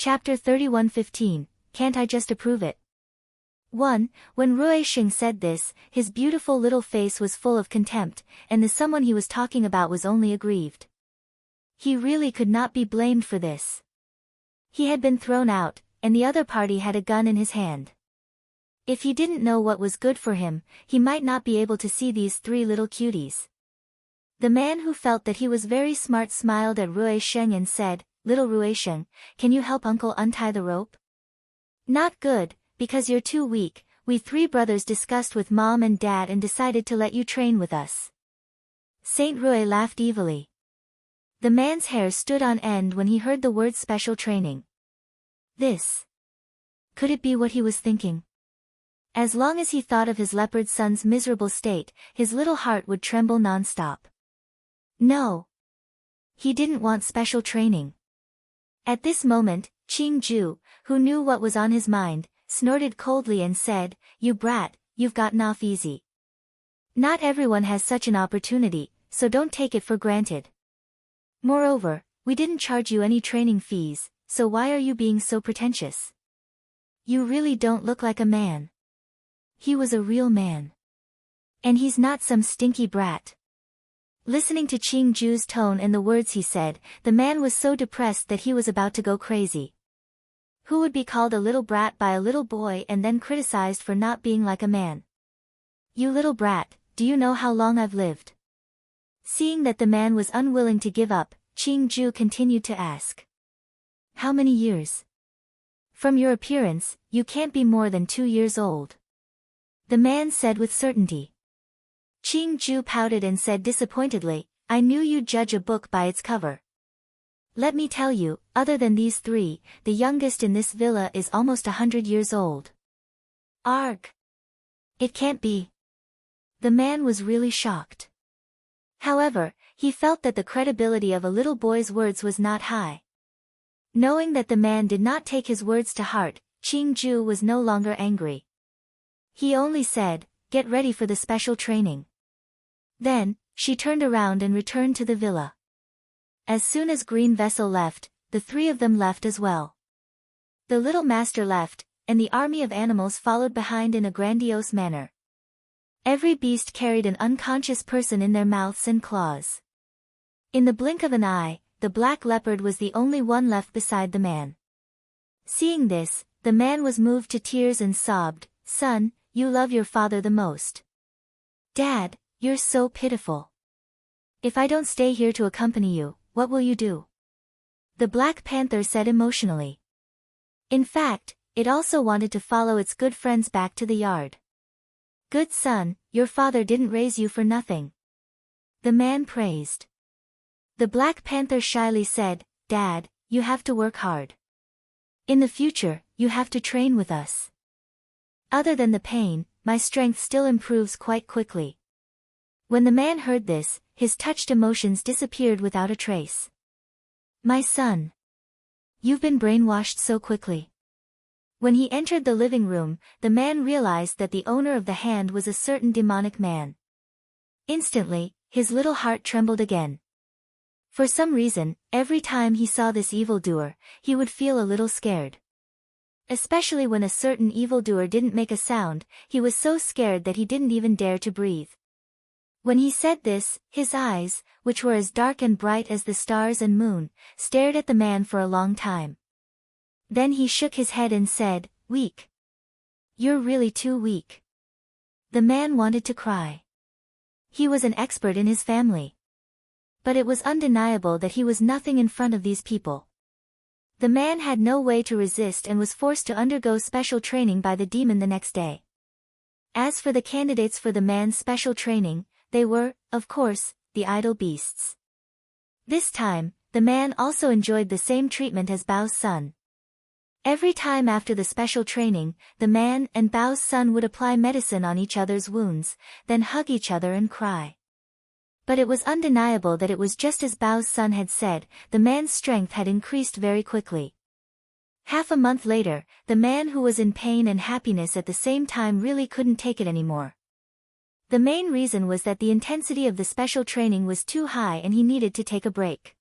Chapter 31:15, Can't I Just Approve It? 1. When Rui Xing said this, his beautiful little face was full of contempt, and the someone he was talking about was only aggrieved. He really could not be blamed for this. He had been thrown out, and the other party had a gun in his hand. If he didn't know what was good for him, he might not be able to see these three little cuties. The man who felt that he was very smart smiled at Rui Xing and said, "Little Rui Xing, can you help uncle untie the rope?" "Not good, because you're too weak. We three brothers discussed with mom and dad and decided to let you train with us." Saint Rui laughed evilly. The man's hair stood on end when he heard the word special training. Could it be what he was thinking? As long as he thought of his leopard son's miserable state, his little heart would tremble non-stop. No. He didn't want special training. At this moment, Qing Ju, who knew what was on his mind, snorted coldly and said, "You brat, you've gotten off easy. Not everyone has such an opportunity, so don't take it for granted. Moreover, we didn't charge you any training fees, so why are you being so pretentious? You really don't look like a man." He was a real man. And he's not some stinky brat. Listening to Qing Ju's tone and the words he said, the man was so depressed that he was about to go crazy. Who would be called a little brat by a little boy and then criticized for not being like a man? "You little brat, do you know how long I've lived?" Seeing that the man was unwilling to give up, Qing Ju continued to ask. "How many years?" "From your appearance, you can't be more than 2 years old," the man said with certainty. Qing Ju pouted and said disappointedly, "I knew you'd judge a book by its cover. Let me tell you, other than these three, the youngest in this villa is almost 100 years old." "Arg! It can't be." The man was really shocked. However, he felt that the credibility of a little boy's words was not high. Knowing that the man did not take his words to heart, Qing Ju was no longer angry. He only said, "Get ready for the special training." Then, she turned around and returned to the villa. As soon as Green Vessel left, the three of them left as well. The little master left, and the army of animals followed behind in a grandiose manner. Every beast carried an unconscious person in their mouths and claws. In the blink of an eye, the black leopard was the only one left beside the man. Seeing this, the man was moved to tears and sobbed, "Son, you love your father the most. Dad, you're so pitiful. If I don't stay here to accompany you, what will you do?" The Black Panther said emotionally. In fact, it also wanted to follow its good friends back to the yard. "Good son, your father didn't raise you for nothing," the man praised. The Black Panther shyly said, "Dad, you have to work hard. In the future, you have to train with us. Other than the pain, my strength still improves quite quickly." When the man heard this, his touched emotions disappeared without a trace. "My son. You've been brainwashed so quickly." When he entered the living room, the man realized that the owner of the hand was a certain demonic man. Instantly, his little heart trembled again. For some reason, every time he saw this evildoer, he would feel a little scared. Especially when a certain evildoer didn't make a sound, he was so scared that he didn't even dare to breathe. When he said this, his eyes, which were as dark and bright as the stars and moon, stared at the man for a long time. Then he shook his head and said, "Weak. You're really too weak." The man wanted to cry. He was an expert in his family. But it was undeniable that he was nothing in front of these people. The man had no way to resist and was forced to undergo special training by the demon the next day. As for the candidates for the man's special training, they were, of course, the idle beasts. This time, the man also enjoyed the same treatment as Bao's son. Every time after the special training, the man and Bao's son would apply medicine on each other's wounds, then hug each other and cry. But it was undeniable that it was just as Bao's son had said, the man's strength had increased very quickly. Half a month later, the man who was in pain and happiness at the same time really couldn't take it anymore. The main reason was that the intensity of the special training was too high and he needed to take a break.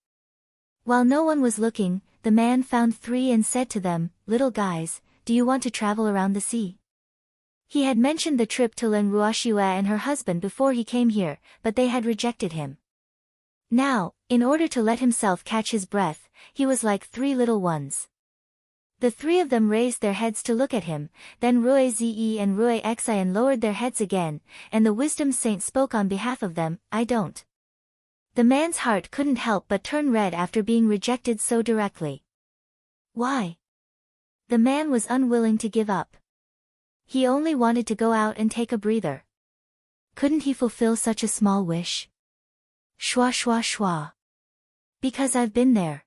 While no one was looking, the man found 3 and said to them, "Little guys, do you want to travel around the sea?" He had mentioned the trip to Len Ruoxue and her husband before he came here, but they had rejected him. Now, in order to let himself catch his breath, he was like 3 little ones. The 3 of them raised their heads to look at him, then Rue Ze and Rue Xian lowered their heads again, and the wisdom saint spoke on behalf of them, "I don't." The man's heart couldn't help but turn red after being rejected so directly. Why? The man was unwilling to give up. He only wanted to go out and take a breather. Couldn't he fulfill such a small wish? Shwa shwa shwa. Because I've been there.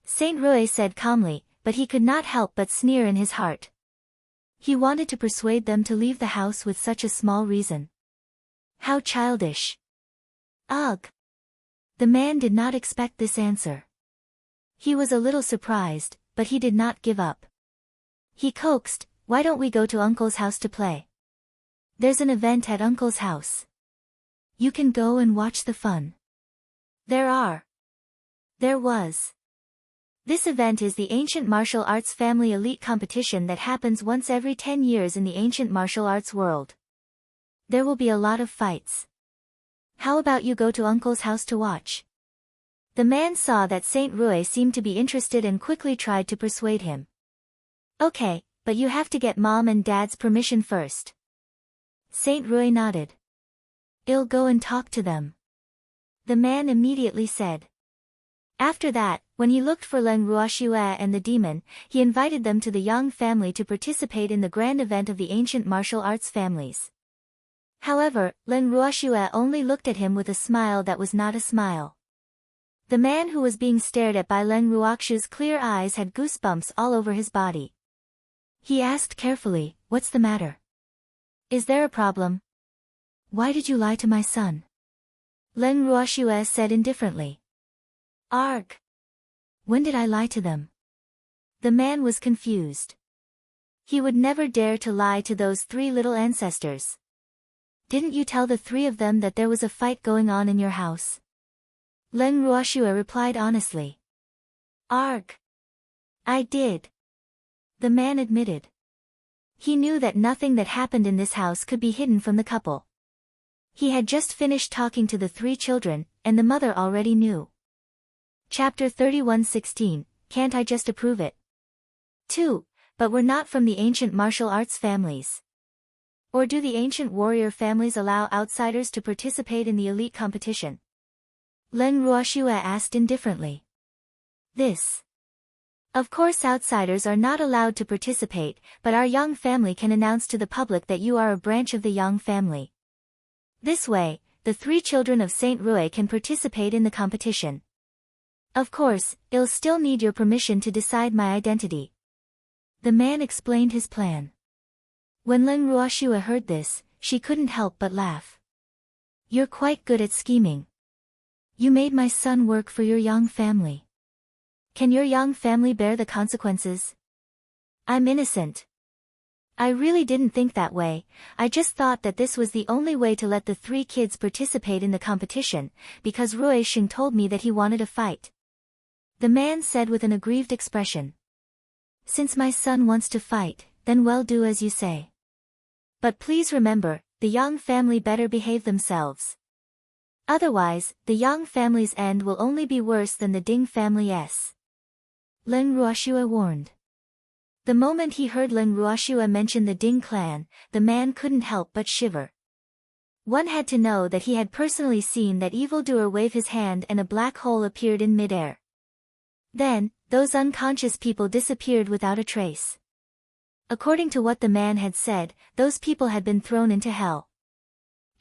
Saint Rue said calmly, but he could not help but sneer in his heart. He wanted to persuade them to leave the house with such a small reason. How childish. Ugh. The man did not expect this answer. He was a little surprised, but he did not give up. He coaxed, "Why don't we go to Uncle's house to play? There's an event at Uncle's house. You can go and watch the fun." There was. This event is the Ancient Martial Arts Family Elite Competition that happens once every 10 years in the ancient martial arts world. There will be a lot of fights. How about you go to Uncle's house to watch? The man saw that Saint Rue seemed to be interested and quickly tried to persuade him. "Okay, but you have to get Mom and Dad's permission first." Saint Rue nodded. "I'll go and talk to them," the man immediately said. After that, when he looked for Len Ruoxue and the demon, he invited them to the Yang family to participate in the grand event of the ancient martial arts families. However, Len Ruoxue only looked at him with a smile that was not a smile. The man who was being stared at by Len Ruoxue's clear eyes had goosebumps all over his body. He asked carefully, "What's the matter? Is there a problem? Why did you lie to my son?" Len Ruoxue said indifferently. "Arg. When did I lie to them?" The man was confused. He would never dare to lie to those 3 little ancestors. "Didn't you tell the 3 of them that there was a fight going on in your house?" Len Ruoxue replied honestly. "Arg. I did," the man admitted. He knew that nothing that happened in this house could be hidden from the couple. He had just finished talking to the 3 children, and the mother already knew. Chapter 31:16, Can't I Just Approve It? 2. But we're not from the ancient martial arts families. Or do the ancient warrior families allow outsiders to participate in the elite competition? Len Ruoxue asked indifferently. Of course outsiders are not allowed to participate, but our Yang family can announce to the public that you are a branch of the Yang family. This way, the 3 children of Saint Rue can participate in the competition. Of course, I'll still need your permission to decide my identity. The man explained his plan. When Len Ruoxue heard this, she couldn't help but laugh. "You're quite good at scheming. You made my son work for your Yang family. Can your Yang family bear the consequences? I'm innocent. I really didn't think that way. I just thought that this was the only way to let the 3 kids participate in the competition, because Rue Xing told me that he wanted a fight." The man said with an aggrieved expression. "Since my son wants to fight, then well, do as you say. But please remember, the Yang family better behave themselves. Otherwise, the Yang family's end will only be worse than the Ding family's," Len Ruoxue warned. The moment he heard Len Ruoxue mention the Ding clan, the man couldn't help but shiver. One had to know that he had personally seen that evildoer wave his hand and a black hole appeared in midair. Then, those unconscious people disappeared without a trace. According to what the man had said, those people had been thrown into hell.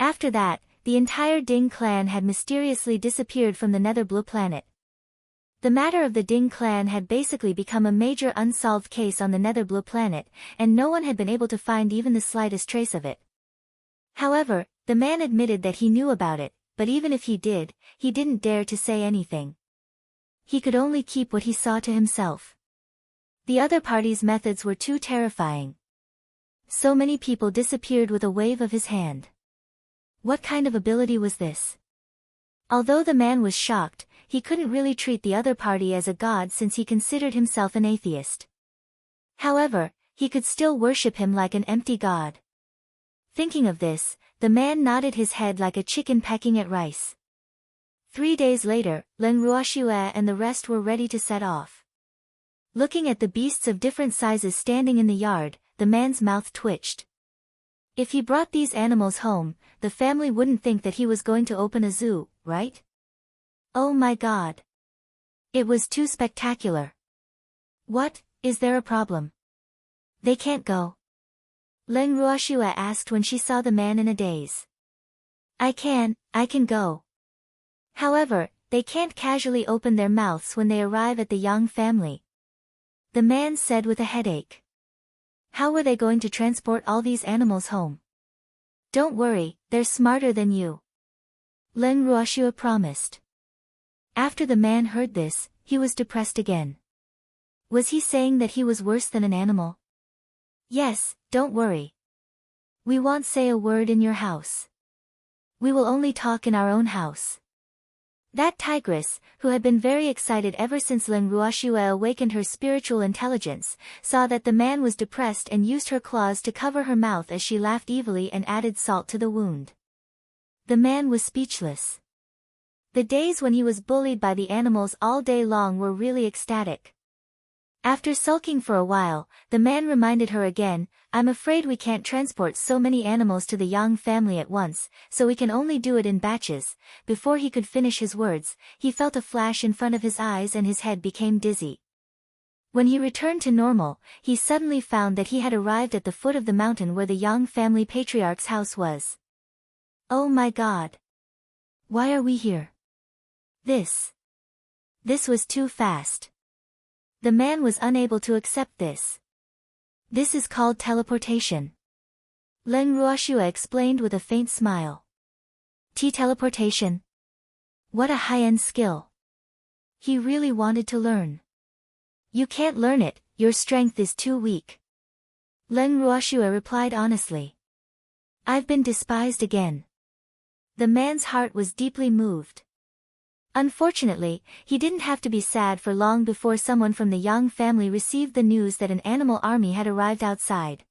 After that, the entire Ding clan had mysteriously disappeared from the Nether Blue planet. The matter of the Ding clan had basically become a major unsolved case on the Nether Blue planet, and no one had been able to find even the slightest trace of it. However, the man admitted that he knew about it, but even if he did, he didn't dare to say anything. He could only keep what he saw to himself. The other party's methods were too terrifying. So many people disappeared with a wave of his hand. What kind of ability was this? Although the man was shocked, he couldn't really treat the other party as a god since he considered himself an atheist. However, he could still worship him like an empty god. Thinking of this, the man nodded his head like a chicken pecking at rice. 3 days later, Leng Ruoxue and the rest were ready to set off. Looking at the beasts of different sizes standing in the yard, the man's mouth twitched. If he brought these animals home, the family wouldn't think that he was going to open a zoo, right? Oh my god. It was too spectacular. What, is there a problem? They can't go. Leng Ruoxue asked when she saw the man in a daze. I can go. However, they can't casually open their mouths when they arrive at the Yang family. The man said with a headache. How were they going to transport all these animals home? Don't worry, they're smarter than you. Leng Ruoxue promised. After the man heard this, he was depressed again. Was he saying that he was worse than an animal? Yes, don't worry. We won't say a word in your house. We will only talk in our own house. That tigress, who had been very excited ever since Leng Ruoxue awakened her spiritual intelligence, saw that the man was depressed and used her claws to cover her mouth as she laughed evilly and added salt to the wound. The man was speechless. The days when he was bullied by the animals all day long were really ecstatic. After sulking for a while, the man reminded her again, I'm afraid we can't transport so many animals to the Yang family at once, so we can only do it in batches. Before he could finish his words, he felt a flash in front of his eyes and his head became dizzy. When he returned to normal, he suddenly found that he had arrived at the foot of the mountain where the Yang family patriarch's house was. Oh my god! Why are we here? This was too fast. The man was unable to accept this. This is called teleportation. Leng Ruoxue explained with a faint smile. Teleportation? What a high-end skill. He really wanted to learn. You can't learn it, your strength is too weak. Leng Ruoxue replied honestly. I've been despised again. The man's heart was deeply moved. Unfortunately, he didn't have to be sad for long before someone from the Yang family received the news that an animal army had arrived outside.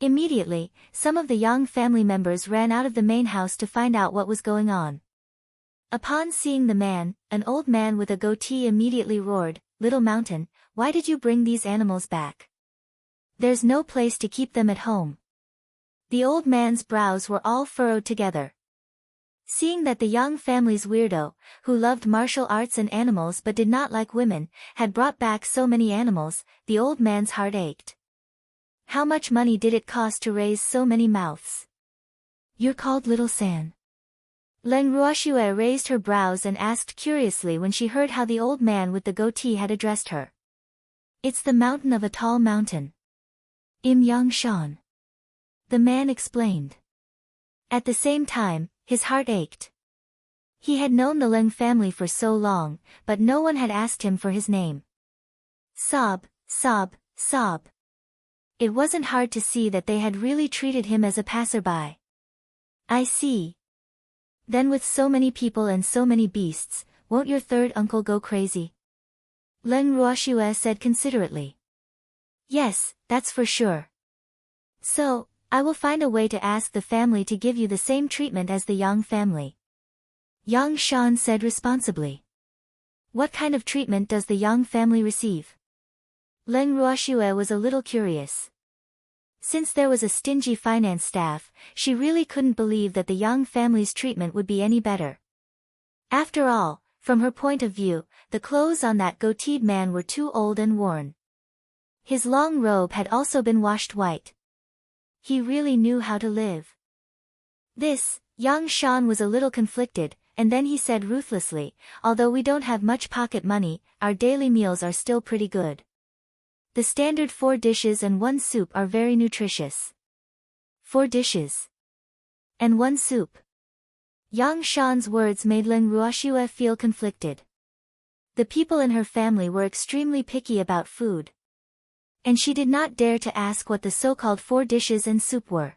Immediately, some of the Yang family members ran out of the main house to find out what was going on. Upon seeing the man, an old man with a goatee immediately roared, Little Mountain, why did you bring these animals back? There's no place to keep them at home. The old man's brows were all furrowed together. Seeing that the Yang family's weirdo, who loved martial arts and animals but did not like women, had brought back so many animals, the old man's heart ached. How much money did it cost to raise so many mouths? You're called Little San. Leng Ruoxue raised her brows and asked curiously when she heard how the old man with the goatee had addressed her. It's the mountain of a tall mountain. Im Yang Shan. The man explained. At the same time, his heart ached. He had known the Leng family for so long, but no one had asked him for his name. Sob, sob, sob. It wasn't hard to see that they had really treated him as a passerby. I see. Then with so many people and so many beasts, won't your third uncle go crazy? Leng Ruoxue said considerately. Yes, that's for sure. So, I will find a way to ask the family to give you the same treatment as the Yang family. Yang Shan said responsibly. What kind of treatment does the Yang family receive? Leng Ruoxue was a little curious. Since there was a stingy finance staff, she really couldn't believe that the Yang family's treatment would be any better. After all, from her point of view, the clothes on that goateed man were too old and worn. His long robe had also been washed white. He really knew how to live. Yang Shan was a little conflicted, and then he said ruthlessly, although we don't have much pocket money, our daily meals are still pretty good. The standard 4 dishes and 1 soup are very nutritious. 4 dishes. And 1 soup. Yang Shan's words made Leng Ruoxue feel conflicted. The people in her family were extremely picky about food. And she did not dare to ask what the so-called 4 dishes and soup were.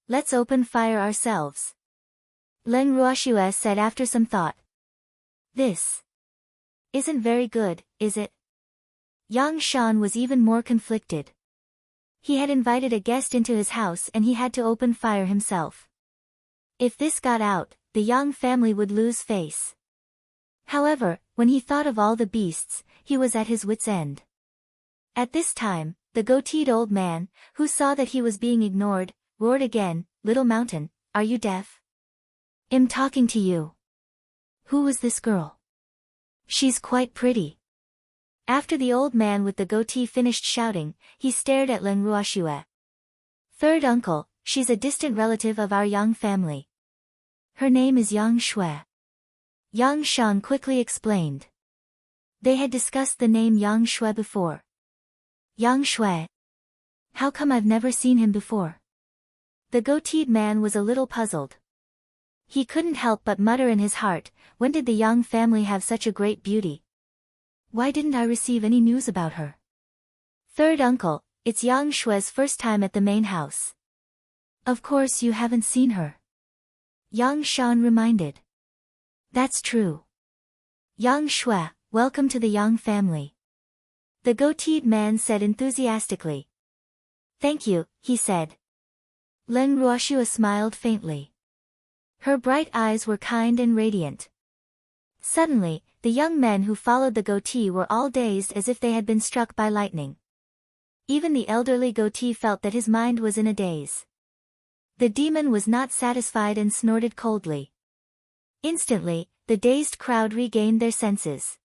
Let's open fire ourselves. Leng Ruoxue said after some thought. This isn't very good, is it? Yang Shan was even more conflicted. He had invited a guest into his house and he had to open fire himself. If this got out, the Yang family would lose face. However, when he thought of all the beasts, he was at his wit's end. At this time, the goateed old man, who saw that he was being ignored, roared again, "Little mountain, are you deaf? I'm talking to you. Who was this girl? She's quite pretty." After the old man with the goatee finished shouting, he stared at Leng Ruoxue. "Third uncle, she's a distant relative of our Yang family. Her name is Yang Shui." Yang Shan quickly explained. They had discussed the name Yang Shui before. Yang Shui? How come I've never seen him before? The goateed man was a little puzzled. He couldn't help but mutter in his heart, when did the Yang family have such a great beauty? Why didn't I receive any news about her? Third uncle, it's Yang Shui's first time at the main house. Of course you haven't seen her. Yang Shan reminded. That's true. Yang Shui, welcome to the Yang family. The goateed man said enthusiastically. Thank you, he said. Leng Ruoxue smiled faintly. Her bright eyes were kind and radiant. Suddenly, the young men who followed the goatee were all dazed as if they had been struck by lightning. Even the elderly goatee felt that his mind was in a daze. The demon was not satisfied and snorted coldly. Instantly, the dazed crowd regained their senses.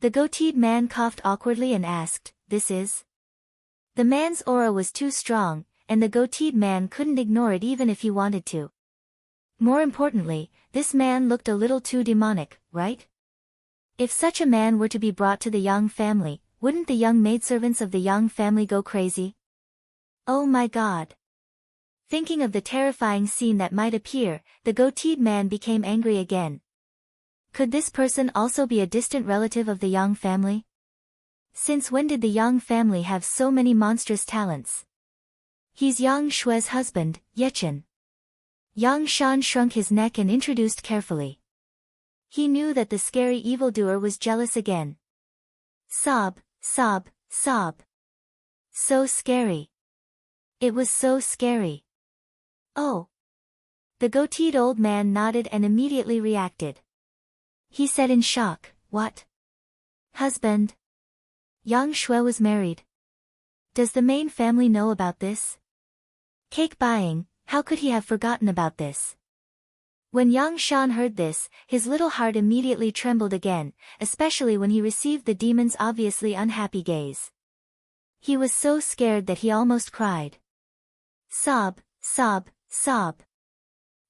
The goateed man coughed awkwardly and asked, "This is?" The man's aura was too strong, and the goateed man couldn't ignore it even if he wanted to. More importantly, this man looked a little too demonic, right? If such a man were to be brought to the Yang family, wouldn't the young maidservants of the Yang family go crazy? Oh my God! Thinking of the terrifying scene that might appear, the goateed man became angry again. Could this person also be a distant relative of the Yang family? Since when did the Yang family have so many monstrous talents? He's Yang Shui's husband, Yechen. Yang Shan shrunk his neck and introduced carefully. He knew that the scary evildoer was jealous again. Sob, sob, sob. So scary. It was so scary. Oh. The goateed old man nodded and immediately reacted. He said in shock, "What? Husband? Yang Shui was married. Does the main family know about this? Cake buying, how could he have forgotten about this?" When Yang Shan heard this, his little heart immediately trembled again, especially when he received the demon's obviously unhappy gaze. He was so scared that he almost cried. Sob, sob, sob.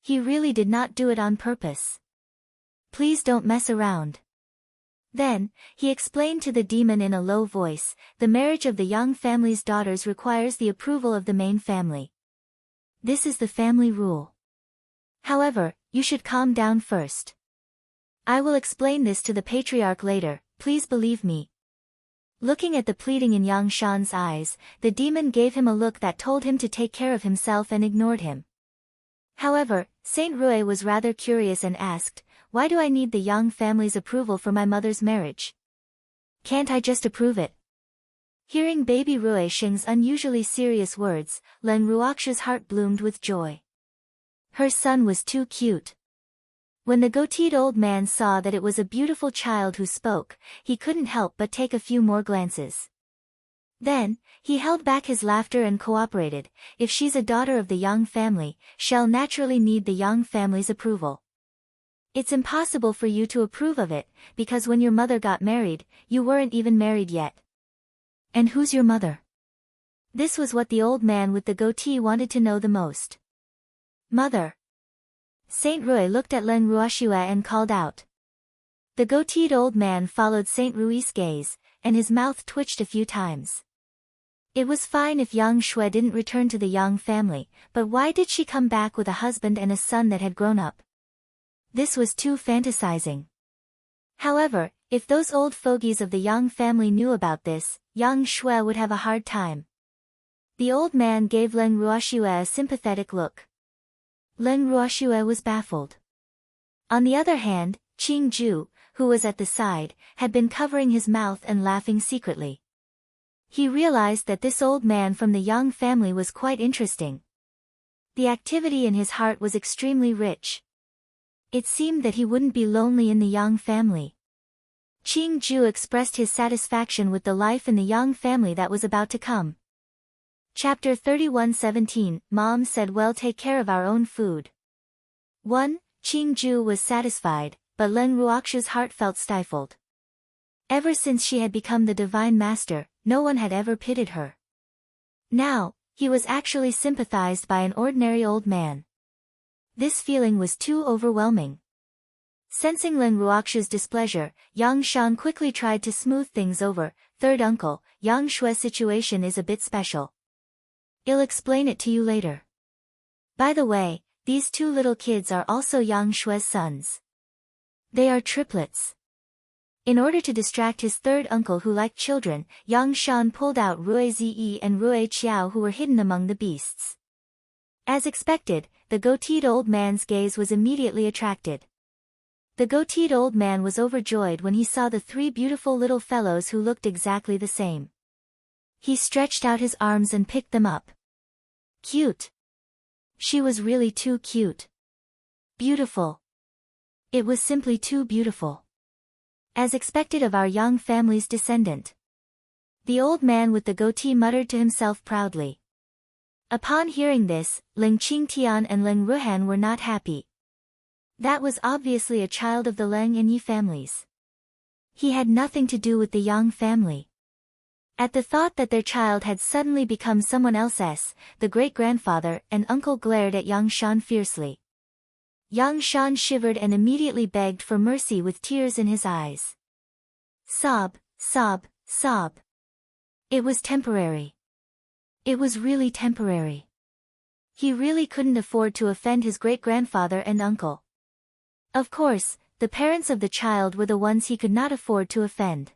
He really did not do it on purpose. Please don't mess around. Then, he explained to the demon in a low voice, the marriage of the Yang family's daughters requires the approval of the main family. This is the family rule. However, you should calm down first. I will explain this to the patriarch later, please believe me. Looking at the pleading in Yang Shan's eyes, the demon gave him a look that told him to take care of himself and ignored him. However, Saint Rui was rather curious and asked, "Why do I need the Yang family's approval for my mother's marriage? Can't I just approve it?" Hearing baby Rui Xing's unusually serious words, Leng Ruoxue's heart bloomed with joy. Her son was too cute. When the goateed old man saw that it was a beautiful child who spoke, he couldn't help but take a few more glances. Then, he held back his laughter and cooperated. If she's a daughter of the Yang family, she'll naturally need the Yang family's approval. It's impossible for you to approve of it, because when your mother got married, you weren't even married yet. And who's your mother? This was what the old man with the goatee wanted to know the most. Mother. Saint Rui looked at Leng Ruoxue and called out. The goateed old man followed Saint Rui's gaze, and his mouth twitched a few times. It was fine if Yang Shui didn't return to the Yang family, but why did she come back with a husband and a son that had grown up? This was too fantasizing. However, if those old fogies of the Yang family knew about this, Yang Shui would have a hard time. The old man gave Leng Ruoxue a sympathetic look. Leng Ruoxue was baffled. On the other hand, Qing Ju, who was at the side, had been covering his mouth and laughing secretly. He realized that this old man from the Yang family was quite interesting. The activity in his heart was extremely rich. It seemed that he wouldn't be lonely in the Yang family. Qing Ju expressed his satisfaction with the life in the Yang family that was about to come. Chapter 31:17, Mom said we'll take care of our own food. 1. Qing Ju was satisfied, but Leng Ruoxue's heart felt stifled. Ever since she had become the divine master, no one had ever pitied her. Now, he was actually sympathized by an ordinary old man. This feeling was too overwhelming. Sensing Leng Ruoxue's displeasure, Yang Shan quickly tried to smooth things over. Third uncle, Yang Shue's situation is a bit special. I'll explain it to you later. By the way, these two little kids are also Yang Shue's sons. They are triplets. In order to distract his third uncle who liked children, Yang Shan pulled out Rui Zi and Rui Qiao who were hidden among the beasts. As expected, the goateed old man's gaze was immediately attracted. The goateed old man was overjoyed when he saw the three beautiful little fellows who looked exactly the same. He stretched out his arms and picked them up. Cute. She was really too cute. Beautiful. It was simply too beautiful. As expected of our Yang family's descendant. The old man with the goatee muttered to himself proudly. Upon hearing this, Ling Qingtian and Ling Ruhan were not happy. That was obviously a child of the Leng and Yi families. He had nothing to do with the Yang family. At the thought that their child had suddenly become someone else's, the great-grandfather and uncle glared at Yang Shan fiercely. Yang Shan shivered and immediately begged for mercy with tears in his eyes. Sob, sob, sob. It was temporary. It was really temporary. He really couldn't afford to offend his great-grandfather and uncle. Of course, the parents of the child were the ones he could not afford to offend.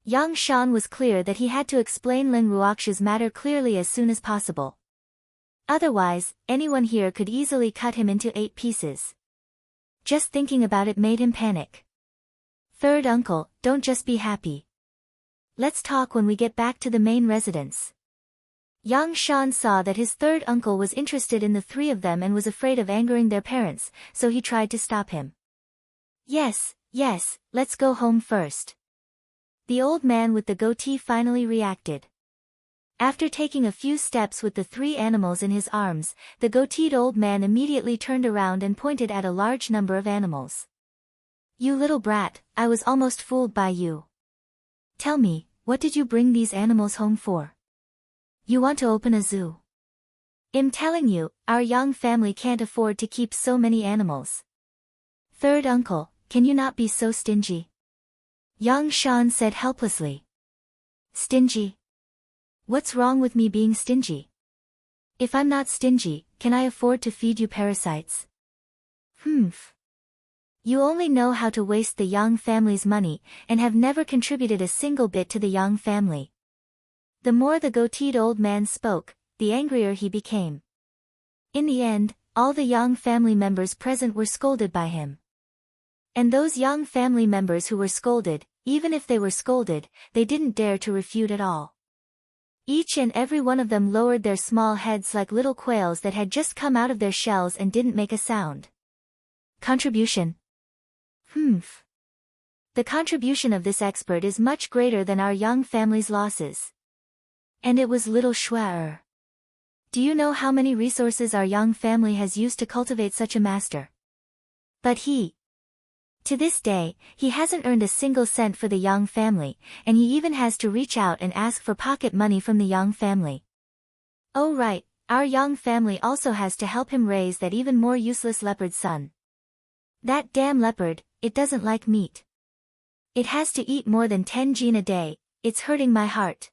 Yang Shan was clear that he had to explain Leng Ruoxue's matter clearly as soon as possible. Otherwise, anyone here could easily cut him into 8 pieces. Just thinking about it made him panic. Third uncle, don't just be happy. Let's talk when we get back to the main residence. Yang Shan saw that his third uncle was interested in the three of them and was afraid of angering their parents, so he tried to stop him. Yes, let's go home first. The old man with the goatee finally reacted. After taking a few steps with the 3 animals in his arms, the goateed old man immediately turned around and pointed at a large number of animals. You little brat, I was almost fooled by you. Tell me, what did you bring these animals home for? You want to open a zoo? I'm telling you, our Yang family can't afford to keep so many animals. Third uncle, can you not be so stingy? Yang Shan said helplessly. Stingy? What's wrong with me being stingy? If I'm not stingy, can I afford to feed you parasites? You only know how to waste the Yang family's money, and have never contributed a single bit to the Yang family. The more the goateed old man spoke, the angrier he became. In the end, all the Yang family members present were scolded by him. And those Yang family members who were scolded, even if they were scolded, they didn't dare to refute at all. Each and every one of them lowered their small heads like little quails that had just come out of their shells and didn't make a sound. Contribution. The contribution of this expert is much greater than our Yang family's losses. And it was little Shuai. Do you know how many resources our Yang family has used to cultivate such a master? But to this day, he hasn't earned a single cent for the Yang family, and he even has to reach out and ask for pocket money from the Yang family. Oh right, our Yang family also has to help him raise that even more useless leopard son. That damn leopard, it doesn't like meat. It has to eat more than 10 jin a day, it's hurting my heart.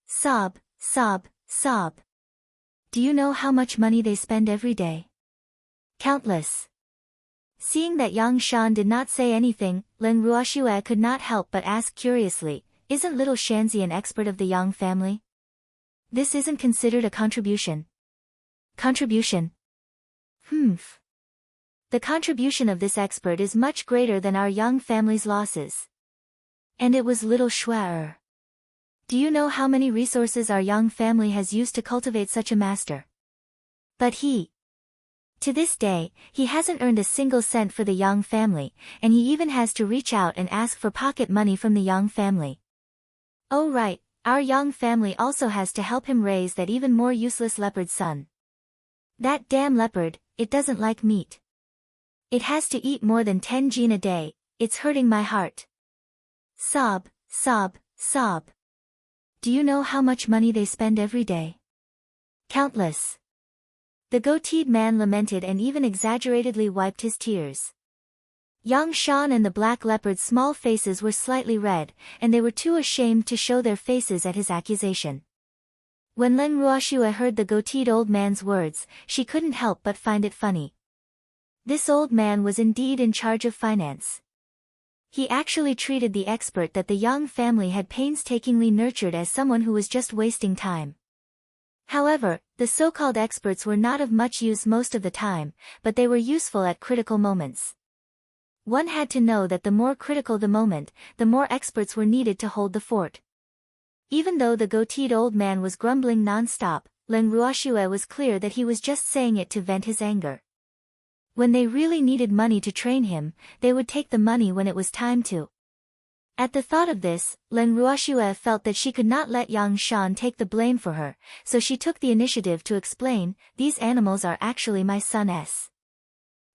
Sob, sob, sob. Do you know how much money they spend every day? Countless. Seeing that Yang Shan did not say anything, Leng Ruoxue could not help but ask curiously, isn't little Shanzi an expert of the Yang family? This isn't considered a contribution. Contribution. Humph. The contribution of this expert is much greater than our young family's losses. And it was little Schwer. Do you know how many resources our young family has used to cultivate such a master? But to this day, he hasn't earned a single cent for the young family, and he even has to reach out and ask for pocket money from the young family. Oh right, our young family also has to help him raise that even more useless leopard son. That damn leopard, it doesn't like meat. It has to eat more than 10 jean a day, it's hurting my heart. Sob, sob, sob. Do you know how much money they spend every day? Countless. The goateed man lamented and even exaggeratedly wiped his tears. Yang Shan and the black leopard's small faces were slightly red, and they were too ashamed to show their faces at his accusation. When Len Ruoxue heard the goateed old man's words, she couldn't help but find it funny. This old man was indeed in charge of finance. He actually treated the expert that the young family had painstakingly nurtured as someone who was just wasting time. However, the so-called experts were not of much use most of the time, but they were useful at critical moments. One had to know that the more critical the moment, the more experts were needed to hold the fort. Even though the goateed old man was grumbling non-stop, Len Ruoxue was clear that he was just saying it to vent his anger. When they really needed money to train him, they would take the money when it was time to. At the thought of this, Len Ruoxue felt that she could not let Yang Shan take the blame for her, so she took the initiative to explain, "These animals are actually my son's.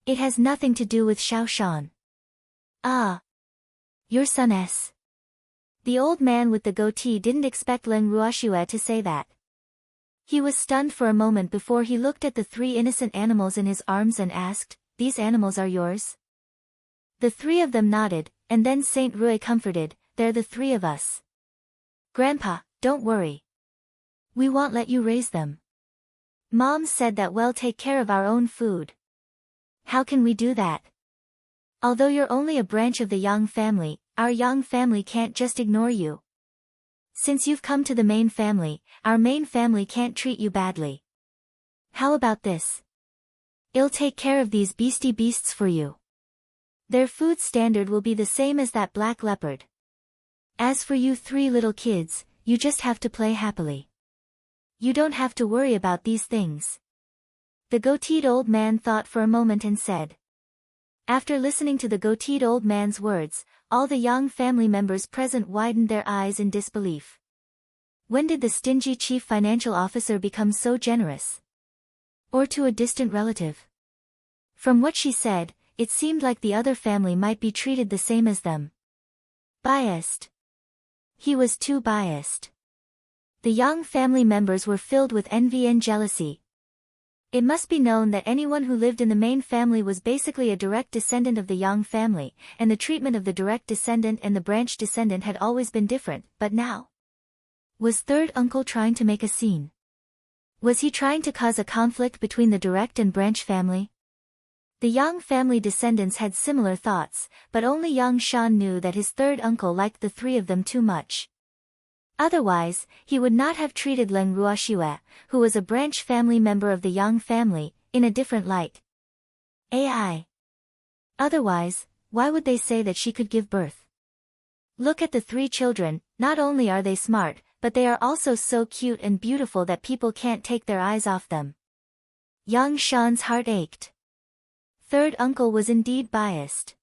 It has nothing to do with Xiao Shan." "Ah. Your son's." The old man with the goatee didn't expect Len Ruoxue to say that. He was stunned for a moment before he looked at the 3 innocent animals in his arms and asked, "These animals are yours?" The 3 of them nodded, and then Saint Rui comforted, "They're the 3 of us. Grandpa, don't worry. We won't let you raise them. Mom said that we'll take care of our own food." "How can we do that? Although you're only a branch of the Yang family, our Yang family can't just ignore you. Since you've come to the main family, our main family can't treat you badly. How about this? I'll take care of these beastie beasts for you. Their food standard will be the same as that black leopard. As for you 3 little kids, you just have to play happily. You don't have to worry about these things." The goateed old man thought for a moment and said. After listening to the goateed old man's words, all the young family members present widened their eyes in disbelief. When did the stingy chief financial officer become so generous? Or to a distant relative? From what she said, it seemed like the other family might be treated the same as them. Biased. He was too biased. The young family members were filled with envy and jealousy. It must be known that anyone who lived in the main family was basically a direct descendant of the Yang family, and the treatment of the direct descendant and the branch descendant had always been different, but now? Was third uncle trying to make a scene? Was he trying to cause a conflict between the direct and branch family? The Yang family descendants had similar thoughts, but only Yang Shan knew that his third uncle liked the 3 of them too much. Otherwise, he would not have treated Len Ruoxue, who was a branch family member of the Yang family, in a different light. AI. Otherwise, why would they say that she could give birth? Look at the 3 children, not only are they smart, but they are also so cute and beautiful that people can't take their eyes off them. Yang Shan's heart ached. Third uncle was indeed biased.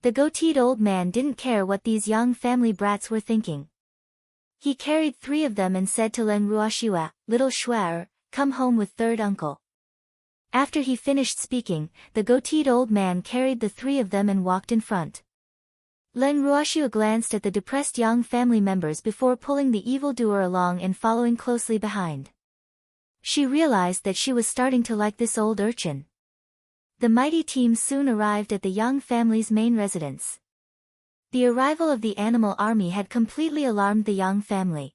The goateed old man didn't care what these young family brats were thinking. He carried 3 of them and said to Len Ruoxue, "Little Schwer, come home with third uncle." After he finished speaking, the goateed old man carried the 3 of them and walked in front. Len Ruoxue glanced at the depressed young family members before pulling the evildoer along and following closely behind. She realized that she was starting to like this old urchin. The mighty team soon arrived at the Yang family's main residence. The arrival of the animal army had completely alarmed the Yang family.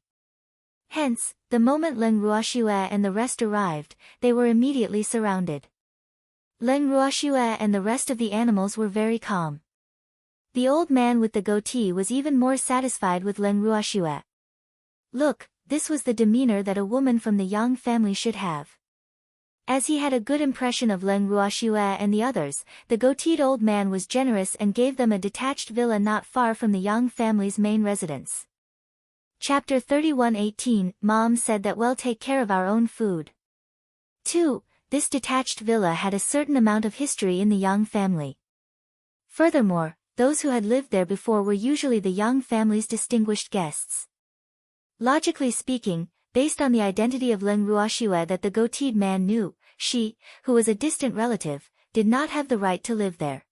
Hence, the moment Len Ruoxue and the rest arrived, they were immediately surrounded. Len Ruoxue and the rest of the animals were very calm. The old man with the goatee was even more satisfied with Len Ruoxue. Look, this was the demeanor that a woman from the Yang family should have. As he had a good impression of Leng Ruoxue and the others, the goateed old man was generous and gave them a detached villa not far from the Yang family's main residence. Chapter 31:18 Mom said that we'll take care of our own food. 2. This detached villa had a certain amount of history in the Yang family. Furthermore, those who had lived there before were usually the Yang family's distinguished guests. Logically speaking, based on the identity of Leng Ruoxue that the goateed man knew, she, who was a distant relative, did not have the right to live there.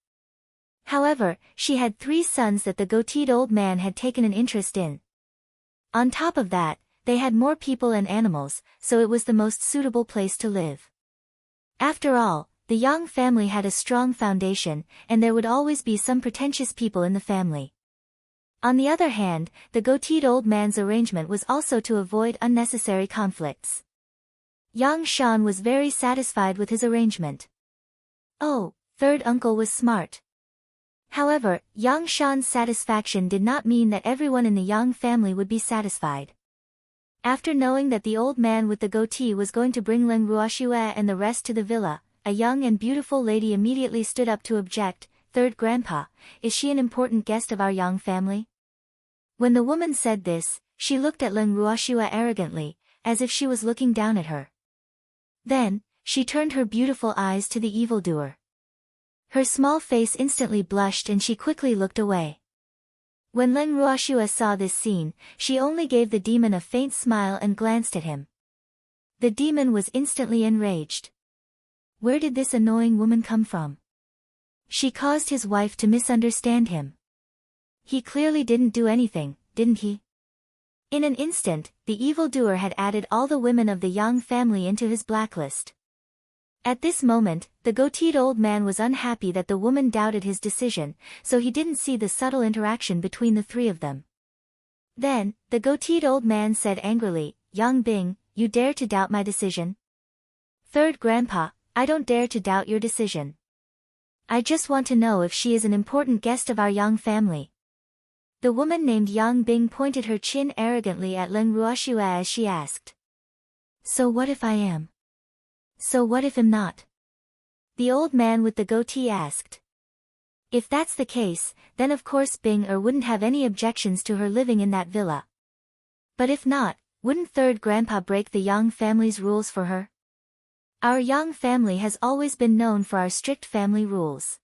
However, she had 3 sons that the goateed old man had taken an interest in. On top of that, they had more people and animals, so it was the most suitable place to live. After all, the Yang family had a strong foundation, and there would always be some pretentious people in the family. On the other hand, the goateed old man's arrangement was also to avoid unnecessary conflicts. Yang Shan was very satisfied with his arrangement. Oh, third uncle was smart. However, Yang Shan's satisfaction did not mean that everyone in the Yang family would be satisfied. After knowing that the old man with the goatee was going to bring Leng Ruoxue and the rest to the villa, a young and beautiful lady immediately stood up to object. Third grandpa, is she an important guest of our Yang family? When the woman said this, she looked at Leng Ruoxue arrogantly, as if she was looking down at her. Then, she turned her beautiful eyes to the evildoer. Her small face instantly blushed and she quickly looked away. When Leng Ruoxue saw this scene, she only gave the demon a faint smile and glanced at him. The demon was instantly enraged. Where did this annoying woman come from? She caused his wife to misunderstand him. He clearly didn't do anything, didn't he? In an instant, the evildoer had added all the women of the Yang family into his blacklist. At this moment, the goateed old man was unhappy that the woman doubted his decision, so he didn't see the subtle interaction between the 3 of them. Then, the goateed old man said angrily, Yang Bing, you dare to doubt my decision? Third grandpa, I don't dare to doubt your decision. I just want to know if she is an important guest of our Yang family. The woman named Yang Bing pointed her chin arrogantly at Leng Ruoxue as she asked. So what if I am? So what if I'm not? The old man with the goatee asked. If that's the case, then of course Bing wouldn't have any objections to her living in that villa. But if not, wouldn't third grandpa break the Yang family's rules for her? Our Yang family has always been known for our strict family rules.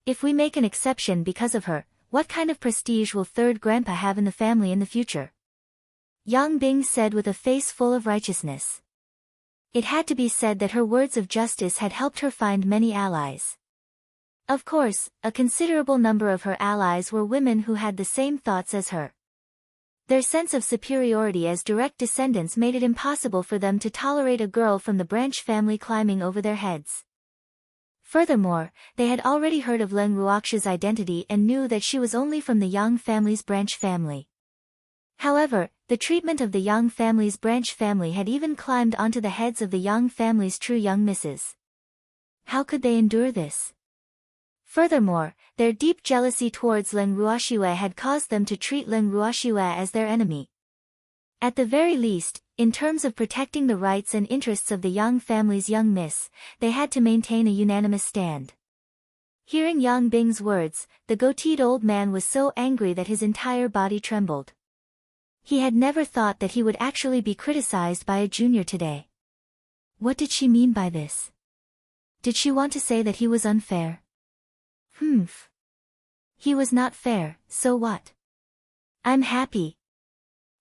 If we make an exception because of her, what kind of prestige will third grandpa have in the family in the future? Yang Bing said with a face full of righteousness. It had to be said that her words of justice had helped her find many allies. Of course, a considerable number of her allies were women who had the same thoughts as her. Their sense of superiority as direct descendants made it impossible for them to tolerate a girl from the branch family climbing over their heads. Furthermore, they had already heard of Leng Ruoxue's identity and knew that she was only from the Yang family's branch family. However, the treatment of the Yang family's branch family had even climbed onto the heads of the Yang family's true young misses. How could they endure this? Furthermore, their deep jealousy towards Leng Ruoxue had caused them to treat Leng Ruoxue as their enemy. At the very least, in terms of protecting the rights and interests of the Yang family's young miss, they had to maintain a unanimous stand. Hearing Yang Bing's words, the goateed old man was so angry that his entire body trembled. He had never thought that he would actually be criticized by a junior today. What did she mean by this? Did she want to say that he was unfair? He was not fair, so what? I'm happy.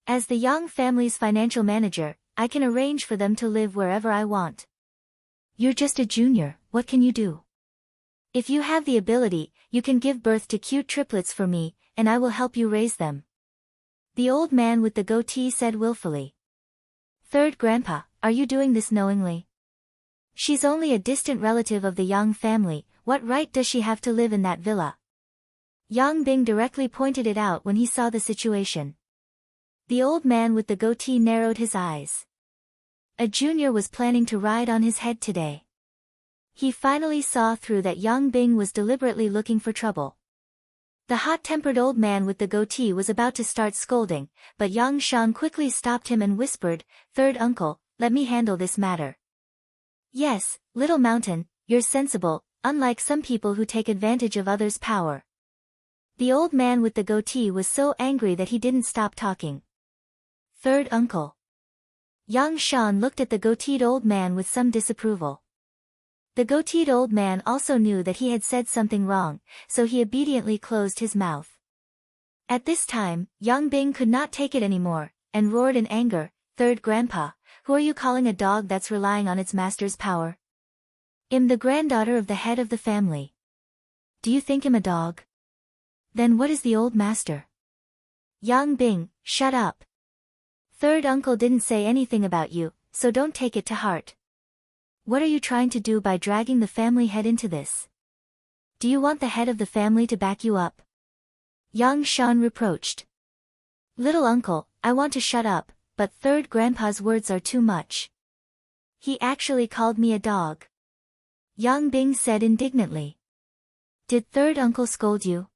As the Yang family's financial manager, I can arrange for them to live wherever I want. You're just a junior, what can you do? If you have the ability, you can give birth to cute triplets for me, and I will help you raise them. The old man with the goatee said willfully. Third grandpa, are you doing this knowingly? She's only a distant relative of the Yang family, what right does she have to live in that villa? Yang Bing directly pointed it out when he saw the situation. The old man with the goatee narrowed his eyes. A junior was planning to ride on his head today. He finally saw through that Yang Bing was deliberately looking for trouble. The hot-tempered old man with the goatee was about to start scolding, but Yang Shan quickly stopped him and whispered, "Third uncle, let me handle this matter." Yes, little mountain, you're sensible, unlike some people who take advantage of others' power. The old man with the goatee was so angry that he didn't stop talking. Third uncle. Young Shan looked at the goateed old man with some disapproval. The goateed old man also knew that he had said something wrong, so he obediently closed his mouth. At this time, Yang Bing could not take it anymore, and roared in anger, "Third grandpa, who are you calling a dog that's relying on its master's power? I'm the granddaughter of the head of the family. Do you think I'm a dog? Then what is the old master?" Yang Bing, shut up. Third uncle didn't say anything about you, so don't take it to heart. What are you trying to do by dragging the family head into this? Do you want the head of the family to back you up? Yang Shan reproached. Little uncle, I want to shut up, but third grandpa's words are too much. He actually called me a dog. Yang Bing said indignantly. Did third uncle scold you?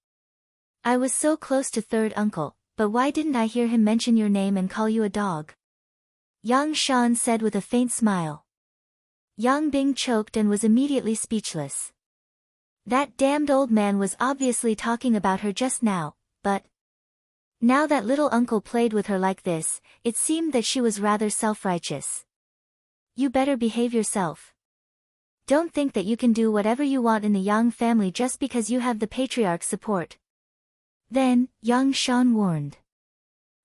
I was so close to third uncle, but why didn't I hear him mention your name and call you a dog? Yang Shan said with a faint smile. Yang Bing choked and was immediately speechless. That damned old man was obviously talking about her just now, but now that little uncle played with her like this, it seemed that she was rather self-righteous. You better behave yourself. Don't think that you can do whatever you want in the Yang family just because you have the patriarch's support. Then, Yang Shan warned.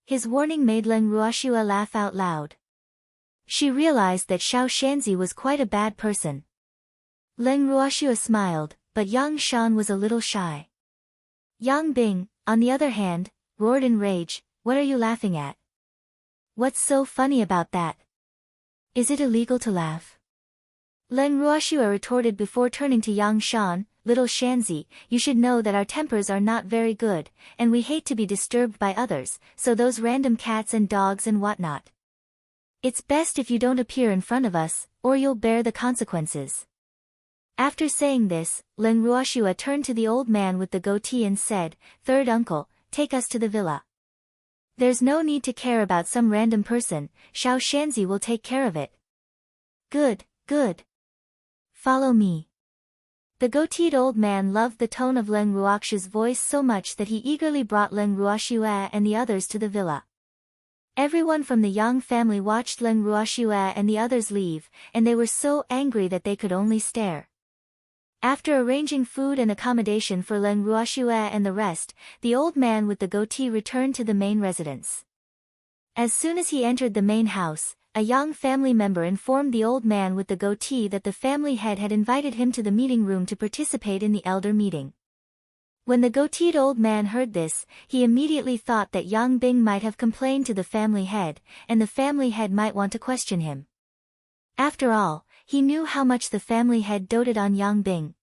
His warning made Leng Ruoxua laugh out loud. She realized that Xiao Shanzi was quite a bad person. Leng Ruoxua smiled, but Yang Shan was a little shy. Yang Bing, on the other hand, roared in rage, "What are you laughing at? What's so funny about that? Is it illegal to laugh?" Leng Ruoxua retorted before turning to Yang Shan, "Little Shanzi, you should know that our tempers are not very good, and we hate to be disturbed by others, so those random cats and dogs and whatnot. It's best if you don't appear in front of us, or you'll bear the consequences." After saying this, Leng Ruoxua turned to the old man with the goatee and said, "Third uncle, take us to the villa. There's no need to care about some random person, Xiao Shanzi will take care of it." "Good, good. Follow me." The goateed old man loved the tone of Leng Ruoxua's voice so much that he eagerly brought Leng Ruoxua and the others to the villa. Everyone from the Yang family watched Leng Ruoxua and the others leave, and they were so angry that they could only stare. After arranging food and accommodation for Leng Ruoxua and the rest, the old man with the goatee returned to the main residence. As soon as he entered the main house, a Yang family member informed the old man with the goatee that the family head had invited him to the meeting room to participate in the elder meeting. When the goateed old man heard this, he immediately thought that Yang Bing might have complained to the family head, and the family head might want to question him. After all, he knew how much the family head doted on Yang Bing.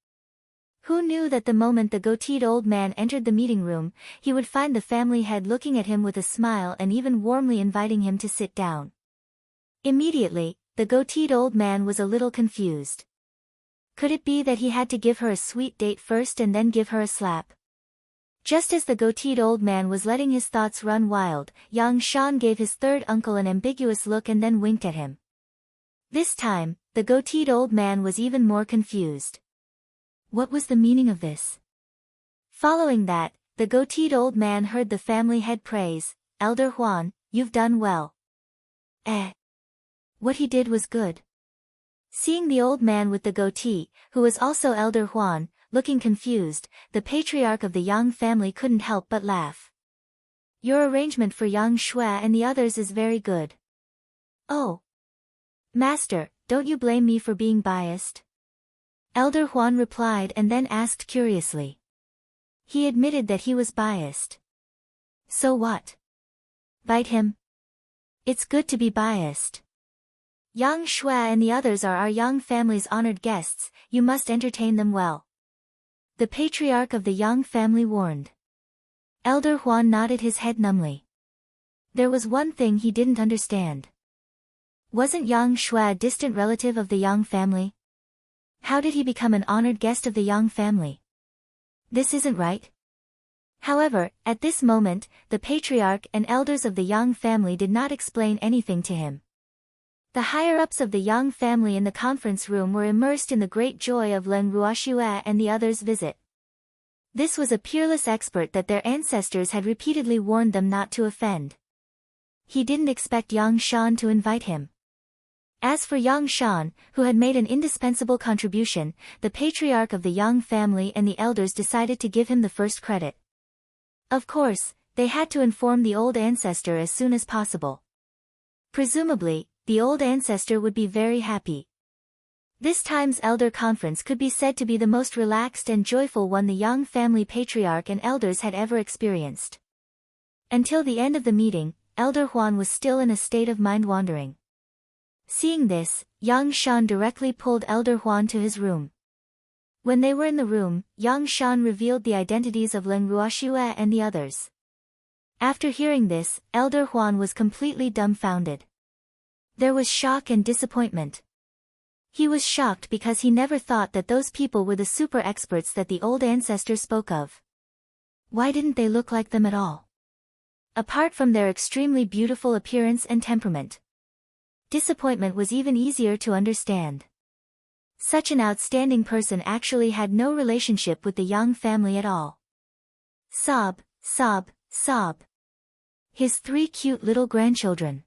Who knew that the moment the goateed old man entered the meeting room, he would find the family head looking at him with a smile and even warmly inviting him to sit down. Immediately, the goateed old man was a little confused. Could it be that he had to give her a sweet date first and then give her a slap? Just as the goateed old man was letting his thoughts run wild, Yang Shan gave his third uncle an ambiguous look and then winked at him. This time, the goateed old man was even more confused. What was the meaning of this? Following that, the goateed old man heard the family head praise, "Elder Huan, you've done well." What he did was good. Seeing the old man with the goatee, who was also Elder Huan, looking confused, the patriarch of the Yang family couldn't help but laugh. "Your arrangement for Yang Shui and the others is very good." "Oh. Master, don't you blame me for being biased?" Elder Huan replied and then asked curiously. He admitted that he was biased. "So what? Bite him? It's good to be biased. Yang Shui and the others are our Yang family's honored guests, you must entertain them well," the patriarch of the Yang family warned. Elder Huan nodded his head numbly. There was one thing he didn't understand. Wasn't Yang Shui a distant relative of the Yang family? How did he become an honored guest of the Yang family? This isn't right. However, at this moment, the patriarch and elders of the Yang family did not explain anything to him. The higher-ups of the Yang family in the conference room were immersed in the great joy of Leng Ruoxue and the others' visit. This was a peerless expert that their ancestors had repeatedly warned them not to offend. He didn't expect Yang Shan to invite him. As for Yang Shan, who had made an indispensable contribution, the patriarch of the Yang family and the elders decided to give him the first credit. Of course, they had to inform the old ancestor as soon as possible. Presumably, the old ancestor would be very happy. This time's elder conference could be said to be the most relaxed and joyful one the Yang family patriarch and elders had ever experienced. Until the end of the meeting, Elder Huan was still in a state of mind-wandering. Seeing this, Yang Shan directly pulled Elder Huan to his room. When they were in the room, Yang Shan revealed the identities of Leng Ruoxue and the others. After hearing this, Elder Huan was completely dumbfounded. There was shock and disappointment. He was shocked because he never thought that those people were the super experts that the old ancestor spoke of. Why didn't they look like them at all? Apart from their extremely beautiful appearance and temperament. Disappointment was even easier to understand. Such an outstanding person actually had no relationship with the Yang family at all. Sob, sob, sob. His 3 cute little grandchildren.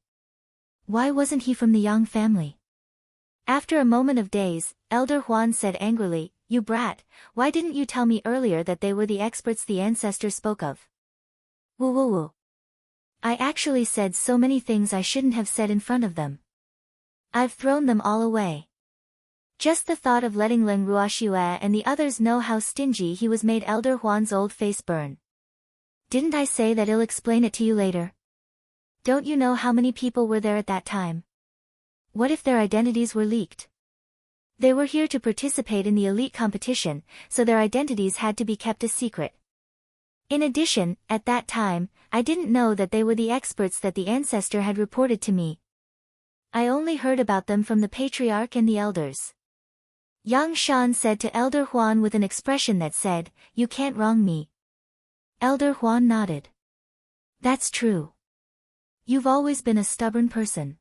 Why wasn't he from the Yang family? After a moment of daze, Elder Huan said angrily, "You brat, why didn't you tell me earlier that they were the experts the ancestor spoke of? Woo woo woo. I actually said so many things I shouldn't have said in front of them. I've thrown them all away." Just the thought of letting Leng Ruoxue and the others know how stingy he was made Elder Huan's old face burn. "Didn't I say that I'll explain it to you later? Don't you know how many people were there at that time? What if their identities were leaked? They were here to participate in the elite competition, so their identities had to be kept a secret. In addition, at that time, I didn't know that they were the experts that the ancestor had reported to me. I only heard about them from the patriarch and the elders." Yang Shan said to Elder Huan with an expression that said, "You can't wrong me." Elder Huan nodded. "That's true. You've always been a stubborn person.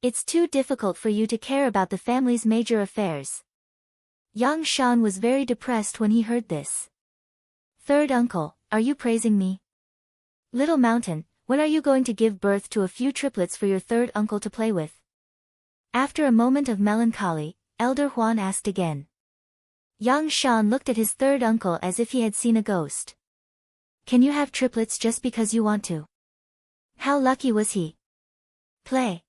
It's too difficult for you to care about the family's major affairs." Yang Shan was very depressed when he heard this. "Third uncle, are you praising me? Little Mountain, when are you going to give birth to a few triplets for your third uncle to play with?" After a moment of melancholy, Elder Huan asked again. Yang Shan looked at his third uncle as if he had seen a ghost. "Can you have triplets just because you want to? How lucky was he? Play.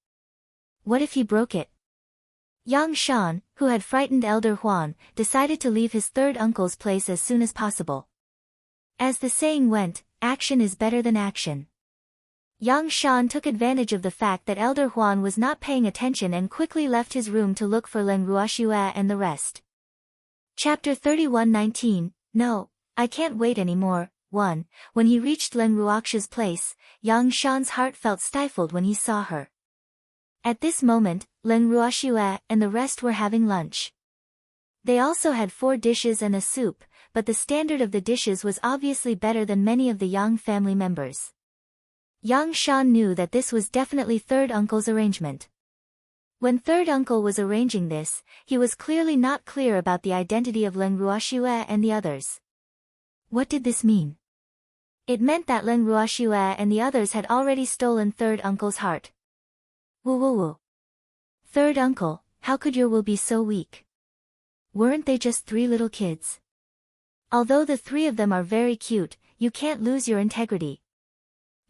What if he broke it?" Yang Shan, who had frightened Elder Huan, decided to leave his third uncle's place as soon as possible. As the saying went, action is better than action. Yang Shan took advantage of the fact that Elder Huan was not paying attention and quickly left his room to look for Leng Ruoxue and the rest. Chapter 31:19, No, I can't wait anymore. 1. When he reached Leng Ruoxue's place, Yang Shan's heart felt stifled when he saw her. At this moment, Leng Ruoxue and the rest were having lunch. They also had 4 dishes and a soup, but the standard of the dishes was obviously better than many of the Yang family members. Yang Shan knew that this was definitely third uncle's arrangement. When third uncle was arranging this, he was clearly not clear about the identity of Leng Ruoxue and the others. What did this mean? It meant that Leng Ruoxue and the others had already stolen third uncle's heart. Woo woo woo. Third uncle, how could your will be so weak? Weren't they just 3 little kids? Although the 3 of them are very cute, you can't lose your integrity.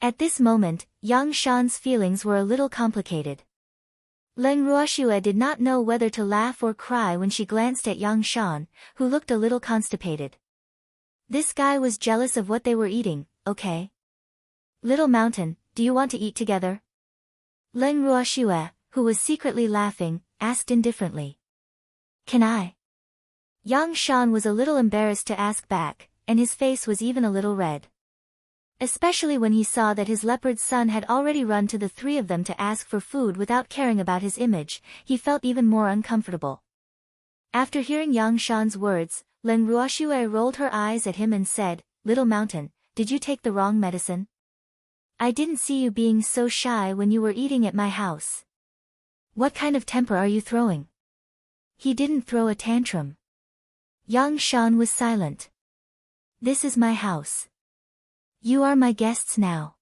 At this moment, Yang Shan's feelings were a little complicated. Leng Ruoxue did not know whether to laugh or cry when she glanced at Yang Shan, who looked a little constipated. This guy was jealous of what they were eating, okay? Little Mountain, do you want to eat together? Leng Ruoxue, who was secretly laughing, asked indifferently. Can I? Yang Shan was a little embarrassed to ask back, and his face was even a little red. Especially when he saw that his leopard son had already run to the 3 of them to ask for food without caring about his image, he felt even more uncomfortable. After hearing Yang Shan's words, Leng Ruoxue rolled her eyes at him and said, Little Mountain, did you take the wrong medicine? I didn't see you being so shy when you were eating at my house. What kind of temper are you throwing? He didn't throw a tantrum. Yang Shan was silent. This is my house. You are my guests now.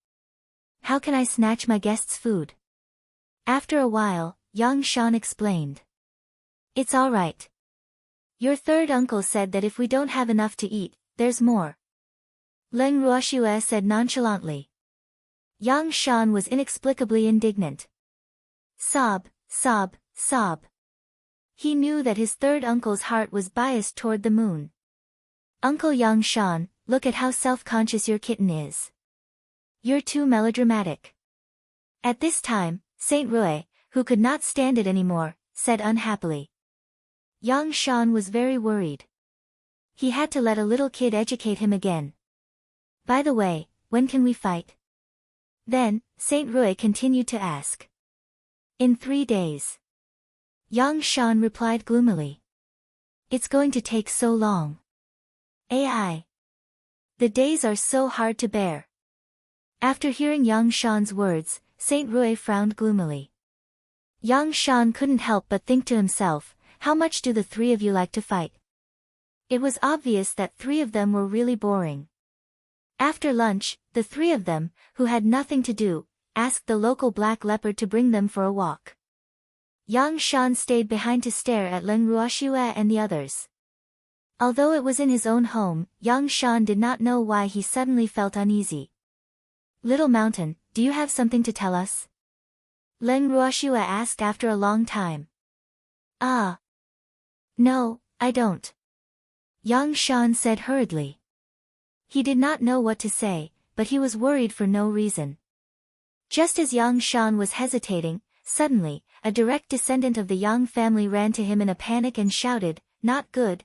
How can I snatch my guests' food? After a while, Yang Shan explained. It's all right. Your third uncle said that if we don't have enough to eat, there's more. Leng Ruoxue said nonchalantly. Yang Shan was inexplicably indignant. Sob, sob, sob. He knew that his third uncle's heart was biased toward the moon. Uncle Yang Shan, look at how self-conscious your kitten is. You're too melodramatic. At this time, Saint Rui, who could not stand it anymore, said unhappily. Yang Shan was very worried. He had to let a little kid educate him again. By the way, when can we fight? Then, Saint Rui continued to ask. In 3 days. Yang Shan replied gloomily. It's going to take so long. AI. The days are so hard to bear. After hearing Yang Shan's words, Saint Rui frowned gloomily. Yang Shan couldn't help but think to himself, how much do the three of you like to fight? It was obvious that 3 of them were really boring. After lunch, the 3 of them, who had nothing to do, asked the local black leopard to bring them for a walk. Yang Shan stayed behind to stare at Leng Ruoxue and the others. Although it was in his own home, Yang Shan did not know why he suddenly felt uneasy. Little Mountain, do you have something to tell us? Leng Ruoxue asked after a long time. Ah. No, I don't. Yang Shan said hurriedly. He did not know what to say, but he was worried for no reason. Just as Yang Shan was hesitating, suddenly, a direct descendant of the Yang family ran to him in a panic and shouted, not good,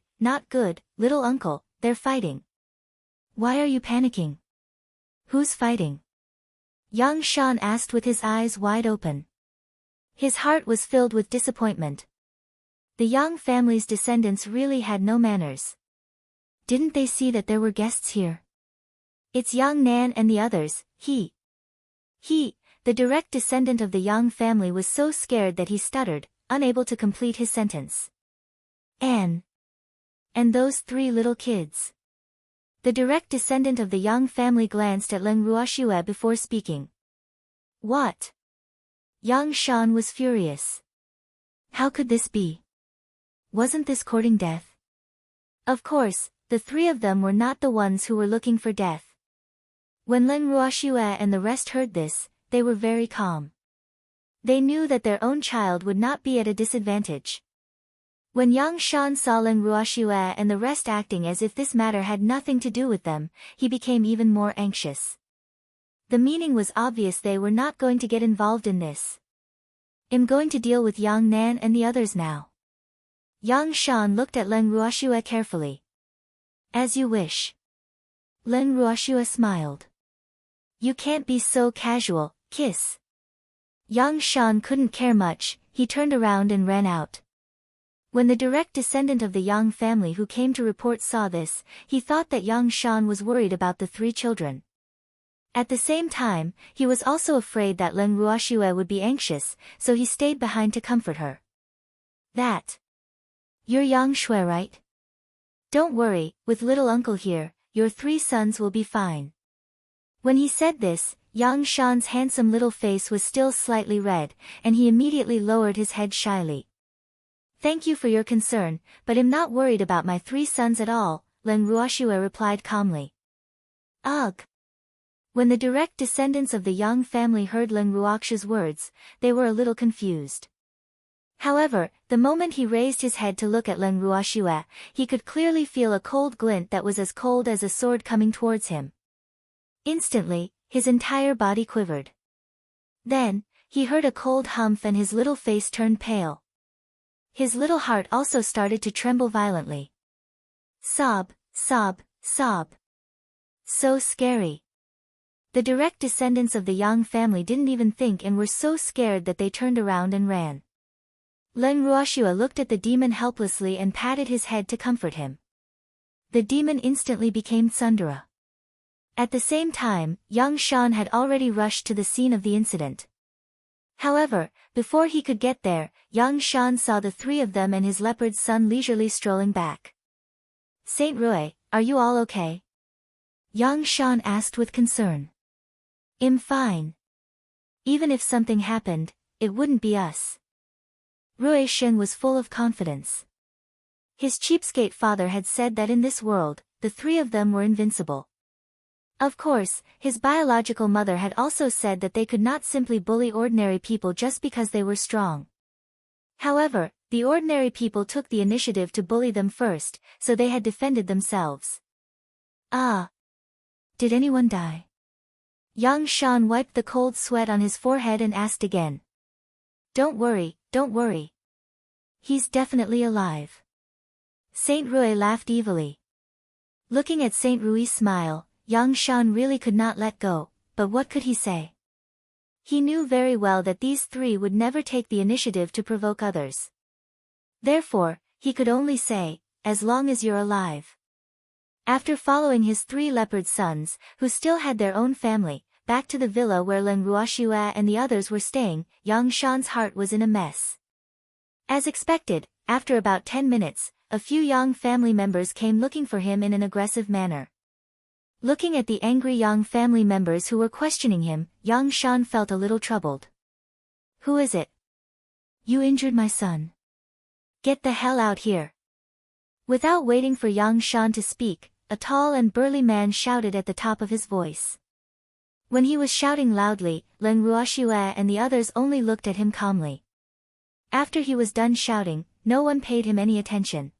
little uncle, they're fighting. Why are you panicking? Who's fighting? Yang Shan asked with his eyes wide open. His heart was filled with disappointment. The Yang family's descendants really had no manners. Didn't they see that there were guests here? It's Yang Nan and the others, He, the direct descendant of the Yang family, was so scared that he stuttered, unable to complete his sentence. And those 3 little kids. The direct descendant of the Yang family glanced at Leng Ruoxue before speaking. What? Yang Shan was furious. How could this be? Wasn't this courting death? Of course, the 3 of them were not the ones who were looking for death. When Leng Ruoxue and the rest heard this, they were very calm. They knew that their own child would not be at a disadvantage. When Yang Shan saw Leng Ruoxue and the rest acting as if this matter had nothing to do with them, he became even more anxious. The meaning was obvious: they were not going to get involved in this. I'm going to deal with Yang Nan and the others now. Yang Shan looked at Leng Ruoxue carefully. As you wish. Leng Ruoxue smiled. You can't be so casual, kiss. Yang Shan couldn't care much, he turned around and ran out. When the direct descendant of the Yang family who came to report saw this, he thought that Yang Shan was worried about the 3 children. At the same time, he was also afraid that Leng Ruoxue would be anxious, so he stayed behind to comfort her. You're Yang Shui, right? Don't worry, with little uncle here, your 3 sons will be fine. When he said this, Yang Shan's handsome little face was still slightly red, and he immediately lowered his head shyly. Thank you for your concern, but I'm not worried about my 3 sons at all, Leng Ruoxue replied calmly. Ugh! When the direct descendants of the Yang family heard Leng Ruoxue's words, they were a little confused. However, the moment he raised his head to look at Leng Ruoxue, he could clearly feel a cold glint that was as cold as a sword coming towards him. Instantly, his entire body quivered. Then, he heard a cold humph and his little face turned pale. His little heart also started to tremble violently. Sob, sob, sob. So scary. The direct descendants of the Yang family didn't even think and were so scared that they turned around and ran. Leng Ruoxue looked at the demon helplessly and patted his head to comfort him. The demon instantly became Tsundere. At the same time, Yang Shan had already rushed to the scene of the incident. However, before he could get there, young Shan saw the three of them and his leopard son leisurely strolling back. Saint Rui, are you all okay? Young Shan asked with concern. I'm fine. Even if something happened, it wouldn't be us. Rui Shen was full of confidence. His cheapskate father had said that in this world, the three of them were invincible. Of course, his biological mother had also said that they could not simply bully ordinary people just because they were strong. However, the ordinary people took the initiative to bully them first, so they had defended themselves. Ah! Did anyone die? Young Shan wiped the cold sweat on his forehead and asked again. Don't worry, don't worry. He's definitely alive. Saint Rui laughed evilly. Looking at Saint Rui's smile, young Shan really could not let go, but what could he say? He knew very well that these three would never take the initiative to provoke others. Therefore, he could only say, as long as you're alive. After following his three leopard sons, who still had their own family, back to the villa where Leng Ruoxue and the others were staying, young Shan's heart was in a mess. As expected, after about 10 minutes, a few young family members came looking for him in an aggressive manner. Looking at the angry young family members who were questioning him, young Shan felt a little troubled. Who is it? You injured my son. Get the hell out here. Without waiting for young Shan to speak, a tall and burly man shouted at the top of his voice. When he was shouting loudly, Leng Ruoxue and the others only looked at him calmly. After he was done shouting, no one paid him any attention.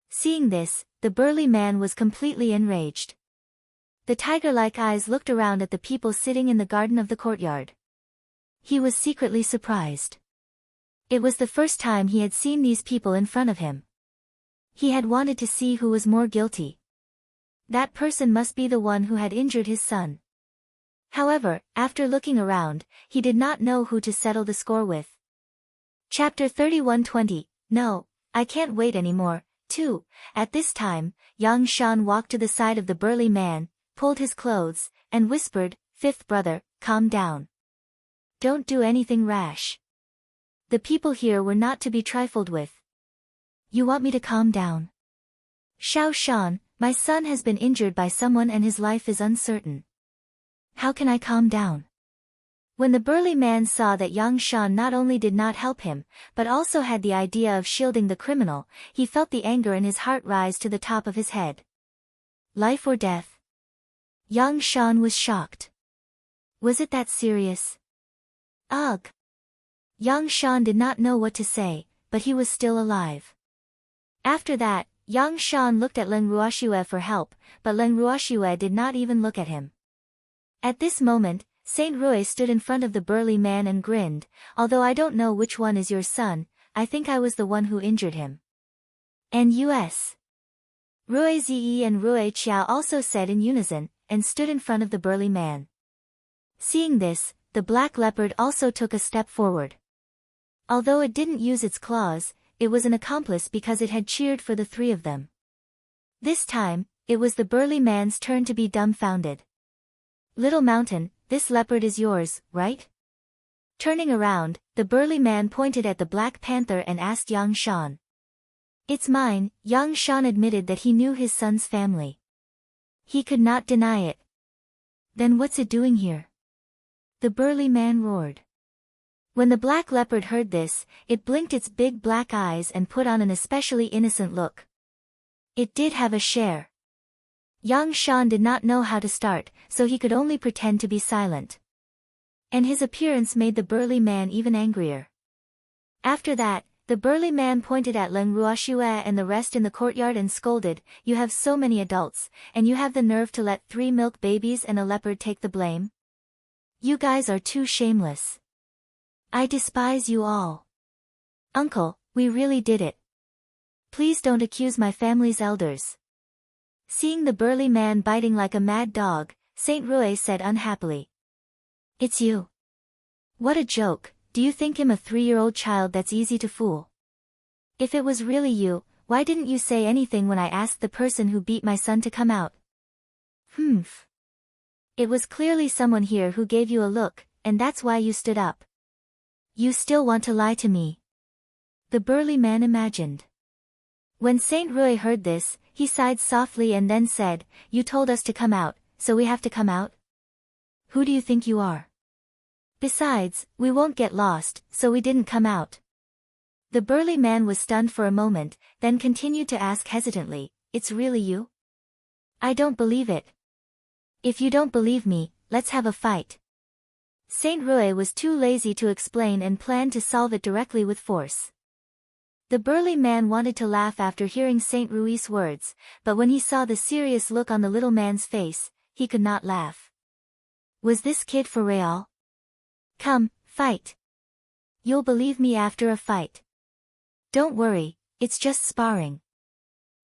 Seeing this, the burly man was completely enraged. The tiger-like eyes looked around at the people sitting in the garden of the courtyard. He was secretly surprised. It was the first time he had seen these people in front of him. He had wanted to see who was more guilty. That person must be the one who had injured his son. However, after looking around, he did not know who to settle the score with. Chapter 31:20. No, I can't wait anymore. 2. At this time, young Shan walked to the side of the burly man, pulled his clothes, and whispered, Fifth brother, calm down. Don't do anything rash. The people here were not to be trifled with. You want me to calm down? Xiao Shan, my son has been injured by someone and his life is uncertain. How can I calm down? When the burly man saw that young Shan not only did not help him, but also had the idea of shielding the criminal, he felt the anger in his heart rise to the top of his head. Life or death? Young Shan was shocked. Was it that serious? Ugh! Young Shan did not know what to say, but he was still alive. After that, young Shan looked at Leng Ruoxue for help, but Leng Ruoxue did not even look at him. At this moment, Saint Rui stood in front of the burly man and grinned, although I don't know which one is your son, I think I was the one who injured him. And us. Rui Zi and Rui Qiao also said in unison, and stood in front of the burly man. Seeing this, the black leopard also took a step forward. Although it didn't use its claws, it was an accomplice because it had cheered for the three of them. This time, it was the burly man's turn to be dumbfounded. Little Mountain, this leopard is yours, right? Turning around, the burly man pointed at the Black Panther and asked young Shan. It's mine. Young Shan admitted that he knew his son's family. He could not deny it. Then what's it doing here? The burly man roared. When the black leopard heard this, it blinked its big black eyes and put on an especially innocent look. It did have a share. Young Shan did not know how to start, so he could only pretend to be silent. And his appearance made the burly man even angrier. After that, the burly man pointed at Leng Ruoxue and the rest in the courtyard and scolded, You have so many adults, and you have the nerve to let 3 milk babies and a leopard take the blame? You guys are too shameless. I despise you all. Uncle, we really did it. Please don't accuse my family's elders. Seeing the burly man biting like a mad dog, Saint Rui said unhappily. It's you. What a joke, do you think him a 3-year-old child that's easy to fool? If it was really you, why didn't you say anything when I asked the person who beat my son to come out? It was clearly someone here who gave you a look, and that's why you stood up. You still want to lie to me? The burly man imagined. When Saint Rui heard this, he sighed softly and then said, You told us to come out, so we have to come out? Who do you think you are? Besides, we won't get lost, so we didn't come out. The burly man was stunned for a moment, then continued to ask hesitantly, It's really you? I don't believe it. If you don't believe me, let's have a fight. Saint Rui was too lazy to explain and planned to solve it directly with force. The burly man wanted to laugh after hearing Saint Rui's words, but when he saw the serious look on the little man's face, he could not laugh. Was this kid for real? Come, fight. You'll believe me after a fight. Don't worry, it's just sparring.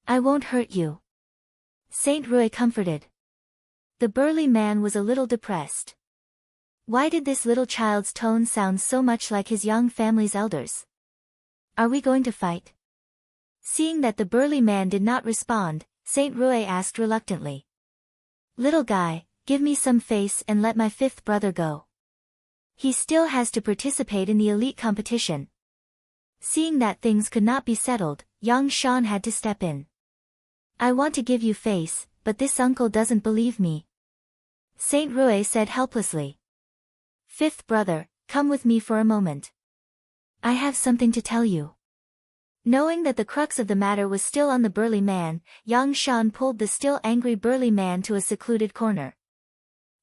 I won't hurt you. Saint Rui comforted. The burly man was a little depressed. Why did this little child's tone sound so much like his young family's elders? Are we going to fight? Seeing that the burly man did not respond, Saint Rui asked reluctantly. Little guy, give me some face and let my fifth brother go. He still has to participate in the elite competition. Seeing that things could not be settled, young Shan had to step in. I want to give you face, but this uncle doesn't believe me. Saint Rui said helplessly. Fifth brother, come with me for a moment. I have something to tell you. Knowing that the crux of the matter was still on the burly man, Yang Shan pulled the still angry burly man to a secluded corner.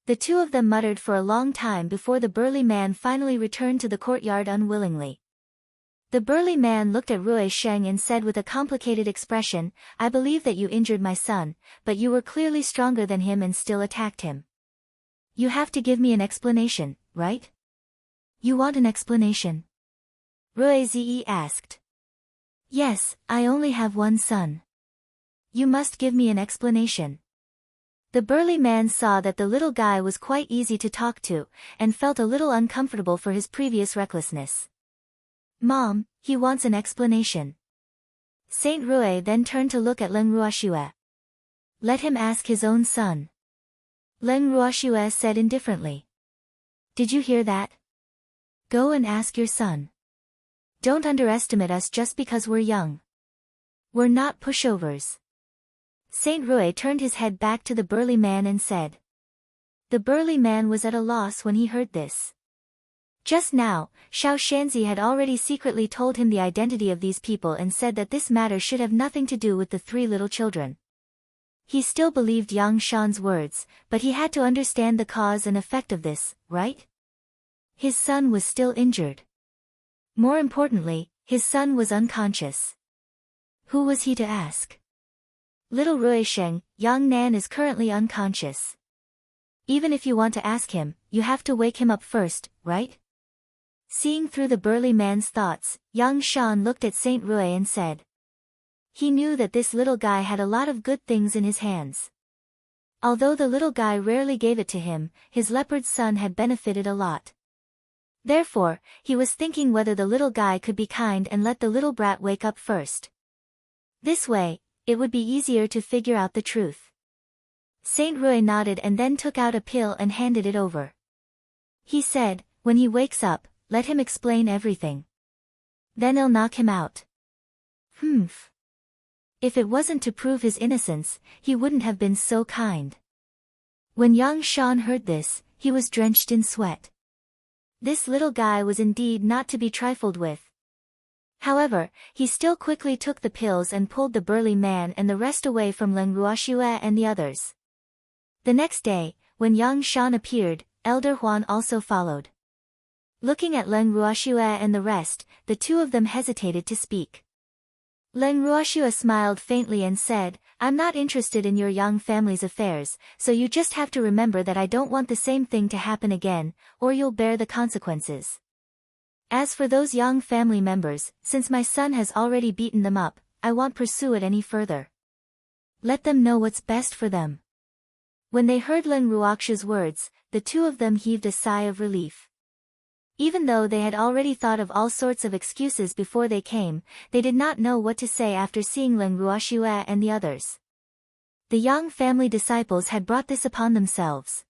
The two of them muttered for a long time before the burly man finally returned to the courtyard unwillingly. The burly man looked at Rui Sheng and said with a complicated expression, I believe that you injured my son, but you were clearly stronger than him and still attacked him. You have to give me an explanation, right? You want an explanation? Rui Zi asked. Yes, I only have one son. You must give me an explanation. The burly man saw that the little guy was quite easy to talk to, and felt a little uncomfortable for his previous recklessness. Mom, he wants an explanation. Saint Rui then turned to look at Leng Ruoxue. Let him ask his own son. Leng Ruoxue said indifferently. Did you hear that? Go and ask your son. Don't underestimate us just because we're young. We're not pushovers. Saint Rui turned his head back to the burly man and said. The burly man was at a loss when he heard this. Just now, Xiao Shanzi had already secretly told him the identity of these people and said that this matter should have nothing to do with the three little children. He still believed Yang Shan's words, but he had to understand the cause and effect of this, right? His son was still injured. More importantly, his son was unconscious. Who was he to ask? Little Ruisheng, Yang Nan is currently unconscious. Even if you want to ask him, you have to wake him up first, right? Seeing through the burly man's thoughts, Yang Shan looked at Saint Rui and said. He knew that this little guy had a lot of good things in his hands. Although the little guy rarely gave it to him, his leopard son had benefited a lot. Therefore, he was thinking whether the little guy could be kind and let the little brat wake up first. This way, it would be easier to figure out the truth. Saint Rui nodded and then took out a pill and handed it over. He said, when he wakes up, let him explain everything. Then I'll knock him out. Humph. If it wasn't to prove his innocence, he wouldn't have been so kind. When Yang Shan heard this, he was drenched in sweat. This little guy was indeed not to be trifled with. However, he still quickly took the pills and pulled the burly man and the rest away from Leng Ruoxue and the others. The next day, when Yang Shan appeared, Elder Huan also followed. Looking at Leng Ruoxue and the rest, the two of them hesitated to speak. Leng Ruoxue smiled faintly and said, I'm not interested in your young family's affairs, so you just have to remember that I don't want the same thing to happen again, or you'll bear the consequences. As for those young family members, since my son has already beaten them up, I won't pursue it any further. Let them know what's best for them. When they heard Leng Ruoxue's words, the two of them heaved a sigh of relief. Even though they had already thought of all sorts of excuses before they came, they did not know what to say after seeing Leng Ruoxue and the others. The Yang family disciples had brought this upon themselves.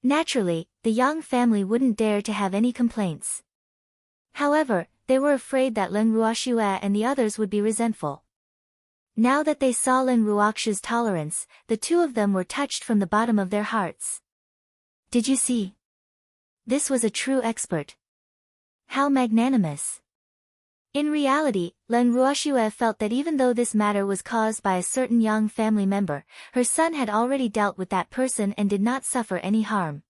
Naturally, the Yang family wouldn't dare to have any complaints. However, they were afraid that Leng Ruoxue and the others would be resentful. Now that they saw Leng Ruoxue's tolerance, the two of them were touched from the bottom of their hearts. Did you see? This was a true expert. How magnanimous. In reality, Leng Ruoxue felt that even though this matter was caused by a certain young family member, her son had already dealt with that person and did not suffer any harm.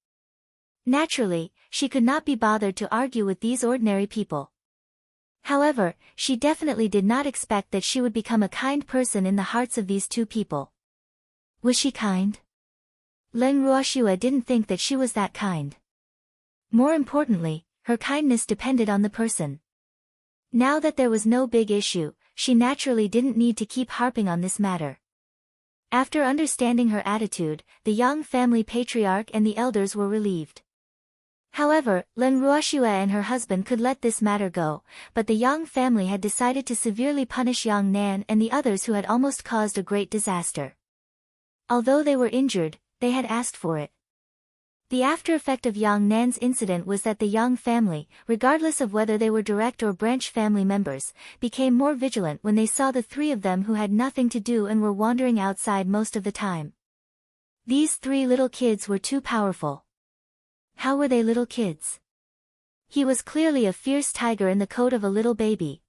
Naturally, she could not be bothered to argue with these ordinary people. However, she definitely did not expect that she would become a kind person in the hearts of these two people. Was she kind? Leng Ruoxue didn't think that she was that kind. More importantly, her kindness depended on the person. Now that there was no big issue, she naturally didn't need to keep harping on this matter. After understanding her attitude, the young family patriarch and the elders were relieved. However, Leng Ruoxue and her husband could let this matter go, but the Yang family had decided to severely punish Yang Nan and the others who had almost caused a great disaster. Although they were injured, they had asked for it. The after effect of Yang Nan's incident was that the Yang family, regardless of whether they were direct or branch family members, became more vigilant when they saw the three of them who had nothing to do and were wandering outside most of the time. These three little kids were too powerful. How were they little kids? He was clearly a fierce tiger in the coat of a little baby.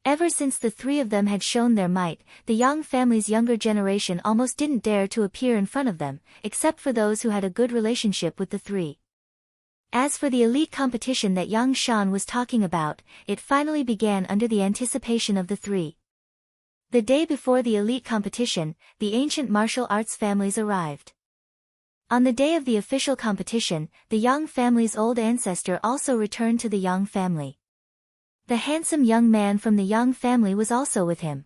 Ever since the three of them had shown their might, the Yang family's younger generation almost didn't dare to appear in front of them, except for those who had a good relationship with the three. As for the elite competition that Yang Shan was talking about, it finally began under the anticipation of the three. The day before the elite competition, the ancient martial arts families arrived. On the day of the official competition, the Yang family's old ancestor also returned to the Yang family. The handsome young man from the Yang family was also with him.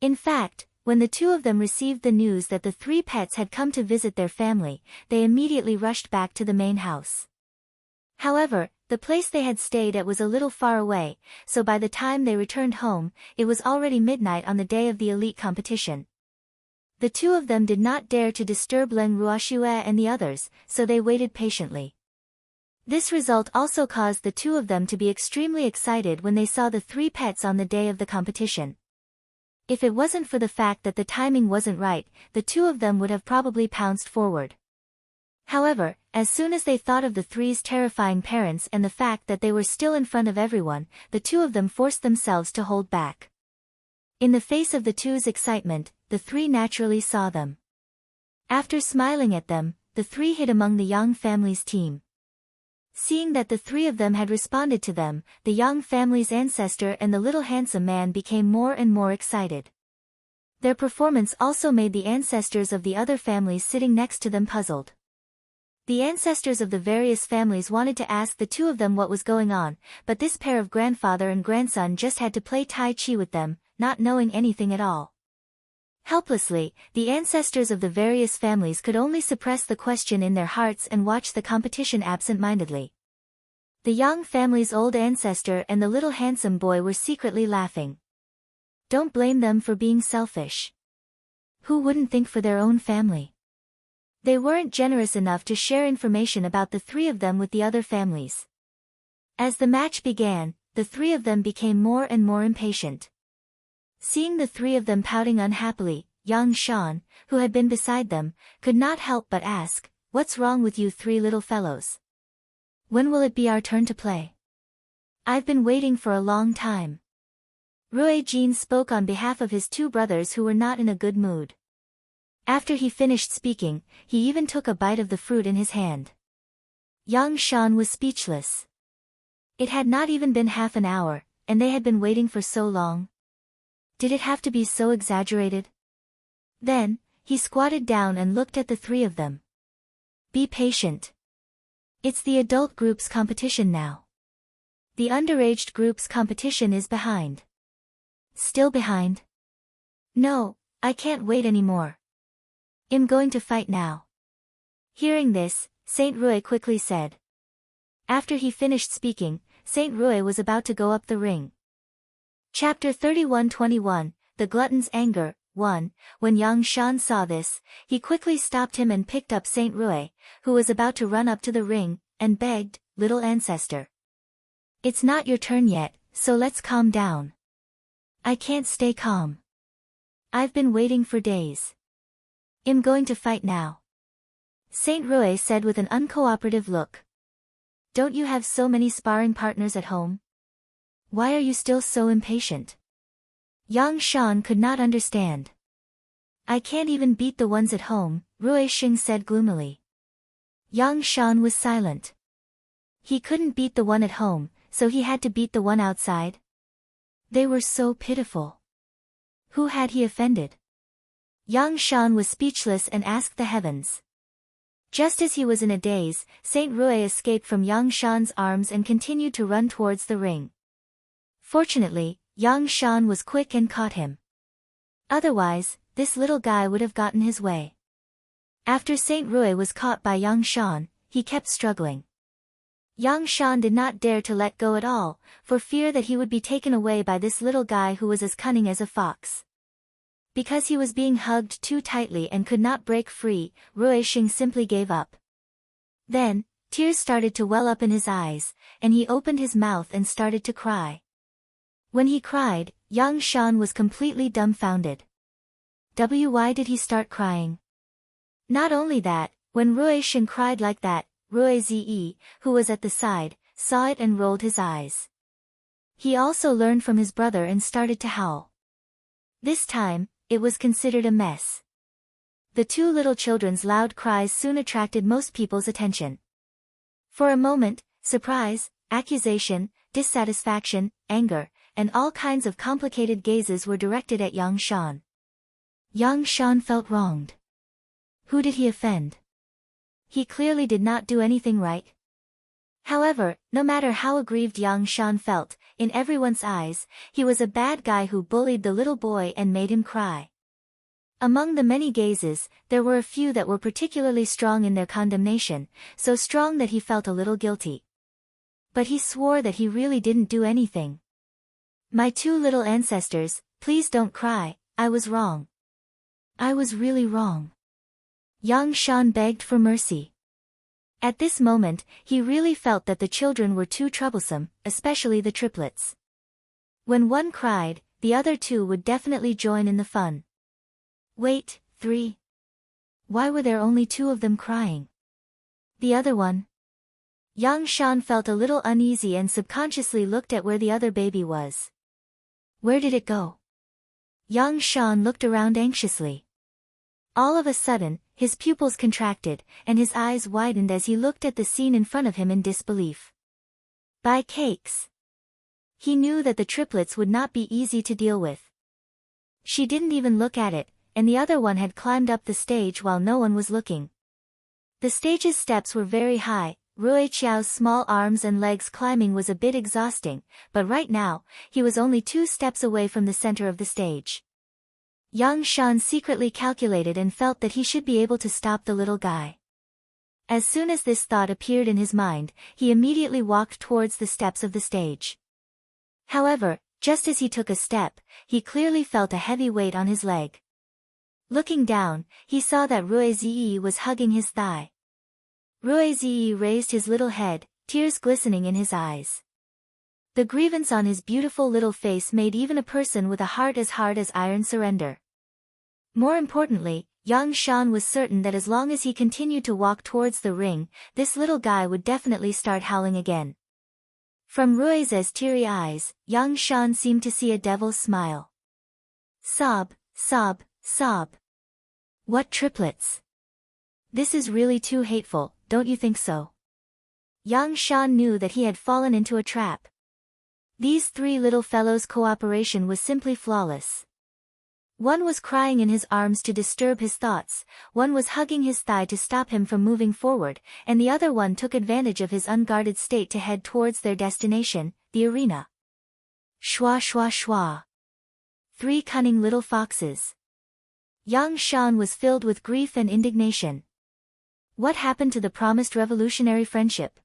In fact, when the two of them received the news that the three pets had come to visit their family, they immediately rushed back to the main house. However, the place they had stayed at was a little far away, so by the time they returned home, it was already midnight on the day of the elite competition. The two of them did not dare to disturb Leng Ruoxue and the others, so they waited patiently. This result also caused the two of them to be extremely excited when they saw the three pets on the day of the competition. If it wasn't for the fact that the timing wasn't right, the two of them would have probably pounced forward. However, as soon as they thought of the three's terrifying parents and the fact that they were still in front of everyone, the two of them forced themselves to hold back. In the face of the two's excitement, the three naturally saw them. After smiling at them, the three hid among the Yang family's team. Seeing that the three of them had responded to them, the Yang family's ancestor and the little handsome man became more and more excited. Their performance also made the ancestors of the other families sitting next to them puzzled. The ancestors of the various families wanted to ask the two of them what was going on, but this pair of grandfather and grandson just had to play Tai Chi with them, not knowing anything at all. Helplessly, the ancestors of the various families could only suppress the question in their hearts and watch the competition absent-mindedly. The Yang family's old ancestor and the little handsome boy were secretly laughing. Don't blame them for being selfish. Who wouldn't think for their own family? They weren't generous enough to share information about the three of them with the other families. As the match began, the three of them became more and more impatient. Seeing the three of them pouting unhappily, Yang Shan, who had been beside them, could not help but ask, "What's wrong with you three little fellows? When will it be our turn to play? I've been waiting for a long time." Rui Jin spoke on behalf of his two brothers who were not in a good mood. After he finished speaking, he even took a bite of the fruit in his hand. Yang Shan was speechless. It had not even been half an hour, and they had been waiting for so long. Did it have to be so exaggerated? Then, he squatted down and looked at the three of them. Be patient. It's the adult group's competition now. The underaged group's competition is behind. Still behind? No, I can't wait anymore. I'm going to fight now. Hearing this, Saint Rui quickly said. After he finished speaking, Saint Rui was about to go up the ring. Chapter 31-21, The Glutton's Anger, 1. When Yang Shan saw this, he quickly stopped him and picked up Saint Rui, who was about to run up to the ring, and begged, "Little ancestor. It's not your turn yet, so let's calm down. I can't stay calm. I've been waiting for days. I'm going to fight now. Saint Rui said with an uncooperative look. Don't you have so many sparring partners at home? Why are you still so impatient? Yang Shan could not understand. I can't even beat the ones at home, Rui Xing said gloomily. Yang Shan was silent. He couldn't beat the one at home, so he had to beat the one outside. They were so pitiful. Who had he offended? Yang Shan was speechless and asked the heavens. Just as he was in a daze, Saint Rui escaped from Yang Shan's arms and continued to run towards the ring. Fortunately, Yang Shan was quick and caught him. Otherwise, this little guy would have gotten his way. After Saint Rui was caught by Yang Shan, he kept struggling. Yang Shan did not dare to let go at all, for fear that he would be taken away by this little guy who was as cunning as a fox. Because he was being hugged too tightly and could not break free, Rui Xing simply gave up. Then, tears started to well up in his eyes, and he opened his mouth and started to cry. When he cried, Yang Shan was completely dumbfounded. Why did he start crying? Not only that, when Rui Xing cried like that, Rui Zi, who was at the side, saw it and rolled his eyes. He also learned from his brother and started to howl. This time, it was considered a mess. The two little children's loud cries soon attracted most people's attention. For a moment, surprise, accusation, dissatisfaction, anger, and all kinds of complicated gazes were directed at Yang Shan. Yang Shan felt wronged. Who did he offend? He clearly did not do anything right. However, no matter how aggrieved Yang Shan felt, in everyone's eyes, he was a bad guy who bullied the little boy and made him cry. Among the many gazes, there were a few that were particularly strong in their condemnation, so strong that he felt a little guilty. But he swore that he really didn't do anything. My two little ancestors, please don't cry, I was wrong. I was really wrong. Yang Shan begged for mercy. At this moment, he really felt that the children were too troublesome, especially the triplets. When one cried, the other two would definitely join in the fun. Wait, 3. Why were there only 2 of them crying? The other one? Yang Shan felt a little uneasy and subconsciously looked at where the other baby was. Where did it go? Yang Shan looked around anxiously. All of a sudden, his pupils contracted, and his eyes widened as he looked at the scene in front of him in disbelief. By cakes! He knew that the triplets would not be easy to deal with. She didn't even look at it, and the other one had climbed up the stage while no one was looking. The stage's steps were very high. Rui Qiao's small arms and legs climbing was a bit exhausting, but right now, he was only 2 steps away from the center of the stage. Yang Shan secretly calculated and felt that he should be able to stop the little guy. As soon as this thought appeared in his mind, he immediately walked towards the steps of the stage. However, just as he took a step, he clearly felt a heavy weight on his leg. Looking down, he saw that Rui Zi was hugging his thigh. Rui Zi raised his little head, tears glistening in his eyes. The grievance on his beautiful little face made even a person with a heart as hard as iron surrender. More importantly, Yang Shan was certain that as long as he continued to walk towards the ring, this little guy would definitely start howling again. From Rui's teary eyes, Yang Shan seemed to see a devil's smile. Sob, sob, sob. What triplets? This is really too hateful, don't you think so? Yang Shan knew that he had fallen into a trap. These 3 little fellows' cooperation was simply flawless. One was crying in his arms to disturb his thoughts, one was hugging his thigh to stop him from moving forward, and the other one took advantage of his unguarded state to head towards their destination, the arena. Shwa shwa shwa. 3 cunning little foxes. Yang Shan was filled with grief and indignation. What happened to the promised revolutionary friendship?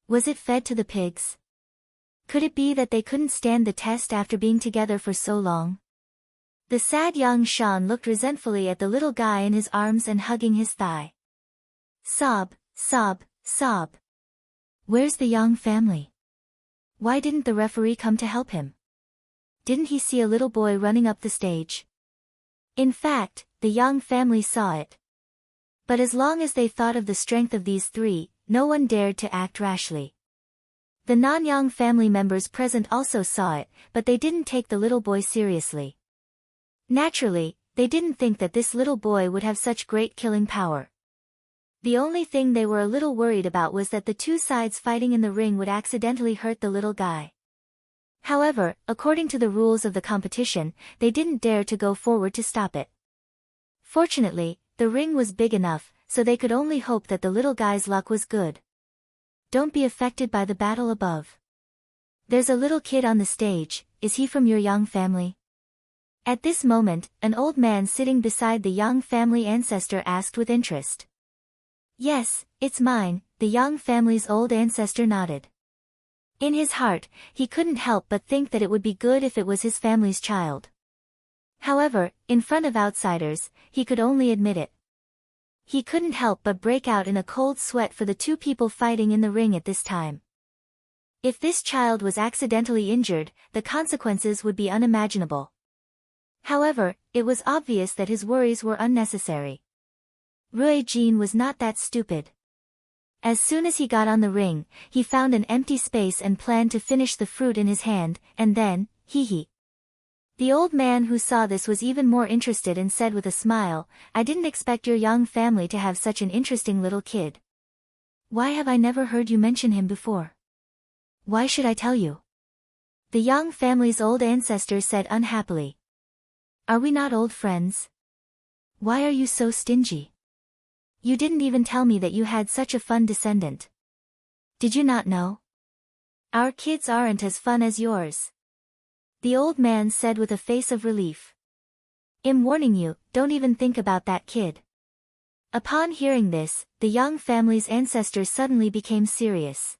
Was it fed to the pigs? Could it be that they couldn't stand the test after being together for so long? The sad Yang Shan looked resentfully at the little guy in his arms and hugging his thigh. Sob, sob, sob. Where's the Yang family? Why didn't the referee come to help him? Didn't he see a little boy running up the stage? In fact, the Young family saw it. But as long as they thought of the strength of these three, no one dared to act rashly. The non-Young family members present also saw it, but they didn't take the little boy seriously. Naturally, they didn't think that this little boy would have such great killing power. The only thing they were a little worried about was that the two sides fighting in the ring would accidentally hurt the little guy. However, according to the rules of the competition, they didn't dare to go forward to stop it. Fortunately, the ring was big enough, so they could only hope that the little guy's luck was good. Don't be affected by the battle above. There's a little kid on the stage, is he from your Young family? At this moment, an old man sitting beside the Young family ancestor asked with interest. Yes, it's mine, the Young family's old ancestor nodded. In his heart, he couldn't help but think that it would be good if it was his family's child. However, in front of outsiders, he could only admit it. He couldn't help but break out in a cold sweat for the two people fighting in the ring at this time. If this child was accidentally injured, the consequences would be unimaginable. However, it was obvious that his worries were unnecessary. Rui-jin was not that stupid. As soon as he got on the ring, he found an empty space and planned to finish the fruit in his hand, and then, hee. The old man who saw this was even more interested and said with a smile, I didn't expect your Young family to have such an interesting little kid. Why have I never heard you mention him before? Why should I tell you? The Young family's old ancestor said unhappily. Are we not old friends? Why are you so stingy? You didn't even tell me that you had such a fun descendant. Did you not know? Our kids aren't as fun as yours. The old man said with a face of relief. I'm warning you, don't even think about that kid. Upon hearing this, the Young family's ancestors suddenly became serious.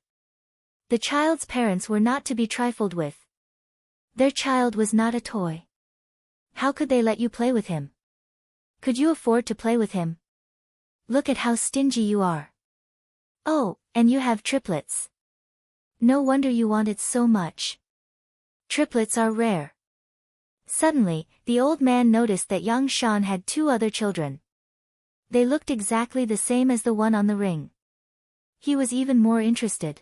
The child's parents were not to be trifled with. Their child was not a toy. How could they let you play with him? Could you afford to play with him? Look at how stingy you are. Oh, and you have triplets. No wonder you want it so much. Triplets are rare. Suddenly, the old man noticed that young Shan had two other children. They looked exactly the same as the one on the ring. He was even more interested.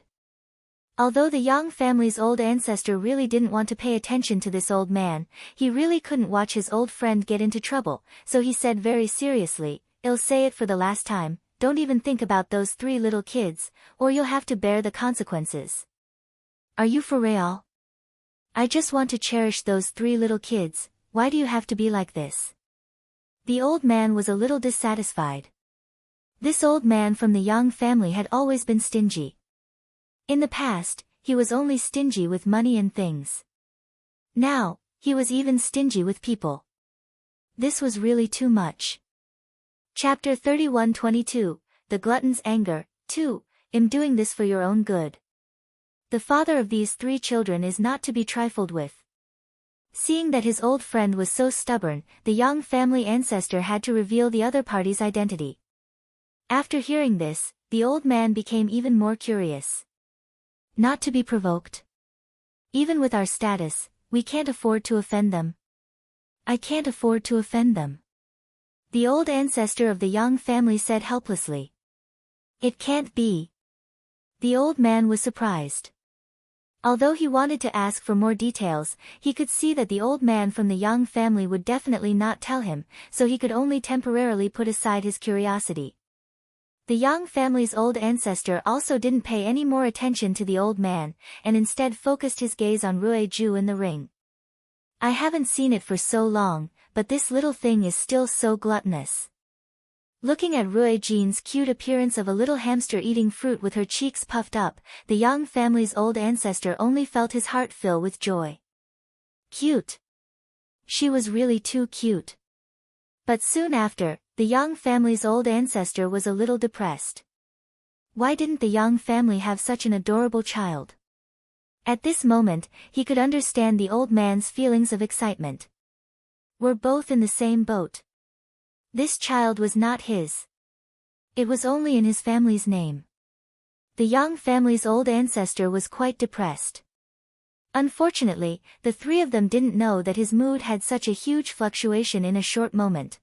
Although the Young family's old ancestor really didn't want to pay attention to this old man, he really couldn't watch his old friend get into trouble, so he said very seriously, I'll say it for the last time, don't even think about those three little kids, or you'll have to bear the consequences. Are you for real? I just want to cherish those three little kids, why do you have to be like this? The old man was a little dissatisfied. This old man from the Young family had always been stingy. In the past, he was only stingy with money and things. Now, he was even stingy with people. This was really too much. Chapter 31:22, The Glutton's Anger, 2, I'm doing this for your own good. The father of these three children is not to be trifled with. Seeing that his old friend was so stubborn, the Young family ancestor had to reveal the other party's identity. After hearing this, the old man became even more curious. Not to be provoked. Even with our status, we can't afford to offend them. I can't afford to offend them. The old ancestor of the Young family said helplessly. It can't be. The old man was surprised. Although he wanted to ask for more details, he could see that the old man from the Young family would definitely not tell him, so he could only temporarily put aside his curiosity. The Young family's old ancestor also didn't pay any more attention to the old man, and instead focused his gaze on Rui-ju in the ring. I haven't seen it for so long, but this little thing is still so gluttonous. Looking at Rui-jin's cute appearance of a little hamster eating fruit with her cheeks puffed up, the Young family's old ancestor only felt his heart fill with joy. Cute. She was really too cute. But soon after, the Young family's old ancestor was a little depressed. Why didn't the Young family have such an adorable child? At this moment, he could understand the old man's feelings of excitement. We're both in the same boat. This child was not his. It was only in his family's name. The Young family's old ancestor was quite depressed. Unfortunately, the three of them didn't know that his mood had such a huge fluctuation in a short moment.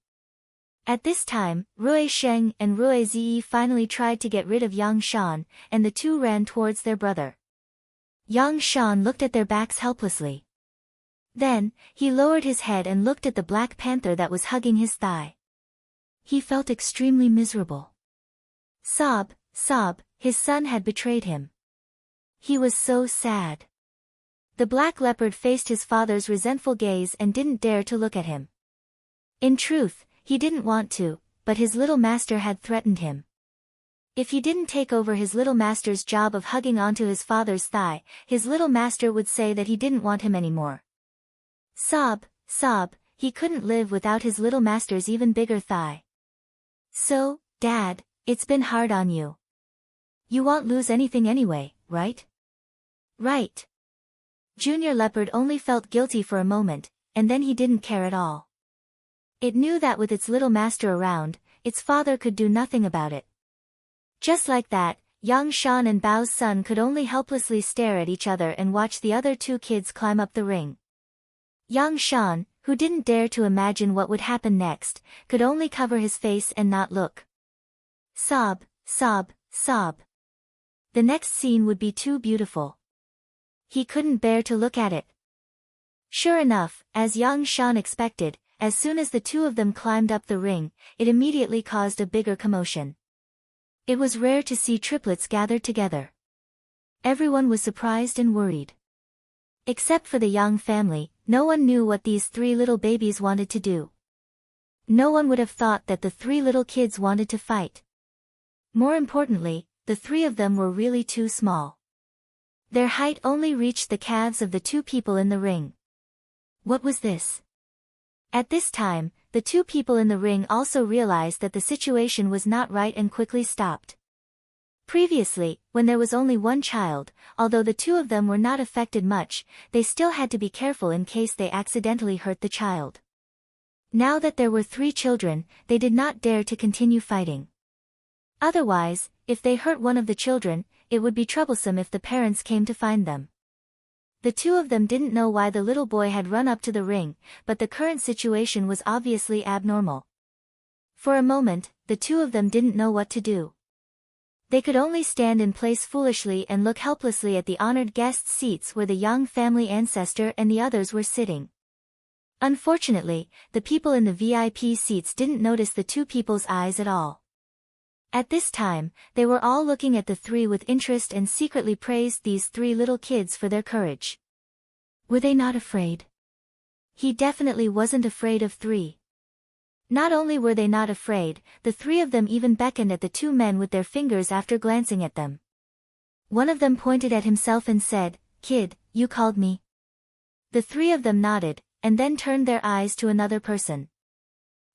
At this time, Rui Sheng and Rui Ziyi finally tried to get rid of Yang Shan, and the two ran towards their brother. Yang Shan looked at their backs helplessly. Then, he lowered his head and looked at the black panther that was hugging his thigh. He felt extremely miserable. Sob, his son had betrayed him. He was so sad. The black leopard faced his father's resentful gaze and didn't dare to look at him. In truth, he didn't want to, but his little master had threatened him. If he didn't take over his little master's job of hugging onto his father's thigh, his little master would say that he didn't want him anymore. Sob, he couldn't live without his little master's even bigger thigh. So, Dad, it's been hard on you. You won't lose anything anyway, right? Right. Junior Leopard only felt guilty for a moment, and then he didn't care at all. It knew that with its little master around, its father could do nothing about it. Just like that, Yang Shan and Bao's son could only helplessly stare at each other and watch the other two kids climb up the ring. Yang Shan, who didn't dare to imagine what would happen next, could only cover his face and not look. Sob. The next scene would be too beautiful. He couldn't bear to look at it. Sure enough, as Yang Shan expected, as soon as the two of them climbed up the ring, it immediately caused a bigger commotion. It was rare to see triplets gathered together. Everyone was surprised and worried. Except for the Yang family, no one knew what these three little babies wanted to do. No one would have thought that the three little kids wanted to fight. More importantly, the three of them were really too small. Their height only reached the calves of the two people in the ring. What was this? At this time, the two people in the ring also realized that the situation was not right and quickly stopped. Previously, when there was only one child, although the two of them were not affected much, they still had to be careful in case they accidentally hurt the child. Now that there were three children, they did not dare to continue fighting. Otherwise, if they hurt one of the children, it would be troublesome if the parents came to find them. The two of them didn't know why the little boy had run up to the ring, but the current situation was obviously abnormal. For a moment, the two of them didn't know what to do. They could only stand in place foolishly and look helplessly at the honored guest seats where the Yang family ancestor and the others were sitting. Unfortunately, the people in the VIP seats didn't notice the two people's eyes at all. At this time, they were all looking at the three with interest and secretly praised these three little kids for their courage. Were they not afraid? He definitely wasn't afraid of three. Not only were they not afraid, the three of them even beckoned at the two men with their fingers after glancing at them. One of them pointed at himself and said, "Kid, you called me?" The three of them nodded, and then turned their eyes to another person.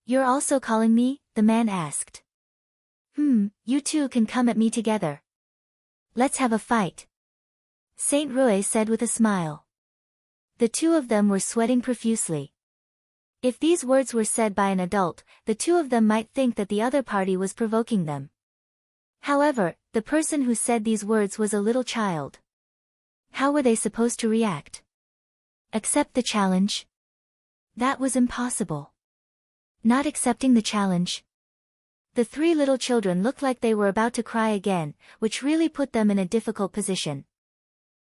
"You're also calling me?" the man asked. You two can come at me together. Let's have a fight," Saint Rui said with a smile. The two of them were sweating profusely. If these words were said by an adult, the two of them might think that the other party was provoking them. However, the person who said these words was a little child. How were they supposed to react? Accept the challenge? That was impossible. Not accepting the challenge. The three little children looked like they were about to cry again, which really put them in a difficult position.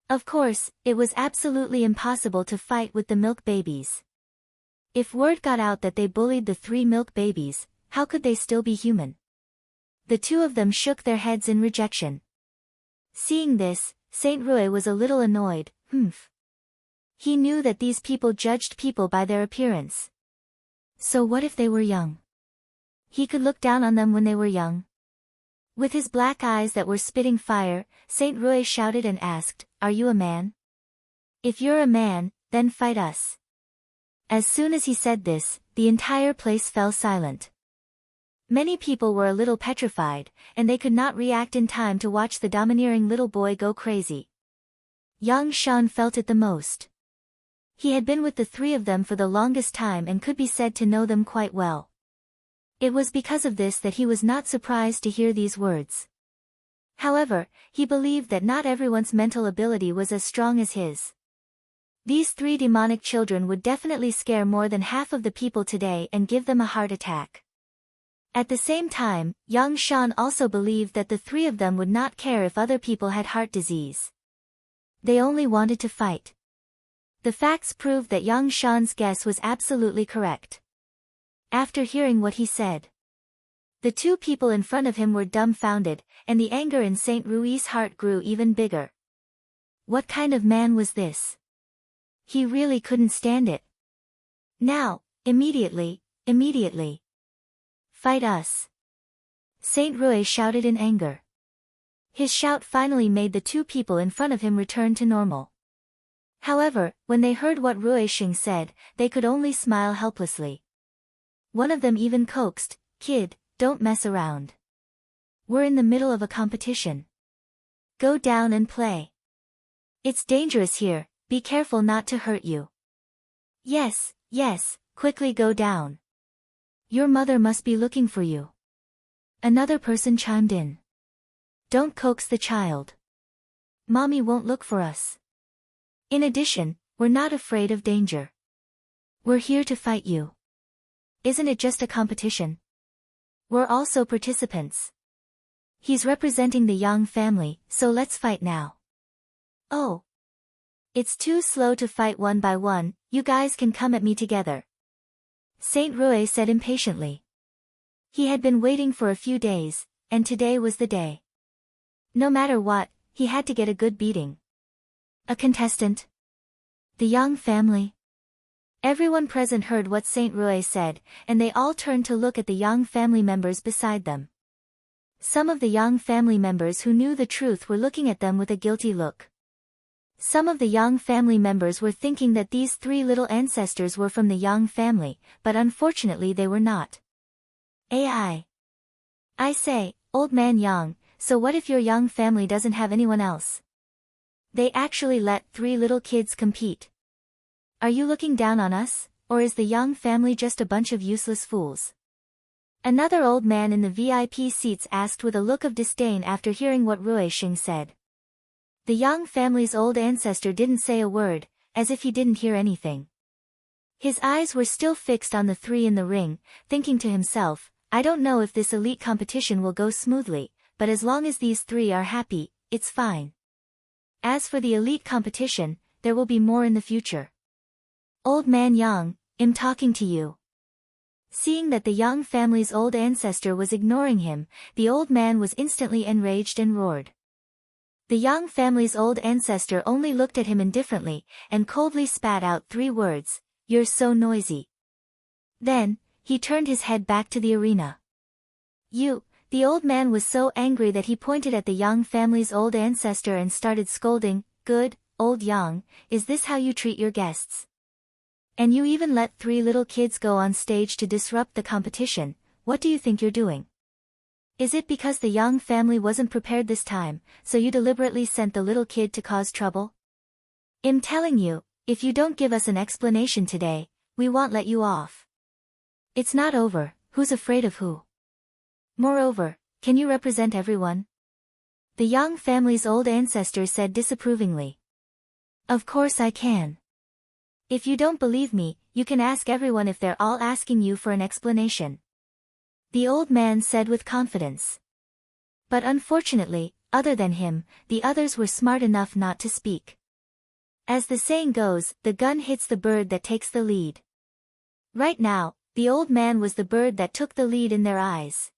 Of course, it was absolutely impossible to fight with the milk babies. If word got out that they bullied the three milk babies, how could they still be human? The two of them shook their heads in rejection. Seeing this, Saint Rui was a little annoyed. He knew that these people judged people by their appearance. So what if they were young? He could look down on them when they were young. With his black eyes that were spitting fire, Saint Rui shouted and asked, "Are you a man? If you're a man, then fight us." As soon as he said this, the entire place fell silent. Many people were a little petrified, and they could not react in time to watch the domineering little boy go crazy. Yang Shan felt it the most. He had been with the three of them for the longest time and could be said to know them quite well. It was because of this that he was not surprised to hear these words. However, he believed that not everyone's mental ability was as strong as his. These 3 demonic children would definitely scare more than half of the people today and give them a heart attack. At the same time, Yang Shan also believed that the 3 of them would not care if other people had heart disease. They only wanted to fight. The facts proved that Yang Shan's guess was absolutely correct. After hearing what he said, the 2 people in front of him were dumbfounded, and the anger in Saint Rui's heart grew even bigger. What kind of man was this? He really couldn't stand it. Now, immediately. Fight us. Saint Rui shouted in anger. His shout finally made the 2 people in front of him return to normal. However, when they heard what Rui Xing said, they could only smile helplessly. One of them even coaxed, "Kid, don't mess around. We're in the middle of a competition. Go down and play. It's dangerous here, be careful not to hurt you." Yes, quickly go down. Your mother must be looking for you. Another person chimed in. Don't coax the child. Mommy won't look for us. In addition, we're not afraid of danger. We're here to fight you. Isn't it just a competition? We're also participants. He's representing the Yang family, so let's fight now. Oh. It's too slow to fight one by one, you guys can come at me together. Saint Rui said impatiently. He had been waiting for a few days, and today was the day. No matter what, he had to get a good beating. A contestant? The Yang family? Everyone present heard what Saint Rui said, and they all turned to look at the Yang family members beside them. Some of the Yang family members who knew the truth were looking at them with a guilty look. Some of the Yang family members were thinking that these 3 little ancestors were from the Yang family, but unfortunately they were not. I say, old man Yang, so what if your Yang family doesn't have anyone else? They actually let 3 little kids compete. Are you looking down on us, or is the Yang family just a bunch of useless fools? Another old man in the VIP seats asked with a look of disdain after hearing what Rui Xing said. The Yang family's old ancestor didn't say a word, as if he didn't hear anything. His eyes were still fixed on the 3 in the ring, thinking to himself, I don't know if this elite competition will go smoothly, but as long as these 3 are happy, it's fine. As for the elite competition, there will be more in the future. Old man Yang, I'm talking to you. Seeing that the Yang family's old ancestor was ignoring him, the old man was instantly enraged and roared. The Yang family's old ancestor only looked at him indifferently, and coldly spat out 3 words, "You're so noisy." Then, he turned his head back to the arena. The old man was so angry that he pointed at the Yang family's old ancestor and started scolding, "Good, old Yang, is this how you treat your guests? And you even let 3 little kids go on stage to disrupt the competition, what do you think you're doing? Is it because the Yang family wasn't prepared this time, so you deliberately sent the little kid to cause trouble? I'm telling you, if you don't give us an explanation today, we won't let you off. It's not over, who's afraid of who? Moreover, can you represent everyone?" The Yang family's old ancestor said disapprovingly. "Of course I can. If you don't believe me, you can ask everyone if they're all asking you for an explanation," the old man said with confidence. But unfortunately, other than him, the others were smart enough not to speak. As the saying goes, the gun hits the bird that takes the lead. Right now, the old man was the bird that took the lead in their eyes.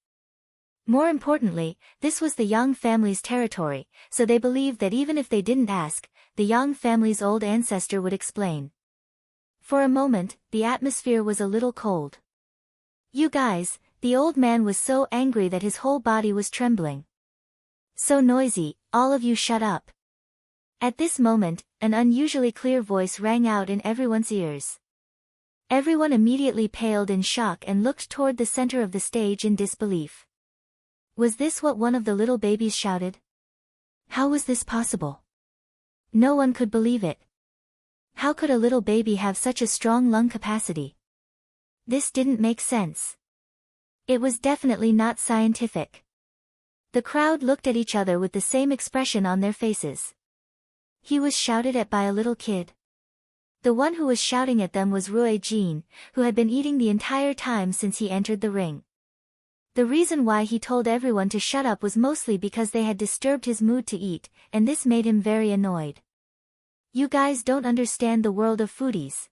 More importantly, this was the Yang family's territory, so they believed that even if they didn't ask, the Yang family's old ancestor would explain. For a moment, the atmosphere was a little cold. "You guys," the old man was so angry that his whole body was trembling. "So noisy, all of you shut up." At this moment, an unusually clear voice rang out in everyone's ears. Everyone immediately paled in shock and looked toward the center of the stage in disbelief. Was this what one of the little babies shouted? How was this possible? No one could believe it. How could a little baby have such a strong lung capacity? This didn't make sense. It was definitely not scientific. The crowd looked at each other with the same expression on their faces. He was shouted at by a little kid. The one who was shouting at them was Ruo Jin, who had been eating the entire time since he entered the ring. The reason why he told everyone to shut up was mostly because they had disturbed his mood to eat, and this made him very annoyed. You guys don't understand the world of foodies.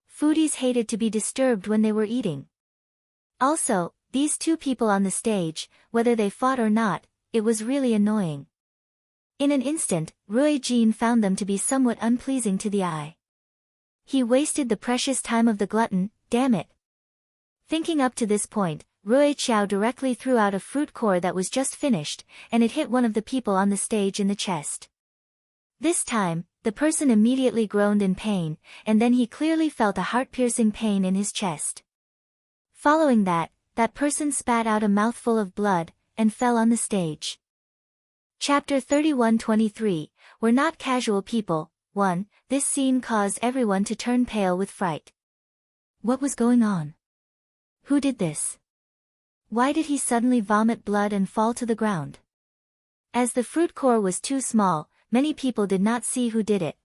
Foodies hated to be disturbed when they were eating. Also, these two people on the stage, whether they fought or not, it was really annoying. In an instant, Ruo Jin found them to be somewhat unpleasing to the eye. He wasted the precious time of the glutton, damn it. Thinking up to this point, Ruo Qiao directly threw out a fruit core that was just finished, and it hit one of the people on the stage in the chest. This time, the person immediately groaned in pain, and then he clearly felt a heart-piercing pain in his chest. Following that person spat out a mouthful of blood, and fell on the stage. Chapter 31-23, We're Not Casual People. 1. This scene caused everyone to turn pale with fright. What was going on? Who did this? Why did he suddenly vomit blood and fall to the ground? As the fruit core was too small, many people did not see who did it.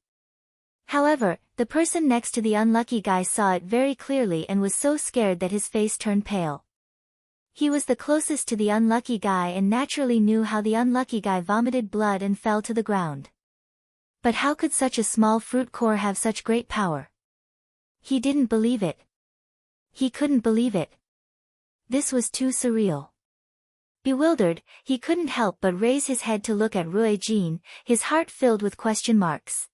However, the person next to the unlucky guy saw it very clearly and was so scared that his face turned pale. He was the closest to the unlucky guy and naturally knew how the unlucky guy vomited blood and fell to the ground. But how could such a small fruit core have such great power? He didn't believe it. He couldn't believe it. This was too surreal. Bewildered, he couldn't help but raise his head to look at Ruo Jin, his heart filled with question marks.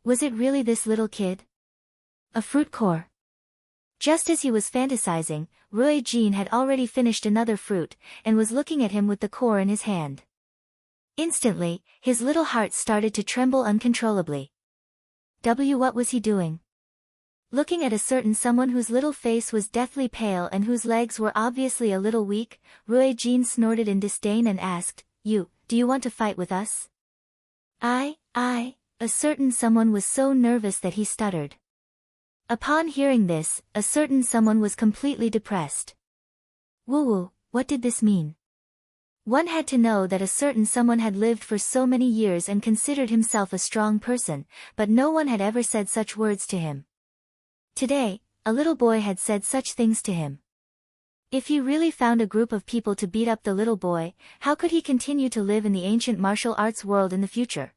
Was it really this little kid? A fruit core? Just as he was fantasizing, Ruo Jin had already finished another fruit, and was looking at him with the core in his hand. Instantly, his little heart started to tremble uncontrollably. What was he doing? Looking at a certain someone whose little face was deathly pale and whose legs were obviously a little weak, Ruo Jin snorted in disdain and asked, do you want to fight with us? A certain someone was so nervous that he stuttered. Upon hearing this, a certain someone was completely depressed. Woo, what did this mean? One had to know that a certain someone had lived for so many years and considered himself a strong person, but no one had ever said such words to him. Today, a little boy had said such things to him. If he really found a group of people to beat up the little boy, how could he continue to live in the ancient martial arts world in the future?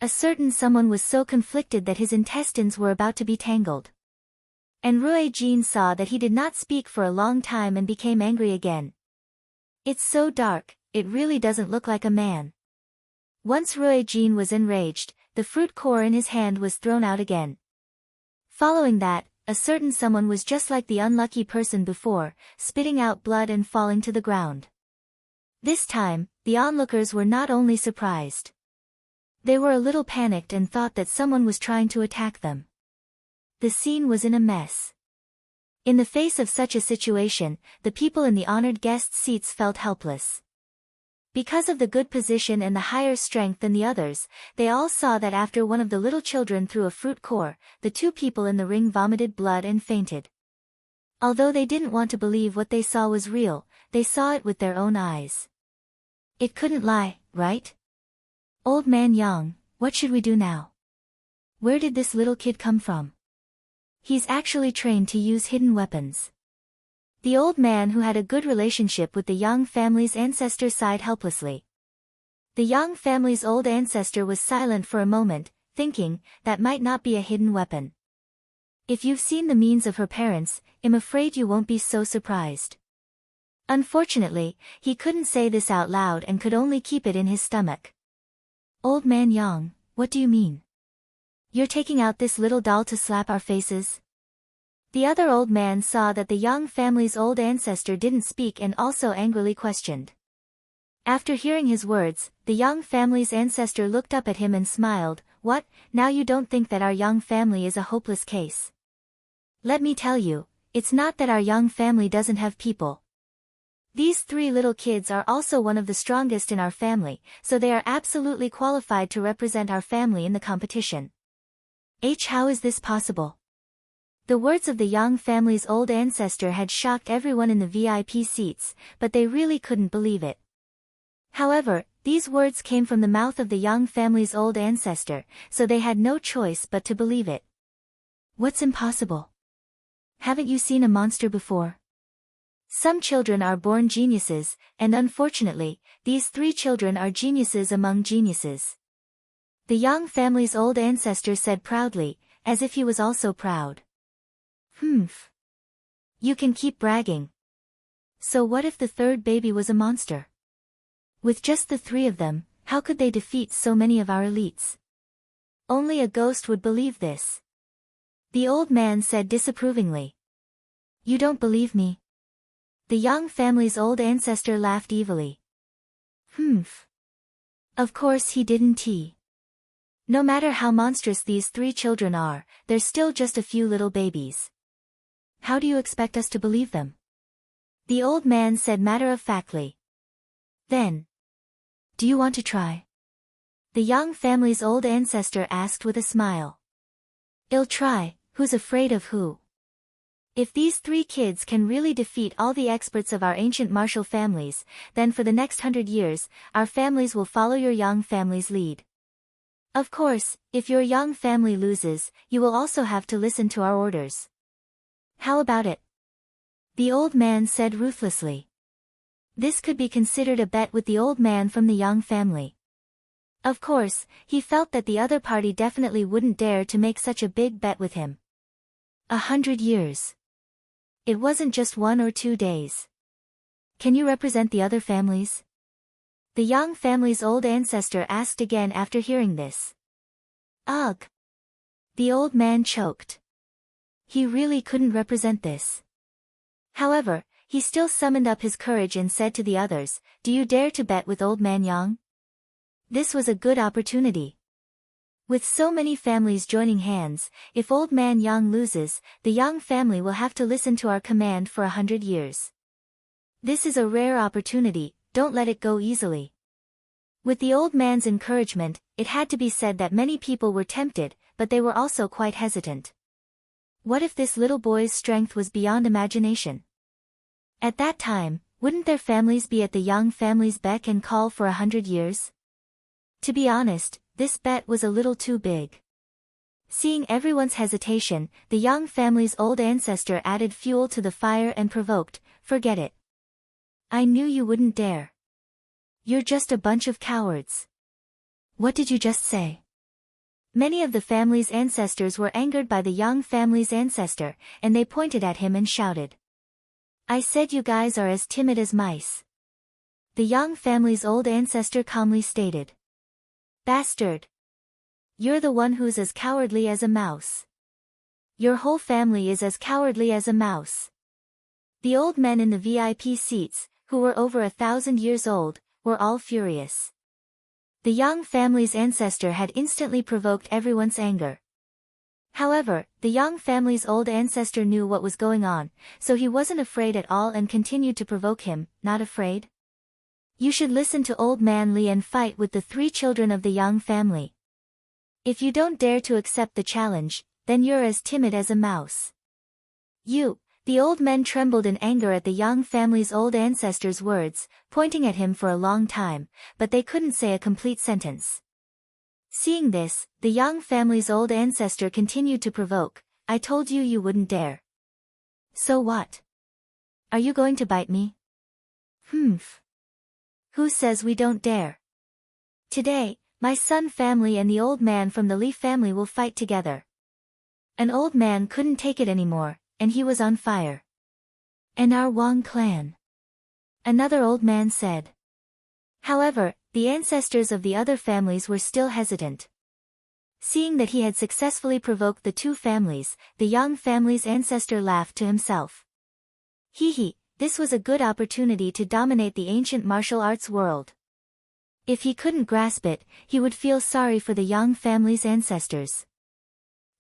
A certain someone was so conflicted that his intestines were about to be tangled. And Ruo Jin saw that he did not speak for a long time and became angry again. It's so dark, it really doesn't look like a man. Once Ruo Jin was enraged, the fruit core in his hand was thrown out again. Following that, a certain someone was just like the unlucky person before, spitting out blood and falling to the ground. This time, the onlookers were not only surprised. They were a little panicked and thought that someone was trying to attack them. The scene was in a mess. In the face of such a situation, the people in the honored guest seats felt helpless. Because of the good position and the higher strength than the others, they all saw that after one of the little children threw a fruit core, the two people in the ring vomited blood and fainted. Although they didn't want to believe what they saw was real, they saw it with their own eyes. It couldn't lie, right? Old man Yang, what should we do now? Where did this little kid come from? He's actually trained to use hidden weapons. The old man who had a good relationship with the Yang family's ancestor sighed helplessly. The Yang family's old ancestor was silent for a moment, thinking, that might not be a hidden weapon. If you've seen the means of her parents, I'm afraid you won't be so surprised. Unfortunately, he couldn't say this out loud and could only keep it in his stomach. Old man Yang, what do you mean? You're taking out this little doll to slap our faces? The other old man saw that the Yang family's old ancestor didn't speak and also angrily questioned. After hearing his words, the Yang family's ancestor looked up at him and smiled. What, now you don't think that our Yang family is a hopeless case? Let me tell you, it's not that our Yang family doesn't have people. These three little kids are also one of the strongest in our family, so they are absolutely qualified to represent our family in the competition. How is this possible? The words of the Yang family's old ancestor had shocked everyone in the VIP seats, but they really couldn't believe it. However, These words came from the mouth of the young family's old ancestor, so they had no choice but to believe it. What's impossible? Haven't you seen a monster before? Some children are born geniuses, and unfortunately, these 3 children are geniuses among geniuses. The young family's old ancestor said proudly, as if he was also proud. Humph. You can keep bragging. So what if the 3rd baby was a monster? With just the 3 of them, how could they defeat so many of our elites? Only a ghost would believe this. The old man said disapprovingly. You don't believe me? The young family's old ancestor laughed evilly. Humph. Of course he didn't. No matter how monstrous these 3 children are, they're still just a few little babies. How do you expect us to believe them? The old man said matter-of-factly. Then. Do you want to try? The young family's old ancestor asked with a smile. I'll try, who's afraid of who? If these 3 kids can really defeat all the experts of our ancient martial families, then for the next 100 years, our families will follow your young family's lead. Of course, if your young family loses, you will also have to listen to our orders. How about it? The old man said ruthlessly. This could be considered a bet with the old man from the young family. Of course, he felt that the other party definitely wouldn't dare to make such a big bet with him. 100 years. It wasn't just 1 or 2 days. Can you represent the other families? The young family's old ancestor asked again after hearing this. Ugh. The old man choked. He really couldn't represent this. However, he still summoned up his courage and said to the others, Do you dare to bet with Old Man Yang? This was a good opportunity. With so many families joining hands, if Old Man Yang loses, the young family will have to listen to our command for 100 years. This is a rare opportunity, don't let it go easily. With the old man's encouragement, it had to be said that many people were tempted, but they were also quite hesitant. What if this little boy's strength was beyond imagination? At that time, wouldn't their families be at the young family's beck and call for 100 years? To be honest, this bet was a little too big. Seeing everyone's hesitation, the young family's old ancestor added fuel to the fire and provoked, Forget it. I knew you wouldn't dare. You're just a bunch of cowards. What did you just say? Many of the family's ancestors were angered by the young family's ancestor, and they pointed at him and shouted. I said you guys are as timid as mice. The young family's old ancestor calmly stated. Bastard. You're the one who's as cowardly as a mouse. Your whole family is as cowardly as a mouse. The old men in the VIP seats, who were over 1,000 years old, were all furious. The young family's ancestor had instantly provoked everyone's anger. However, the young family's old ancestor knew what was going on, so he wasn't afraid at all and continued to provoke him, not afraid. You should listen to Old Man Li and fight with the 3 children of the young family. If you don't dare to accept the challenge, then you're as timid as a mouse. The old men trembled in anger at the young family's old ancestor's words, pointing at him for a long time, but they couldn't say a complete sentence. Seeing this, the young family's old ancestor continued to provoke, I told you you wouldn't dare. So what? Are you going to bite me? Humph. Who says we don't dare? Today, my son family and the old man from the Li family will fight together. An old man couldn't take it anymore, and he was on fire. And our Wang clan. Another old man said. However, the ancestors of the other families were still hesitant. Seeing that he had successfully provoked the 2 families, the young family's ancestor laughed to himself. Hee, this was a good opportunity to dominate the ancient martial arts world. If he couldn't grasp it, he would feel sorry for the young family's ancestors.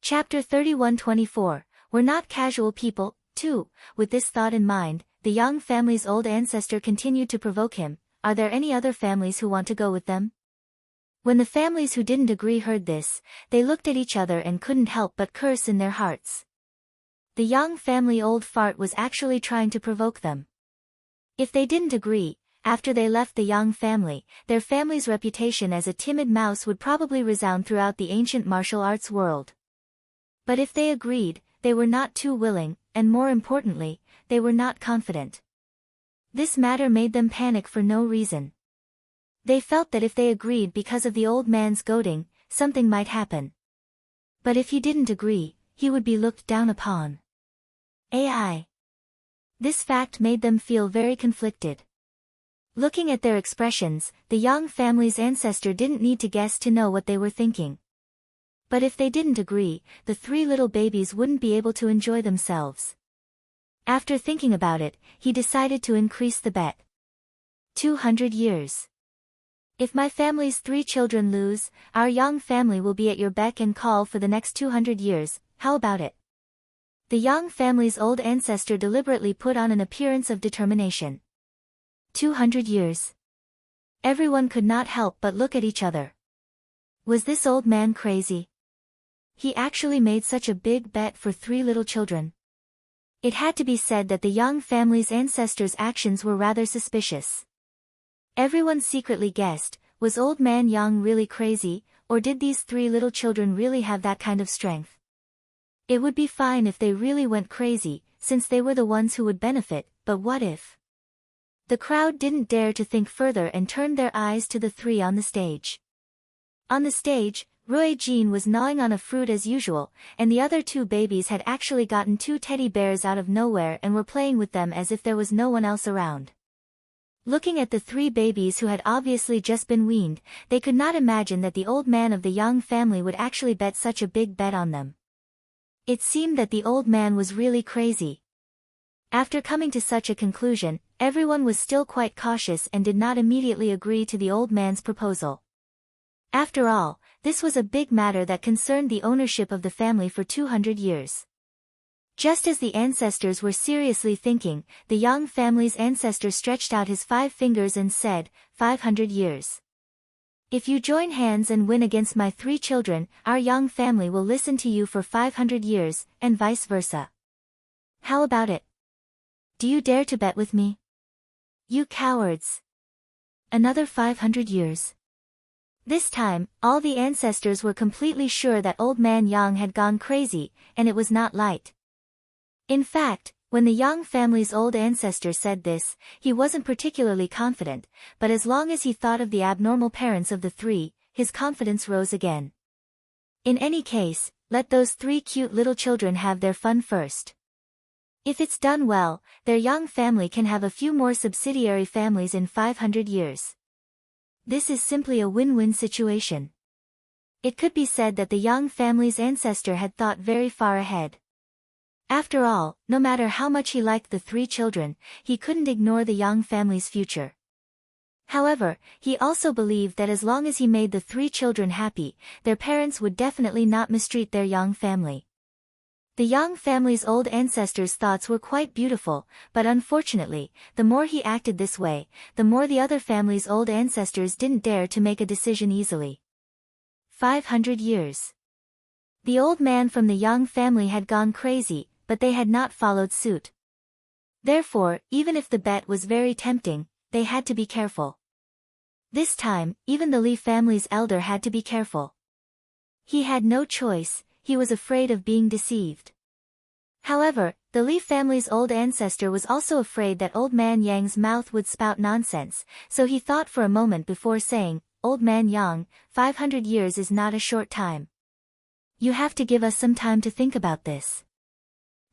Chapter 31-24, We're not casual people, too. With this thought in mind, the young family's old ancestor continued to provoke him, Are there any other families who want to go with them? When the families who didn't agree heard this, they looked at each other and couldn't help but curse in their hearts. The young family old fart was actually trying to provoke them. If they didn't agree, after they left the Yang family, their family's reputation as a timid mouse would probably resound throughout the ancient martial arts world. But if they agreed, they were not too willing, and more importantly, they were not confident. This matter made them panic for no reason. They felt that if they agreed because of the old man's goading, something might happen. But if he didn't agree, he would be looked down upon. AI. This fact made them feel very conflicted. Looking at their expressions, the Yang family's ancestor didn't need to guess to know what they were thinking. But if they didn't agree, the three little babies wouldn't be able to enjoy themselves. After thinking about it, he decided to increase the bet. 200 years. If my family's 3 children lose, our Yang family will be at your beck and call for the next 200 years, how about it? The Yang family's old ancestor deliberately put on an appearance of determination. 200 years. Everyone could not help but look at each other. Was this old man crazy? He actually made such a big bet for 3 little children. It had to be said that the Yang family's ancestors' actions were rather suspicious. Everyone secretly guessed, was old man Yang really crazy, or did these 3 little children really have that kind of strength? It would be fine if they really went crazy, since they were the ones who would benefit, but what if? The crowd didn't dare to think further and turned their eyes to the 3 on the stage. On the stage, Rui Jin was gnawing on a fruit as usual, and the other 2 babies had actually gotten 2 teddy bears out of nowhere and were playing with them as if there was no one else around. Looking at the 3 babies who had obviously just been weaned, they could not imagine that the old man of the Yang family would actually bet such a big bet on them. It seemed that the old man was really crazy. After coming to such a conclusion, everyone was still quite cautious and did not immediately agree to the old man's proposal. After all, this was a big matter that concerned the ownership of the family for 200 years. Just as the ancestors were seriously thinking, the Yang family's ancestor stretched out his 5 fingers and said, 500 years. If you join hands and win against my 3 children, our Yang family will listen to you for 500 years, and vice versa. How about it? Do you dare to bet with me? You cowards. Another 500 years. This time, all the ancestors were completely sure that old man Yang had gone crazy, and it was not light. In fact, when the Yang family's old ancestor said this, he wasn't particularly confident, but as long as he thought of the abnormal parents of the 3, his confidence rose again. In any case, let those 3 cute little children have their fun first. If it's done well, their Yang family can have a few more subsidiary families in 500 years. This is simply a win-win situation. It could be said that the Yang family's ancestor had thought very far ahead. After all, no matter how much he liked the 3 children, he couldn't ignore the Yang family's future. However, he also believed that as long as he made the 3 children happy, their parents would definitely not mistreat their Yang family. The Yang family's old ancestors' thoughts were quite beautiful, but unfortunately, the more he acted this way, the more the other family's old ancestors didn't dare to make a decision easily. 500 years. The old man from the Yang family had gone crazy, but they had not followed suit. Therefore, even if the bet was very tempting, they had to be careful. This time, even the Li family's elder had to be careful. He had no choice. He was afraid of being deceived. However, the Li family's old ancestor was also afraid that old man Yang's mouth would spout nonsense, so he thought for a moment before saying, "Old man Yang, 500 years is not a short time. You have to give us some time to think about this.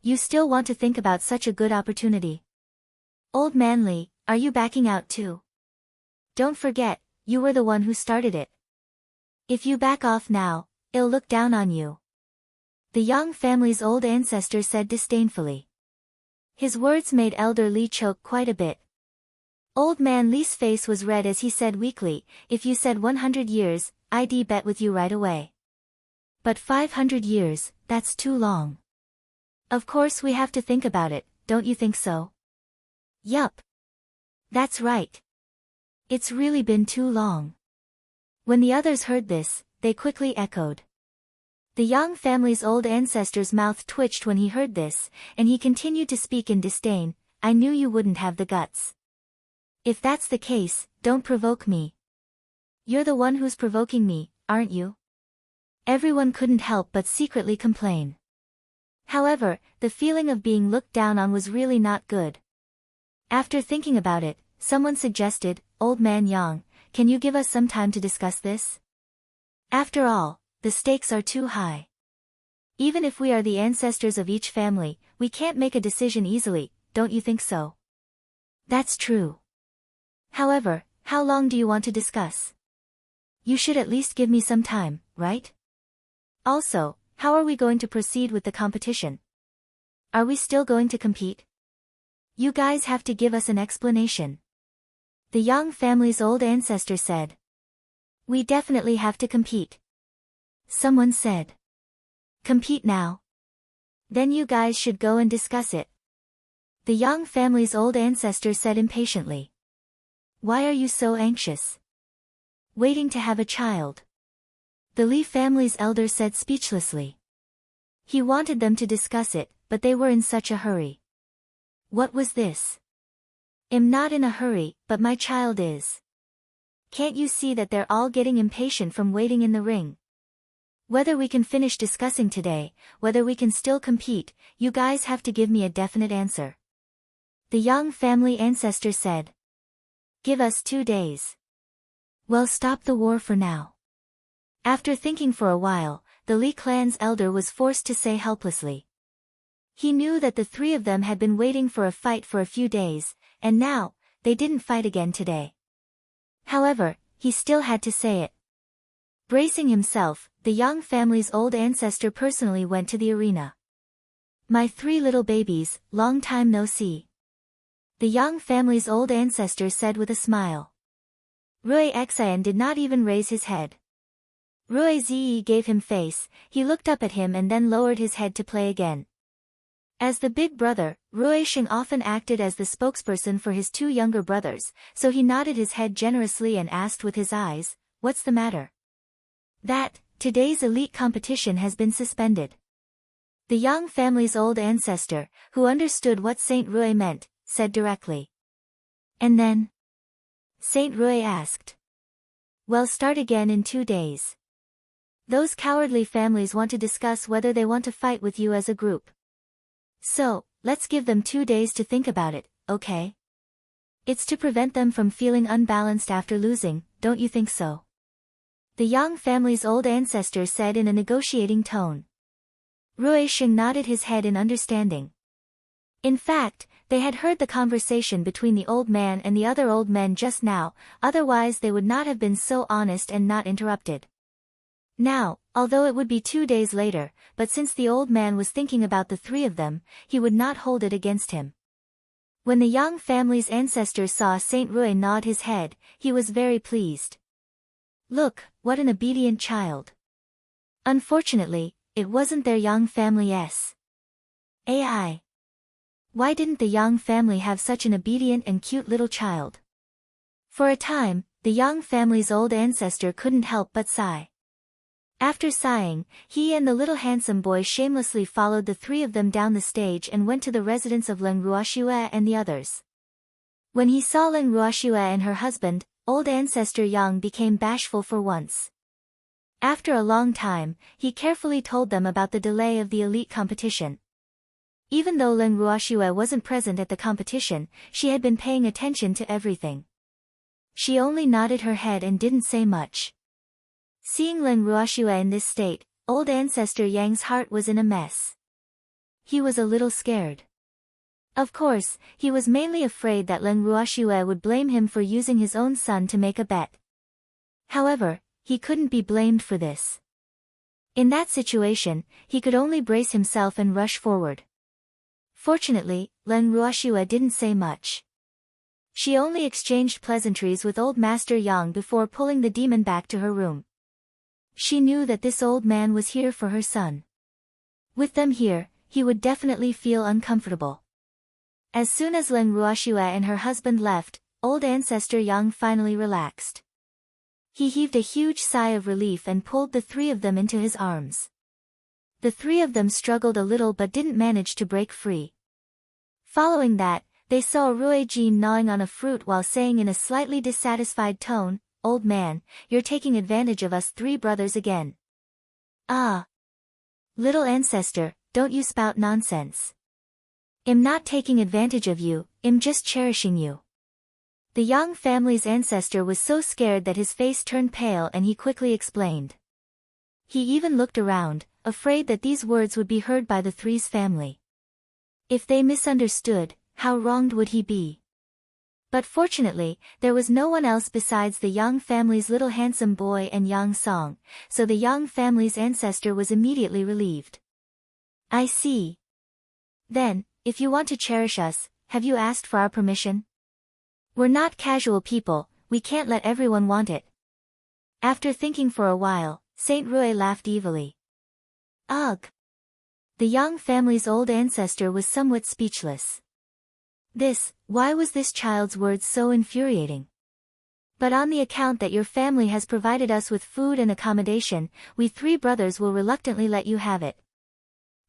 You still want to think about such a good opportunity. Old man Li, are you backing out too? Don't forget, you were the one who started it. If you back off now, I'll look down on you." The Yang family's old ancestor said disdainfully. His words made Elder Li choke quite a bit. Old man Li's face was red as he said weakly, "If you said 100 years, I'd bet with you right away. But 500 years, that's too long. Of course we have to think about it, don't you think so?" "Yup. That's right. It's really been too long." When the others heard this, they quickly echoed. The Yang family's old ancestor's mouth twitched when he heard this, and he continued to speak in disdain, "I knew you wouldn't have the guts. If that's the case, don't provoke me. You're the one who's provoking me, aren't you? Everyone couldn't help but secretly complain. However, the feeling of being looked down on was really not good. After thinking about it, someone suggested, "Old man Yang, can you give us some time to discuss this? After all, the stakes are too high. Even if we are the ancestors of each family, we can't make a decision easily, don't you think so?" "That's true. However, how long do you want to discuss? You should at least give me some time, right? Also, how are we going to proceed with the competition? Are we still going to compete? You guys have to give us an explanation." The Yang family's old ancestor said. "We definitely have to compete." Someone said. "Compete now? Then you guys should go and discuss it." The Yang family's old ancestor said impatiently. "Why are you so anxious? Waiting to have a child?" The Li family's elder said speechlessly. He wanted them to discuss it, but they were in such a hurry. What was this? "I'm not in a hurry, but my child is. Can't you see that they're all getting impatient from waiting in the ring? Whether we can finish discussing today, whether we can still compete, you guys have to give me a definite answer." The Yang family ancestor said. "Give us 2 days. Well, stop the war for now." After thinking for a while, the Li clan's elder was forced to say helplessly. He knew that the three of them had been waiting for a fight for a few days, and now, they didn't fight again today. However, he still had to say it. Bracing himself, the Yang family's old ancestor personally went to the arena. "My 3 little babies, long time no see." The Yang family's old ancestor said with a smile. Rui Xian did not even raise his head. Rui Ziyi gave him face, he looked up at him and then lowered his head to play again. As the big brother, Rui Sheng often acted as the spokesperson for his 2 younger brothers, so he nodded his head generously and asked with his eyes, "What's the matter?" "That, today's elite competition has been suspended." The Yang family's old ancestor, who understood what Saint Rui meant, said directly. "And then?" Saint Rui asked. "Well, start again in 2 days. Those cowardly families want to discuss whether they want to fight with you as a group. So, let's give them 2 days to think about it, okay? It's to prevent them from feeling unbalanced after losing, don't you think so?" The Yang family's old ancestor said in a negotiating tone. Rui Sheng nodded his head in understanding. In fact, they had heard the conversation between the old man and the other old men just now, otherwise they would not have been so honest and not interrupted. Now, although it would be 2 days later, but since the old man was thinking about the 3 of them, he would not hold it against him. When the Yang family's ancestor saw Saint Rui nod his head, he was very pleased. Look, what an obedient child. Unfortunately, it wasn't their Yang family's. AI. Why didn't the Yang family have such an obedient and cute little child? For a time, the Yang family's old ancestor couldn't help but sigh. After sighing, he and the little handsome boy shamelessly followed the 3 of them down the stage and went to the residence of Leng Ruoxue and the others. When he saw Leng Ruoxue and her husband, old ancestor Yang became bashful for once. After a long time, he carefully told them about the delay of the elite competition. Even though Leng Ruoxue wasn't present at the competition, she had been paying attention to everything. She only nodded her head and didn't say much. Seeing Leng Ruoxue in this state, old ancestor Yang's heart was in a mess. He was a little scared. Of course, he was mainly afraid that Leng Ruoxue would blame him for using his own son to make a bet. However, he couldn't be blamed for this. In that situation, he could only brace himself and rush forward. Fortunately, Leng Ruoxue didn't say much. She only exchanged pleasantries with old Master Yang before pulling the demon back to her room. She knew that this old man was here for her son. With them here, he would definitely feel uncomfortable. As soon as Leng Ruoxue and her husband left, old ancestor Yang finally relaxed. He heaved a huge sigh of relief and pulled the 3 of them into his arms. The 3 of them struggled a little but didn't manage to break free. Following that, They saw Rui Jin gnawing on a fruit while saying in a slightly dissatisfied tone, "Old man, you're taking advantage of us three brothers again." "Ah. Little ancestor, don't you spout nonsense. I'm not taking advantage of you, I'm just cherishing you." The Yang family's ancestor was so scared that his face turned pale and he quickly explained. He even looked around, afraid that these words would be heard by the three's family. If they misunderstood, how wronged would he be? But fortunately, there was no one else besides the Yang family's little handsome boy and Yang Song, so the Yang family's ancestor was immediately relieved. "I see. Then, if you want to cherish us, have you asked for our permission? We're not casual people, we can't let everyone want it." After thinking for a while, Saint Rui laughed evilly. Ugh! The Yang family's old ancestor was somewhat speechless. Why was this child's words so infuriating? "But on the account that your family has provided us with food and accommodation, we three brothers will reluctantly let you have it."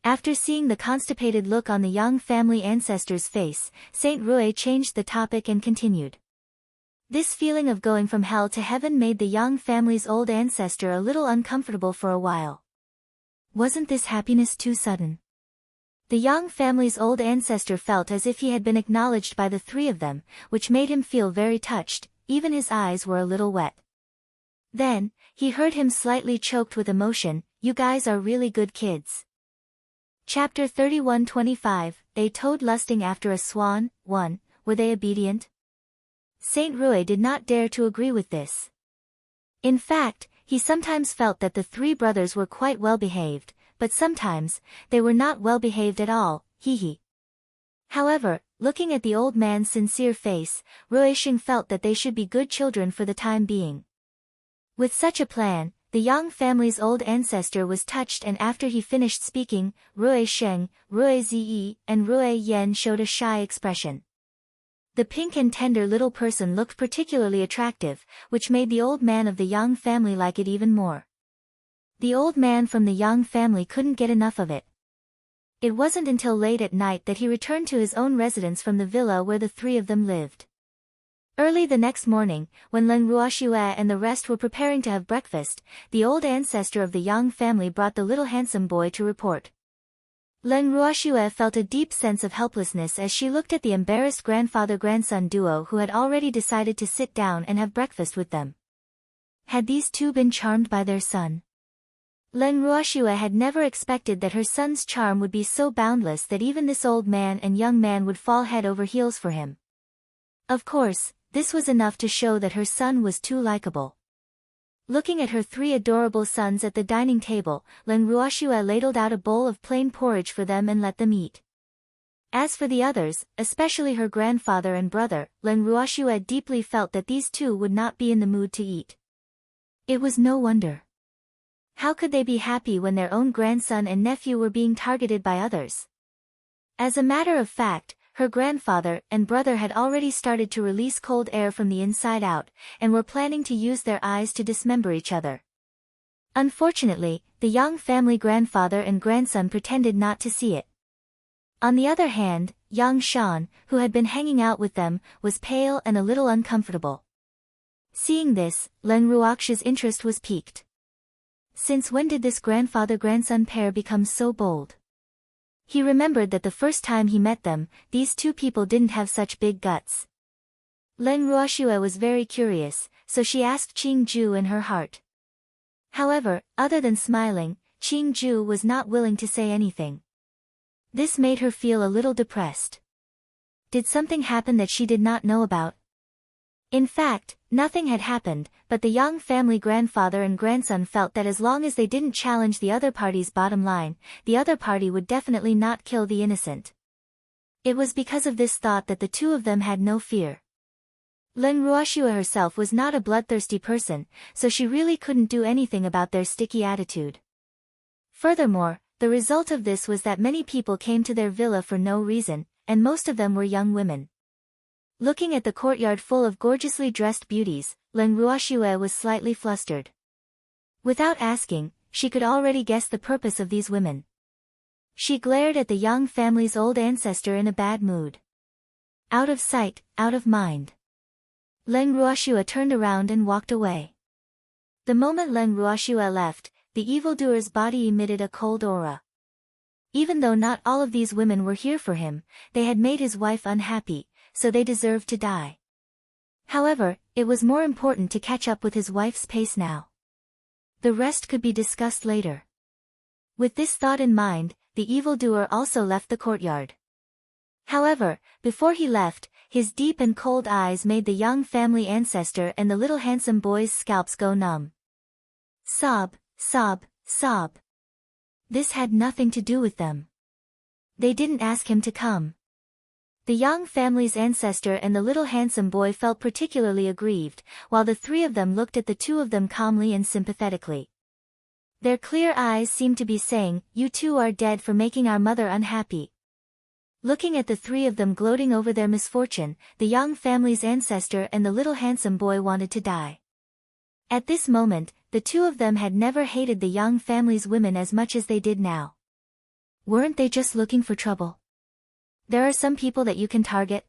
After seeing the constipated look on the Yang family ancestor's face, Saint Rui changed the topic and continued. This feeling of going from hell to heaven made the Yang family's old ancestor a little uncomfortable for a while. Wasn't this happiness too sudden? The Yang family's old ancestor felt as if he had been acknowledged by the three of them, which made him feel very touched, even his eyes were a little wet. Then, he heard him slightly choked with emotion, "You guys are really good kids." Chapter 31-25, A Toad Lusting After a Swan. 1. Were they obedient? Saint Rui did not dare to agree with this. In fact, he sometimes felt that the three brothers were quite well behaved, but sometimes, they were not well behaved at all, hee. However, looking at the old man's sincere face, Ruisheng felt that they should be good children for the time being. With such a plan, the Yang family's old ancestor was touched, and after he finished speaking, Ruisheng, Ruizi, and Rui Yen showed a shy expression. The pink and tender little person looked particularly attractive, which made the old man of the Yang family like it even more. The old man from the Yang family couldn't get enough of it. It wasn't until late at night that he returned to his own residence from the villa where the three of them lived. Early the next morning, when Len Ruoxue and the rest were preparing to have breakfast, the old ancestor of the Yang family brought the little handsome boy to report. Len Ruoxue felt a deep sense of helplessness as she looked at the embarrassed grandfather-grandson duo who had already decided to sit down and have breakfast with them. Had these two been charmed by their son? Len Ruoxue had never expected that her son's charm would be so boundless that even this old man and young man would fall head over heels for him. Of course, this was enough to show that her son was too likable. Looking at her three adorable sons at the dining table, Len Ruoxue ladled out a bowl of plain porridge for them and let them eat. As for the others, especially her grandfather and brother, Len Ruoxue deeply felt that these two would not be in the mood to eat. It was no wonder. How could they be happy when their own grandson and nephew were being targeted by others? As a matter of fact, her grandfather and brother had already started to release cold air from the inside out, and were planning to use their eyes to dismember each other. Unfortunately, the Yang family grandfather and grandson pretended not to see it. On the other hand, Yang Shan, who had been hanging out with them, was pale and a little uncomfortable. Seeing this, Len Ruoxue's interest was piqued. Since when did this grandfather-grandson pair become so bold? He remembered that the first time he met them, these two people didn't have such big guts. Len Ruoxue was very curious, so she asked Qing Ju in her heart. However, other than smiling, Qing Ju was not willing to say anything. This made her feel a little depressed. Did something happen that she did not know about? In fact, nothing had happened, but the Yang family grandfather and grandson felt that as long as they didn't challenge the other party's bottom line, the other party would definitely not kill the innocent. It was because of this thought that the two of them had no fear. Len Ruoxue herself was not a bloodthirsty person, so she really couldn't do anything about their sticky attitude. Furthermore, the result of this was that many people came to their villa for no reason, and most of them were young women. Looking at the courtyard full of gorgeously dressed beauties, Len Ruoxue was slightly flustered. Without asking, she could already guess the purpose of these women. She glared at the Yang family's old ancestor in a bad mood. Out of sight, out of mind. Leng Ruoxue turned around and walked away. The moment Leng Ruoxue left, the evildoer's body emitted a cold aura. Even though not all of these women were here for him, they had made his wife unhappy, so they deserved to die. However, it was more important to catch up with his wife's pace now. The rest could be discussed later. With this thought in mind, the evildoer also left the courtyard. However, before he left, his deep and cold eyes made the young family ancestor and the little handsome boy's scalps go numb. Sob, sob, sob. This had nothing to do with them. They didn't ask him to come. The young family's ancestor and the little handsome boy felt particularly aggrieved, while the three of them looked at the two of them calmly and sympathetically. Their clear eyes seemed to be saying, "You two are dead for making our mother unhappy." Looking at the three of them gloating over their misfortune, the young family's ancestor and the little handsome boy wanted to die. At this moment, the two of them had never hated the young family's women as much as they did now. Weren't they just looking for trouble? There are some people that you can target.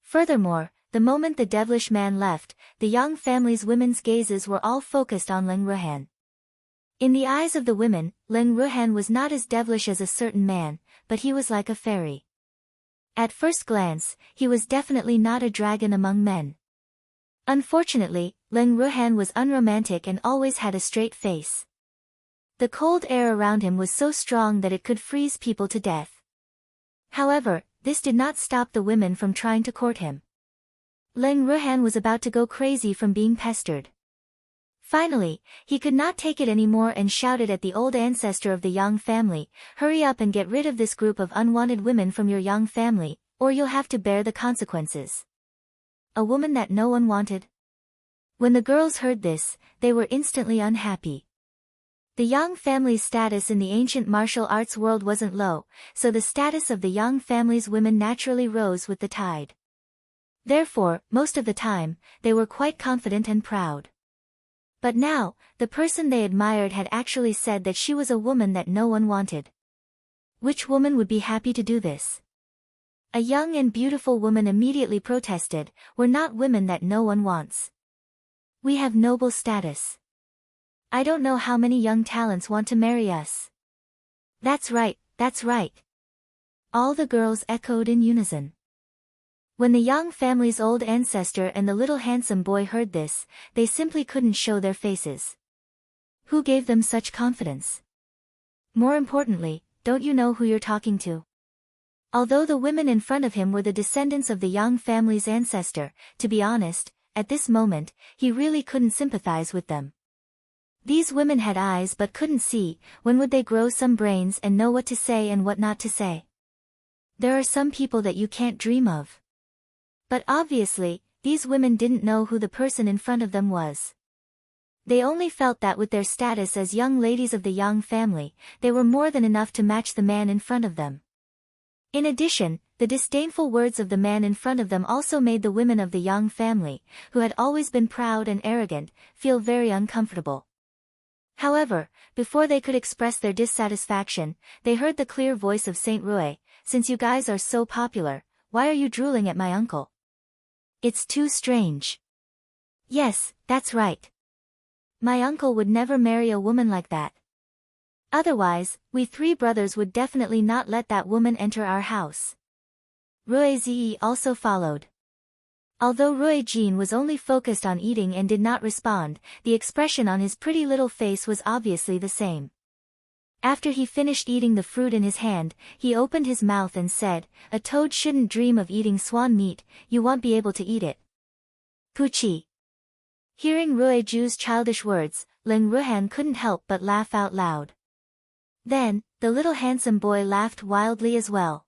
Furthermore, the moment the devilish man left, the young family's women's gazes were all focused on Leng Ruhan. In the eyes of the women, Leng Ruhan was not as devilish as a certain man, but he was like a fairy. At first glance, he was definitely not a dragon among men. Unfortunately, Leng Ruhan was unromantic and always had a straight face. The cold air around him was so strong that it could freeze people to death. However, this did not stop the women from trying to court him. Leng Ruhan was about to go crazy from being pestered. Finally, he could not take it anymore and shouted at the old ancestor of the young family, "Hurry up and get rid of this group of unwanted women from your young family, or you'll have to bear the consequences." A woman that no one wanted? When the girls heard this, they were instantly unhappy. The young family's status in the ancient martial arts world wasn't low, so the status of the young family's women naturally rose with the tide. Therefore, most of the time, they were quite confident and proud. But now, the person they admired had actually said that she was a woman that no one wanted. Which woman would be happy to do this? A young and beautiful woman immediately protested, "We're not women that no one wants. We have noble status. I don't know how many young talents want to marry us." "That's right, that's right." All the girls echoed in unison. When the young family's old ancestor and the little handsome boy heard this, they simply couldn't show their faces. Who gave them such confidence? More importantly, don't you know who you're talking to? Although the women in front of him were the descendants of the young family's ancestor, to be honest, at this moment, he really couldn't sympathize with them. These women had eyes but couldn't see. When would they grow some brains and know what to say and what not to say? There are some people that you can't dream of. But obviously, these women didn't know who the person in front of them was. They only felt that with their status as young ladies of the young family, they were more than enough to match the man in front of them. In addition, the disdainful words of the man in front of them also made the women of the young family, who had always been proud and arrogant, feel very uncomfortable. However, before they could express their dissatisfaction, they heard the clear voice of Saint Rui, "Since you guys are so popular, why are you drooling at my uncle? It's too strange." "Yes, that's right. My uncle would never marry a woman like that. Otherwise, we three brothers would definitely not let that woman enter our house." Rui Zi also followed. Although Rui Jin was only focused on eating and did not respond, the expression on his pretty little face was obviously the same. After he finished eating the fruit in his hand, he opened his mouth and said, "A toad shouldn't dream of eating swan meat, you won't be able to eat it." Puchi. Hearing Rui Ju's childish words, Leng Ruhan couldn't help but laugh out loud. Then, the little handsome boy laughed wildly as well.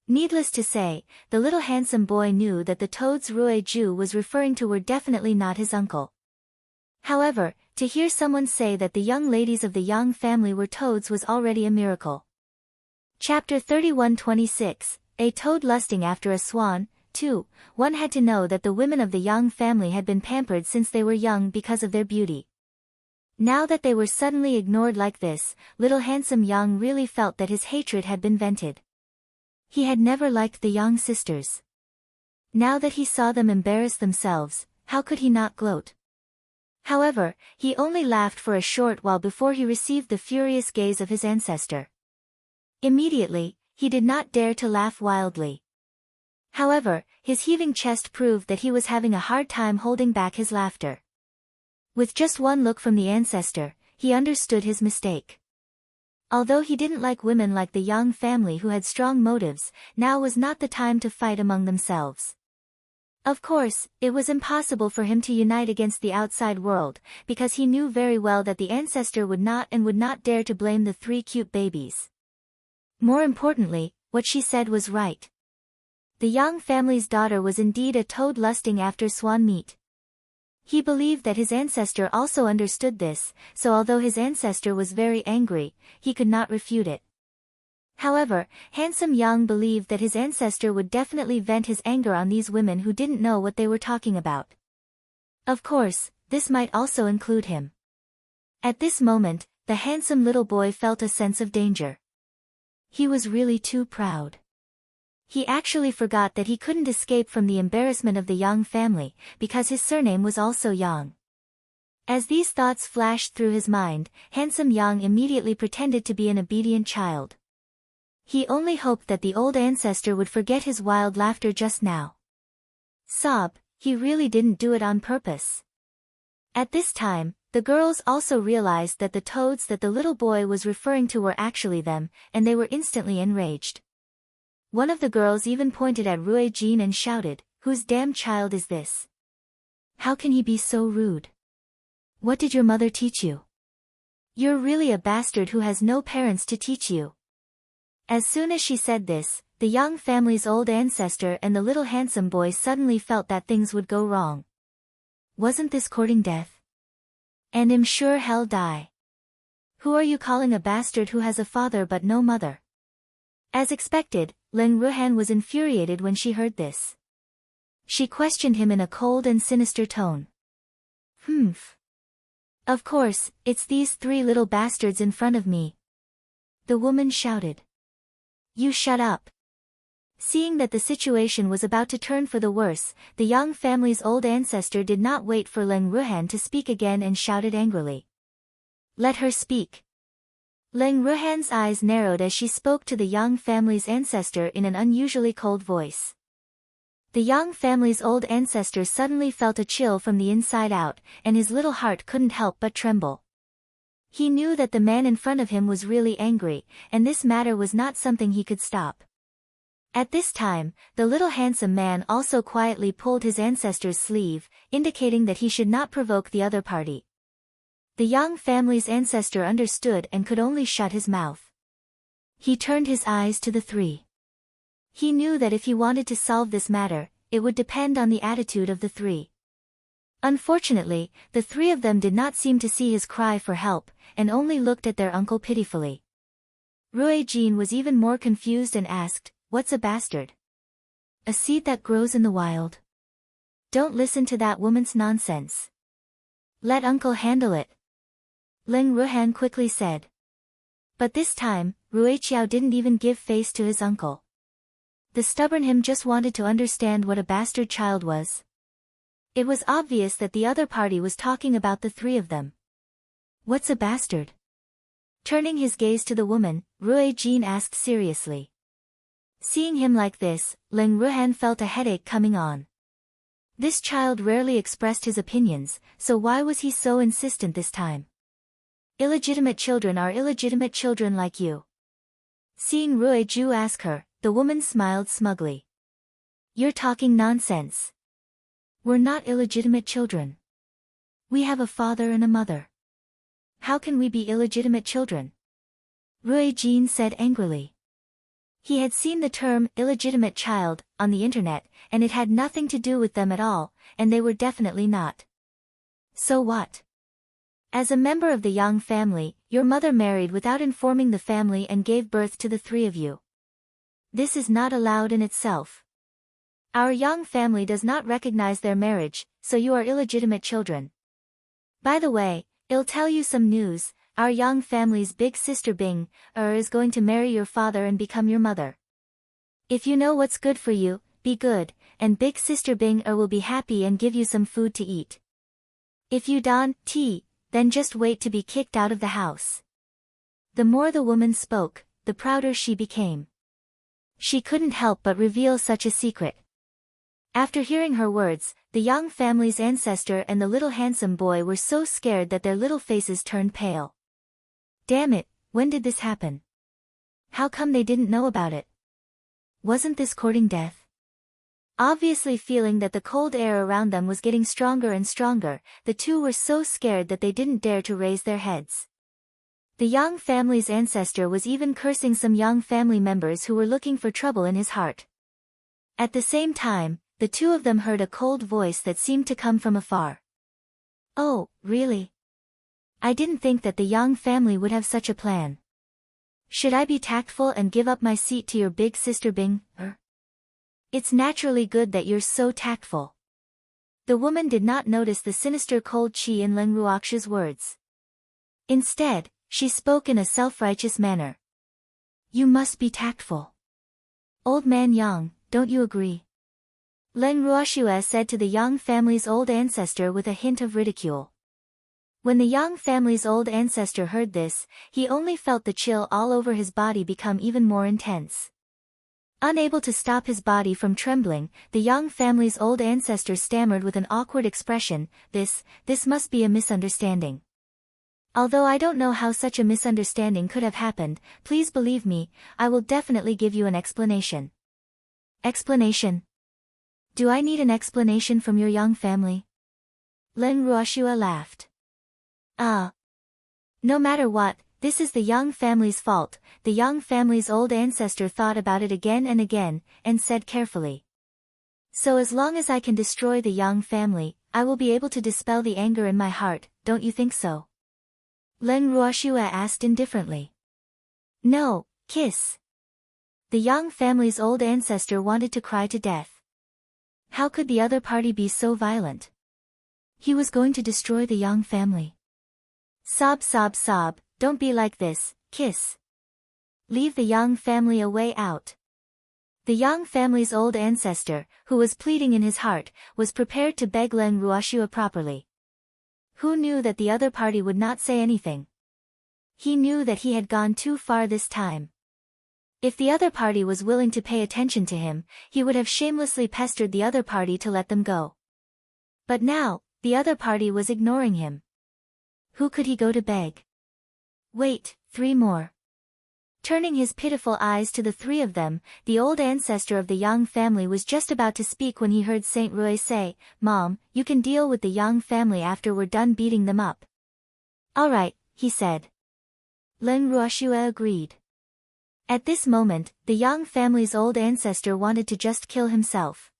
Needless to say, the little handsome boy knew that the toads Rui Ju was referring to were definitely not his uncle. However, to hear someone say that the young ladies of the young family were toads was already a miracle. Chapter 31:26, A Toad Lusting After a Swan. 2. One had to know that the women of the young family had been pampered since they were young because of their beauty. Now that they were suddenly ignored like this, little handsome Yang really felt that his hatred had been vented. He had never liked the Yang sisters. Now that he saw them embarrass themselves, how could he not gloat? However, he only laughed for a short while before he received the furious gaze of his ancestor. Immediately, he did not dare to laugh wildly. However, his heaving chest proved that he was having a hard time holding back his laughter. With just one look from the ancestor, he understood his mistake. Although he didn't like women like the Yang family who had strong motives, now was not the time to fight among themselves. Of course, it was impossible for him to unite against the outside world, because he knew very well that the ancestor would not dare to blame the 3 cute babies. More importantly, what she said was right. The Yang family's daughter was indeed a toad lusting after swan meat. He believed that his ancestor also understood this, so although his ancestor was very angry, he could not refute it. However, handsome Yang believed that his ancestor would definitely vent his anger on these women who didn't know what they were talking about. Of course, this might also include him. At this moment, the handsome little boy felt a sense of danger. He was really too proud. He actually forgot that he couldn't escape from the embarrassment of the Yang family, because his surname was also Yang. As these thoughts flashed through his mind, handsome Yang immediately pretended to be an obedient child. He only hoped that the old ancestor would forget his wild laughter just now. Sob, he really didn't do it on purpose. At this time, the girls also realized that the toads that the little boy was referring to were actually them, and they were instantly enraged. One of the girls even pointed at Rui Jin and shouted, "Whose damn child is this? How can he be so rude? What did your mother teach you? You're really a bastard who has no parents to teach you." As soon as she said this, the Yang family's old ancestor and the little handsome boy suddenly felt that things would go wrong. Wasn't this courting death? And I'm sure hell die. Who are you calling a bastard who has a father but no mother? As expected, Leng Ruhan was infuriated when she heard this. She questioned him in a cold and sinister tone. Humph. Of course, it's these 3 little bastards in front of me. The woman shouted. You shut up. Seeing that the situation was about to turn for the worse, the Yang family's old ancestor did not wait for Leng Ruhan to speak again and shouted angrily. Let her speak. Leng Ruhan's eyes narrowed as she spoke to the Yang family's ancestor in an unusually cold voice. The Yang family's old ancestor suddenly felt a chill from the inside out, and his little heart couldn't help but tremble. He knew that the man in front of him was really angry, and this matter was not something he could stop. At this time, the little handsome man also quietly pulled his ancestor's sleeve, indicating that he should not provoke the other party. The Yang family's ancestor understood and could only shut his mouth. He turned his eyes to the 3. He knew that if he wanted to solve this matter, it would depend on the attitude of the 3. Unfortunately, the 3 of them did not seem to see his cry for help, and only looked at their uncle pitifully. Rui Jin was even more confused and asked, "What's a bastard?" "A seed that grows in the wild. Don't listen to that woman's nonsense. Let uncle handle it," Leng Ruhan quickly said. But this time, Rui Qiao didn't even give face to his uncle. The stubborn him just wanted to understand what a bastard child was. It was obvious that the other party was talking about the 3 of them. What's a bastard? Turning his gaze to the woman, Rui Jin asked seriously. Seeing him like this, Leng Ruhan felt a headache coming on. This child rarely expressed his opinions, so why was he so insistent this time? Illegitimate children are illegitimate children like you. Seeing Rui Ju ask her, the woman smiled smugly. You're talking nonsense. We're not illegitimate children. We have a father and a mother. How can we be illegitimate children? Rui Jin said angrily. He had seen the term illegitimate child on the internet, and it had nothing to do with them at all, and they were definitely not. So what? As a member of the Yang family, your mother married without informing the family and gave birth to the 3 of you. This is not allowed in itself. Our Yang family does not recognize their marriage, so you are illegitimate children. By the way, I'll tell you some news, our Yang family's big sister Bing is going to marry your father and become your mother. If you know what's good for you, be good, and big sister Bing will be happy and give you some food to eat. If you don't, then just wait to be kicked out of the house. The more the woman spoke, the prouder she became. She couldn't help but reveal such a secret. After hearing her words, the young family's ancestor and the little handsome boy were so scared that their little faces turned pale. Damn it, when did this happen? How come they didn't know about it? Wasn't this courting death? Obviously feeling that the cold air around them was getting stronger and stronger, the two were so scared that they didn't dare to raise their heads. The young family's ancestor was even cursing some young family members who were looking for trouble in his heart. At the same time, the two of them heard a cold voice that seemed to come from afar. Oh, really? I didn't think that the young family would have such a plan. Should I be tactful and give up my seat to your big sister Bing? It's naturally good that you're so tactful. The woman did not notice the sinister cold chi in Leng Ruoxia's words. Instead, she spoke in a self-righteous manner. You must be tactful. Old man Yang, don't you agree? Leng Ruoxia said to the young family's old ancestor with a hint of ridicule. When the young family's old ancestor heard this, he only felt the chill all over his body become even more intense. Unable to stop his body from trembling, the young family's old ancestor stammered with an awkward expression, this must be a misunderstanding. Although I don't know how such a misunderstanding could have happened, please believe me, I will definitely give you an explanation. Explanation? Do I need an explanation from your young family? Leng Ruoxia laughed. No matter what, this is the young family's fault. The young family's old ancestor thought about it again and again, and said carefully. So as long as I can destroy the young family, I will be able to dispel the anger in my heart, don't you think so? Leng Ruoxia asked indifferently. No, kiss. The young family's old ancestor wanted to cry to death. How could the other party be so violent? He was going to destroy the young family. Sob, sob, sob, don't be like this, kiss. Leave the young family a way out. The young family's old ancestor, who was pleading in his heart, was prepared to beg Leng Ruoxia properly. Who knew that the other party would not say anything? He knew that he had gone too far this time. If the other party was willing to pay attention to him, he would have shamelessly pestered the other party to let them go. But now, the other party was ignoring him. Who could he go to beg? Wait, 3 more. Turning his pitiful eyes to the 3 of them, the old ancestor of the young family was just about to speak when he heard Saint Rui say, Mom, you can deal with the young family after we're done beating them up. All right, he said. Leng Ruoxia agreed. At this moment, the young family's old ancestor wanted to just kill himself.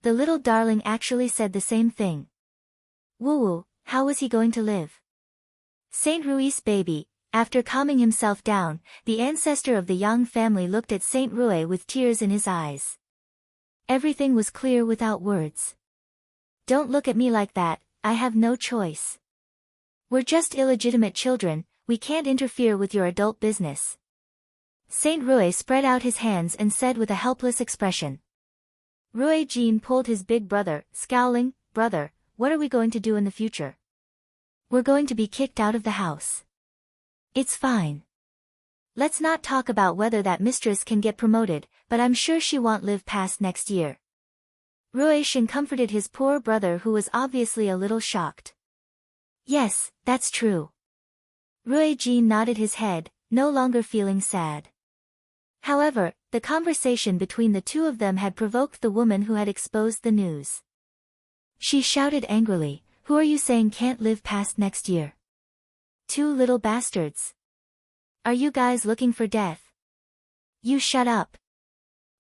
The little darling actually said the same thing. Woo-woo, how was he going to live? Saint Rui's baby. After calming himself down, the ancestor of the young family looked at Saint Rui with tears in his eyes. Everything was clear without words. Don't look at me like that, I have no choice. We're just illegitimate children, we can't interfere with your adult business. Saint Rui spread out his hands and said with a helpless expression. Rui Jin pulled his big brother, scowling, Brother, what are we going to do in the future? We're going to be kicked out of the house. It's fine. Let's not talk about whether that mistress can get promoted, but I'm sure she won't live past next year. Rui Shin comforted his poor brother who was obviously a little shocked. Yes, that's true. Rui Jin nodded his head, no longer feeling sad. However, the conversation between the two of them had provoked the woman who had exposed the news. She shouted angrily, Who are you saying can't live past next year? 2 little bastards. Are you guys looking for death? You shut up.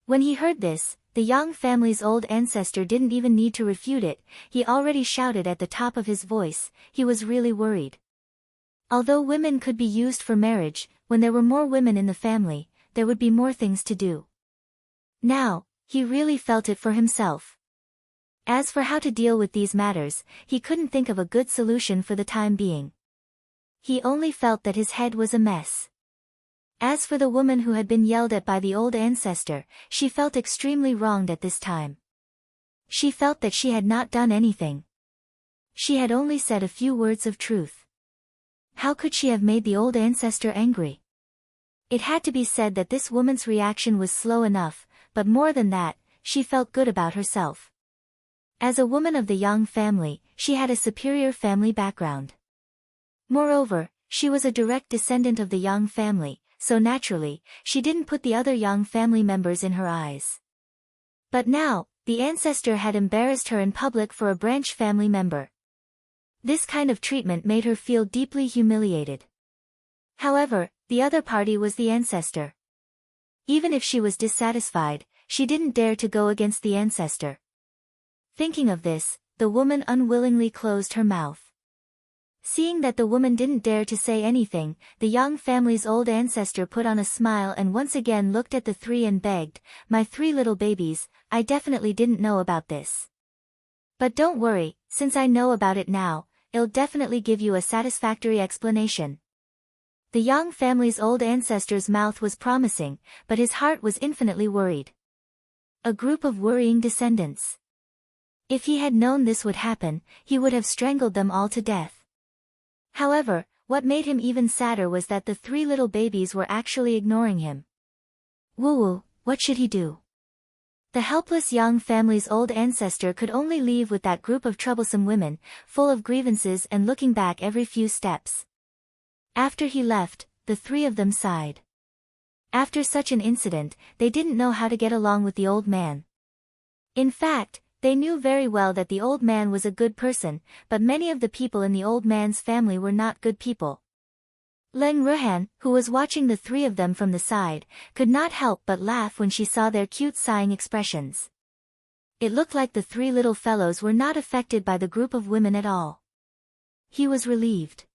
When he heard this, the young family's old ancestor didn't even need to refute it, he already shouted at the top of his voice, he was really worried. Although women could be used for marriage, when there were more women in the family, there would be more things to do. Now, he really felt it for himself. As for how to deal with these matters, he couldn't think of a good solution for the time being. He only felt that his head was a mess. As for the woman who had been yelled at by the old ancestor, she felt extremely wronged at this time. She felt that she had not done anything. She had only said a few words of truth. How could she have made the old ancestor angry? It had to be said that this woman's reaction was slow enough, but more than that, she felt good about herself. As a woman of the Yang family, she had a superior family background. Moreover, she was a direct descendant of the Yang family, so naturally, she didn't put the other Yang family members in her eyes. But now, the ancestor had embarrassed her in public for a branch family member. This kind of treatment made her feel deeply humiliated. However, the other party was the ancestor. Even if she was dissatisfied, she didn't dare to go against the ancestor. Thinking of this, the woman unwillingly closed her mouth. Seeing that the woman didn't dare to say anything, the Yang family's old ancestor put on a smile and once again looked at the three and begged, "My three little babies, I definitely didn't know about this. But don't worry, since I know about it now, I'll definitely give you a satisfactory explanation." The Yang family's old ancestor's mouth was promising, but his heart was infinitely worried. A group of worrying descendants. If he had known this would happen, he would have strangled them all to death. However, what made him even sadder was that the three little babies were actually ignoring him. Woo-woo, what should he do? The helpless Yang family's old ancestor could only leave with that group of troublesome women, full of grievances and looking back every few steps. After he left, the three of them sighed. After such an incident, they didn't know how to get along with the old man. In fact, they knew very well that the old man was a good person, but many of the people in the old man's family were not good people. Leng Ruhan, who was watching the three of them from the side, could not help but laugh when she saw their cute sighing expressions. It looked like the three little fellows were not affected by the group of women at all. He was relieved.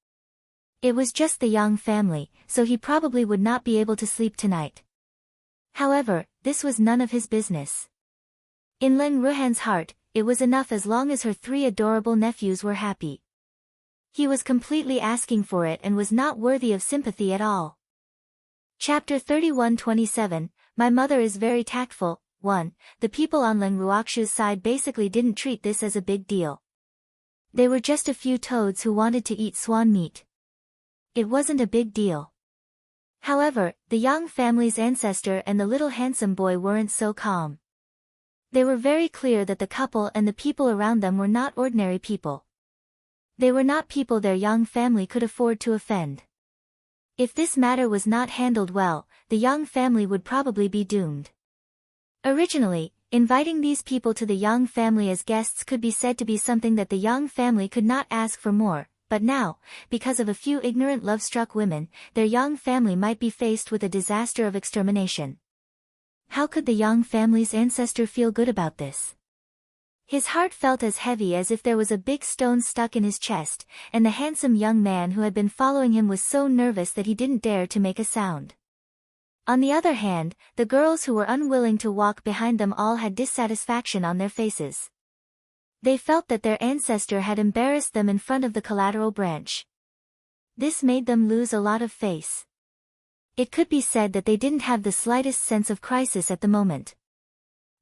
It was just the Yang family, so he probably would not be able to sleep tonight. However, this was none of his business. In Leng Ruhan's heart, it was enough as long as her three adorable nephews were happy. He was completely asking for it and was not worthy of sympathy at all. Chapter 31-27, My Mother is Very Tactful. 1. The people on Leng Ruoxu's side basically didn't treat this as a big deal. They were just a few toads who wanted to eat swan meat. It wasn't a big deal. However, the Yang family's ancestor and the little handsome boy weren't so calm. They were very clear that the couple and the people around them were not ordinary people. They were not people their Yang family could afford to offend. If this matter was not handled well, the Yang family would probably be doomed. Originally, inviting these people to the Yang family as guests could be said to be something that the Yang family could not ask for more, but now, because of a few ignorant love-struck women, their Yang family might be faced with a disaster of extermination. How could the Yang family's ancestor feel good about this? His heart felt as heavy as if there was a big stone stuck in his chest, and the handsome young man who had been following him was so nervous that he didn't dare to make a sound. On the other hand, the girls who were unwilling to walk behind them all had dissatisfaction on their faces. They felt that their ancestor had embarrassed them in front of the collateral branch. This made them lose a lot of face. It could be said that they didn't have the slightest sense of crisis at the moment.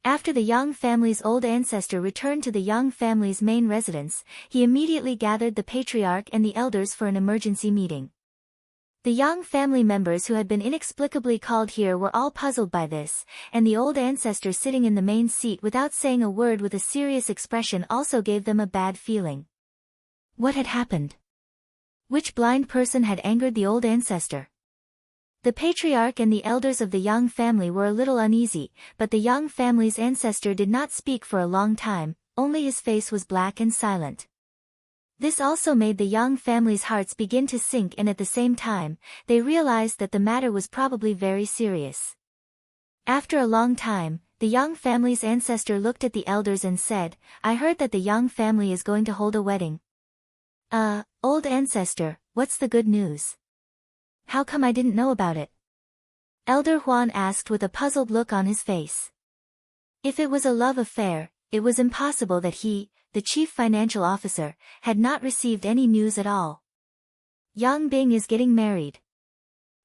After the Yang family's old ancestor returned to the Yang family's main residence, he immediately gathered the patriarch and the elders for an emergency meeting. The Yang family members who had been inexplicably called here were all puzzled by this, and the old ancestor sitting in the main seat without saying a word with a serious expression also gave them a bad feeling. What had happened? Which blind person had angered the old ancestor? The patriarch and the elders of the Yang family were a little uneasy, but the Yang family's ancestor did not speak for a long time, only his face was black and silent. This also made the Yang family's hearts begin to sink, and at the same time, they realized that the matter was probably very serious. After a long time, the Yang family's ancestor looked at the elders and said, "I heard that the Yang family is going to hold a wedding." Old ancestor, what's the good news? How come I didn't know about it?" Elder Huan asked with a puzzled look on his face. If it was a love affair, it was impossible that he, the chief financial officer, had not received any news at all. Yang Bing is getting married.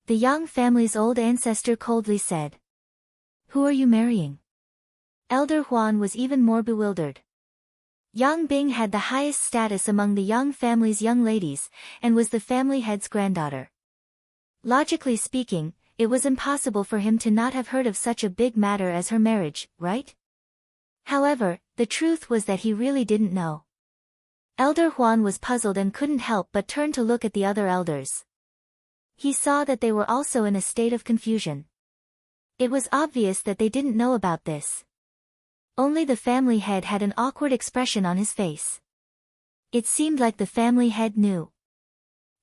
The Yang family's old ancestor coldly said. Who are you marrying? Elder Huan was even more bewildered. Yang Bing had the highest status among the Yang family's young ladies, and was the family head's granddaughter. Logically speaking, it was impossible for him to not have heard of such a big matter as her marriage, right? However, the truth was that he really didn't know. Elder Huan was puzzled and couldn't help but turn to look at the other elders. He saw that they were also in a state of confusion. It was obvious that they didn't know about this. Only the family head had an awkward expression on his face. It seemed like the family head knew.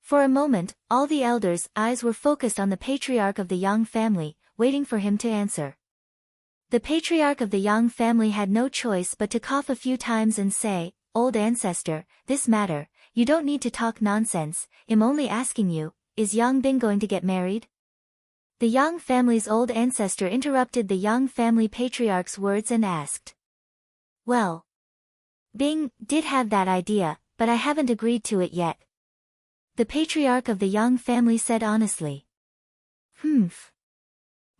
For a moment, all the elders' eyes were focused on the patriarch of the Yang family, waiting for him to answer. The patriarch of the Yang family had no choice but to cough a few times and say, Old ancestor, this matter, you don't need to talk nonsense, I'm only asking you, is Yang Bing going to get married? The Yang family's old ancestor interrupted the Yang family patriarch's words and asked. Well, Bing did have that idea, but I haven't agreed to it yet. The patriarch of the Yang family said honestly.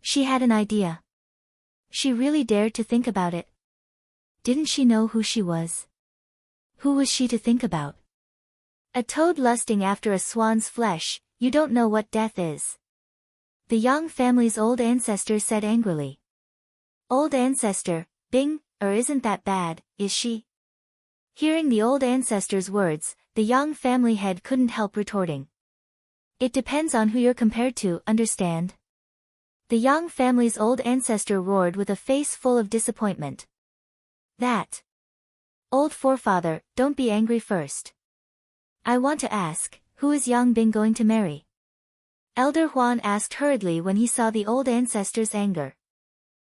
She had an idea. She really dared to think about it. Didn't she know who she was? Who was she to think about? A toad lusting after a swan's flesh, you don't know what death is. The Yang family's old ancestor said angrily. Old ancestor, Bing, isn't that bad, is she? Hearing the old ancestor's words, the Yang family head couldn't help retorting. It depends on who you're compared to, understand? The Yang family's old ancestor roared with a face full of disappointment. That. Old forefather, don't be angry first. I want to ask, who is Yang Bing going to marry? Elder Huan asked hurriedly when he saw the old ancestor's anger.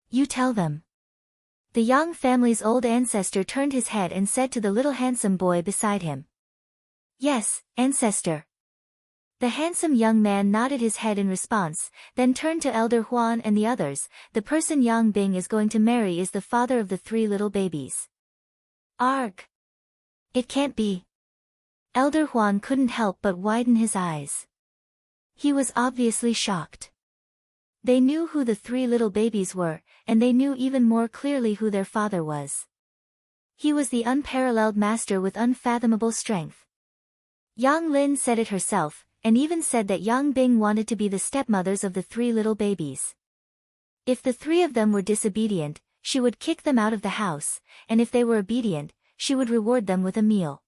You tell them. The Yang family's old ancestor turned his head and said to the little handsome boy beside him. Yes, ancestor. The handsome young man nodded his head in response, then turned to Elder Huan and the others. The person Yang Bing is going to marry is the father of the 3 little babies. Arg! It can't be. Elder Huan couldn't help but widen his eyes. He was obviously shocked. They knew who the 3 little babies were, and they knew even more clearly who their father was. He was the unparalleled master with unfathomable strength. Yang Lin said it herself, and even said that Yang Bing wanted to be the stepmothers of the 3 little babies. If the 3 of them were disobedient, she would kick them out of the house, and if they were obedient, she would reward them with a meal.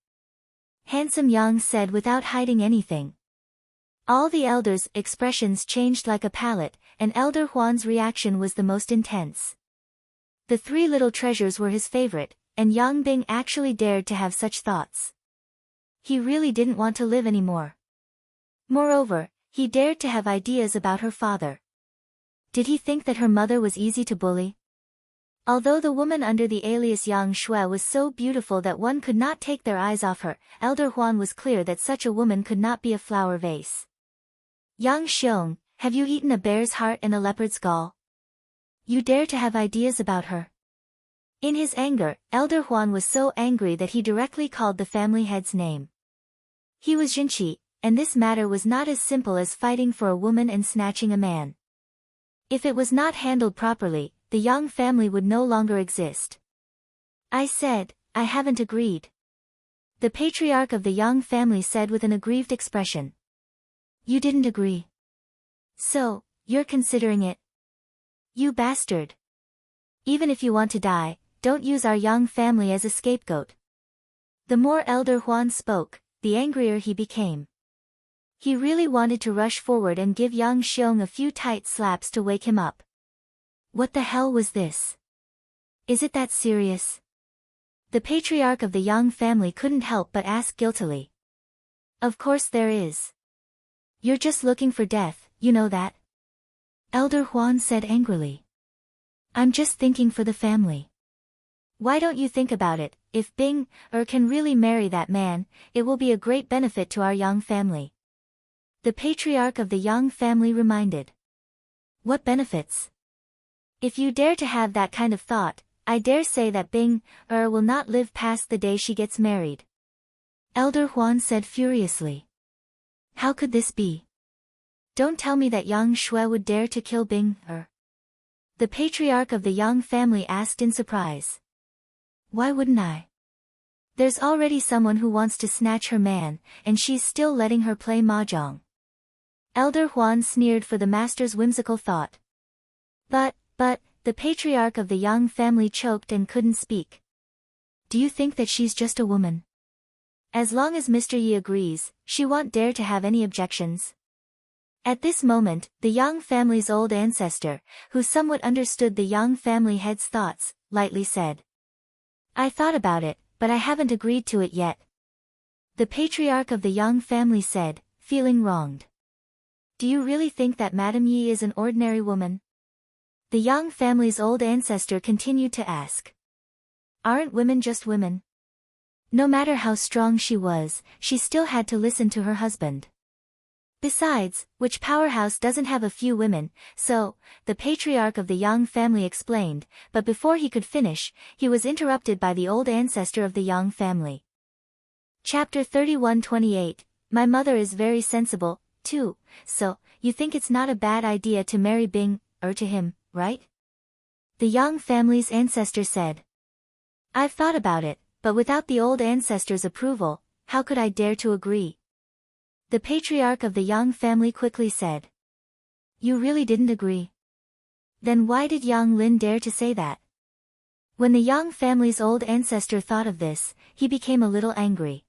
Handsome Yang said without hiding anything. All the elders' expressions changed like a palette, and Elder Huan's reaction was the most intense. The 3 little treasures were his favorite, and Yang Bing actually dared to have such thoughts. He really didn't want to live anymore. Moreover, he dared to have ideas about her father. Did he think that her mother was easy to bully? Although the woman under the alias Yang Shui was so beautiful that one could not take their eyes off her, Elder Huan was clear that such a woman could not be a flower vase. Yang Xiong, have you eaten a bear's heart and a leopard's gall? You dare to have ideas about her? In his anger, Elder Huan was so angry that he directly called the family head's name. He was Jinqi, and this matter was not as simple as fighting for a woman and snatching a man. If it was not handled properly, the Yang family would no longer exist. I said, I haven't agreed. The patriarch of the Yang family said with an aggrieved expression. You didn't agree. So, you're considering it? You bastard. Even if you want to die, don't use our Yang family as a scapegoat. The more Elder Huan spoke, the angrier he became. He really wanted to rush forward and give Yang Xiong a few tight slaps to wake him up. What the hell was this? Is it that serious? The patriarch of the Yang family couldn't help but ask guiltily. Of course there is. You're just looking for death, you know that? Elder Huan said angrily. I'm just thinking for the family. Why don't you think about it? If Bing can really marry that man, it will be a great benefit to our Yang family. The patriarch of the Yang family reminded. What benefits? If you dare to have that kind of thought, I dare say that Bing will not live past the day she gets married. Elder Huan said furiously. How could this be? Don't tell me that Yang Shui would dare to kill Bing, the patriarch of the Yang family asked in surprise. Why wouldn't I? There's already someone who wants to snatch her man, and she's still letting her play mahjong. Elder Huan sneered for the master's whimsical thought. But, the patriarch of the Yang family choked and couldn't speak. Do you think that she's just a woman? As long as Mr. Yi agrees, she won't dare to have any objections. At this moment, the Yang family's old ancestor, who somewhat understood the Yang family head's thoughts, lightly said. I thought about it, but I haven't agreed to it yet. The patriarch of the Yang family said, feeling wronged. Do you really think that Madame Yi is an ordinary woman? The Yang family's old ancestor continued to ask. Aren't women just women? No matter how strong she was, she still had to listen to her husband. Besides, which powerhouse doesn't have a few women? So, the patriarch of the Yang family explained, but before he could finish, he was interrupted by the old ancestor of the Yang family. Chapter 31:28. My mother is very sensible, too, so, you think it's not a bad idea to marry Bing, to him, right? The Yang family's ancestor said. I've thought about it, but without the old ancestor's approval, how could I dare to agree? The patriarch of the Yang family quickly said. You really didn't agree? Then why did Yang Lin dare to say that? When the Yang family's old ancestor thought of this, he became a little angry.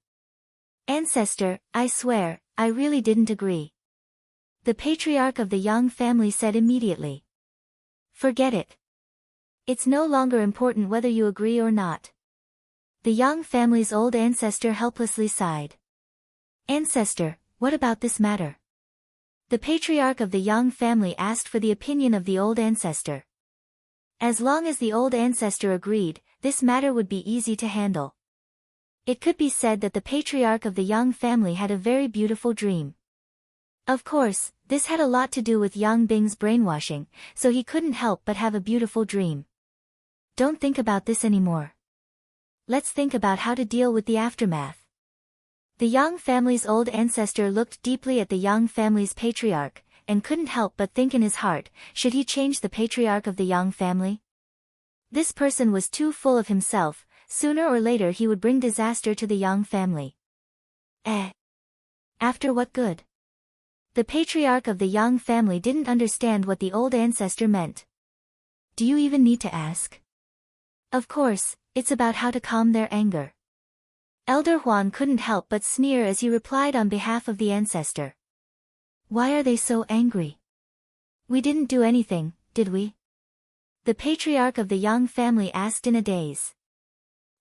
Ancestor, I swear, I really didn't agree. The patriarch of the Yang family said immediately. Forget it. It's no longer important whether you agree or not. The Yang family's old ancestor helplessly sighed. Ancestor, what about this matter? The patriarch of the Yang family asked for the opinion of the old ancestor. As long as the old ancestor agreed, this matter would be easy to handle. It could be said that the patriarch of the Yang family had a very beautiful dream. Of course, this had a lot to do with Yang Bing's brainwashing, so he couldn't help but have a beautiful dream. Don't think about this anymore. Let's think about how to deal with the aftermath. The Yang family's old ancestor looked deeply at the Yang family's patriarch, and couldn't help but think in his heart, should he change the patriarch of the Yang family? This person was too full of himself, sooner or later he would bring disaster to the Yang family. After what good? The patriarch of the Yang family didn't understand what the old ancestor meant. Do you even need to ask? Of course, it's about how to calm their anger. Elder Huan couldn't help but sneer as he replied on behalf of the ancestor. Why are they so angry? We didn't do anything, did we? The patriarch of the Yang family asked in a daze.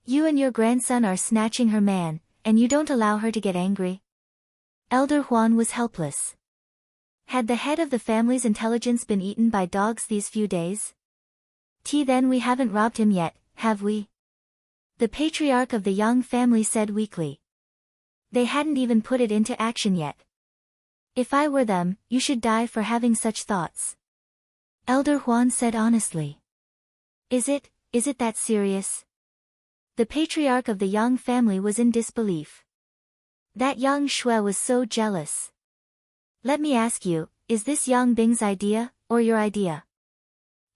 You and your grandson are snatching her man, and you don't allow her to get angry? Elder Huan was helpless. Had the head of the family's intelligence been eaten by dogs these few days? Then we haven't robbed him yet, have we? The patriarch of the Yang family said weakly. They hadn't even put it into action yet. If I were them, you should die for having such thoughts. Elder Huan said honestly. Is it that serious? The patriarch of the Yang family was in disbelief. That Yang Shui was so jealous. Let me ask you, is this Yang Bing's idea, or your idea?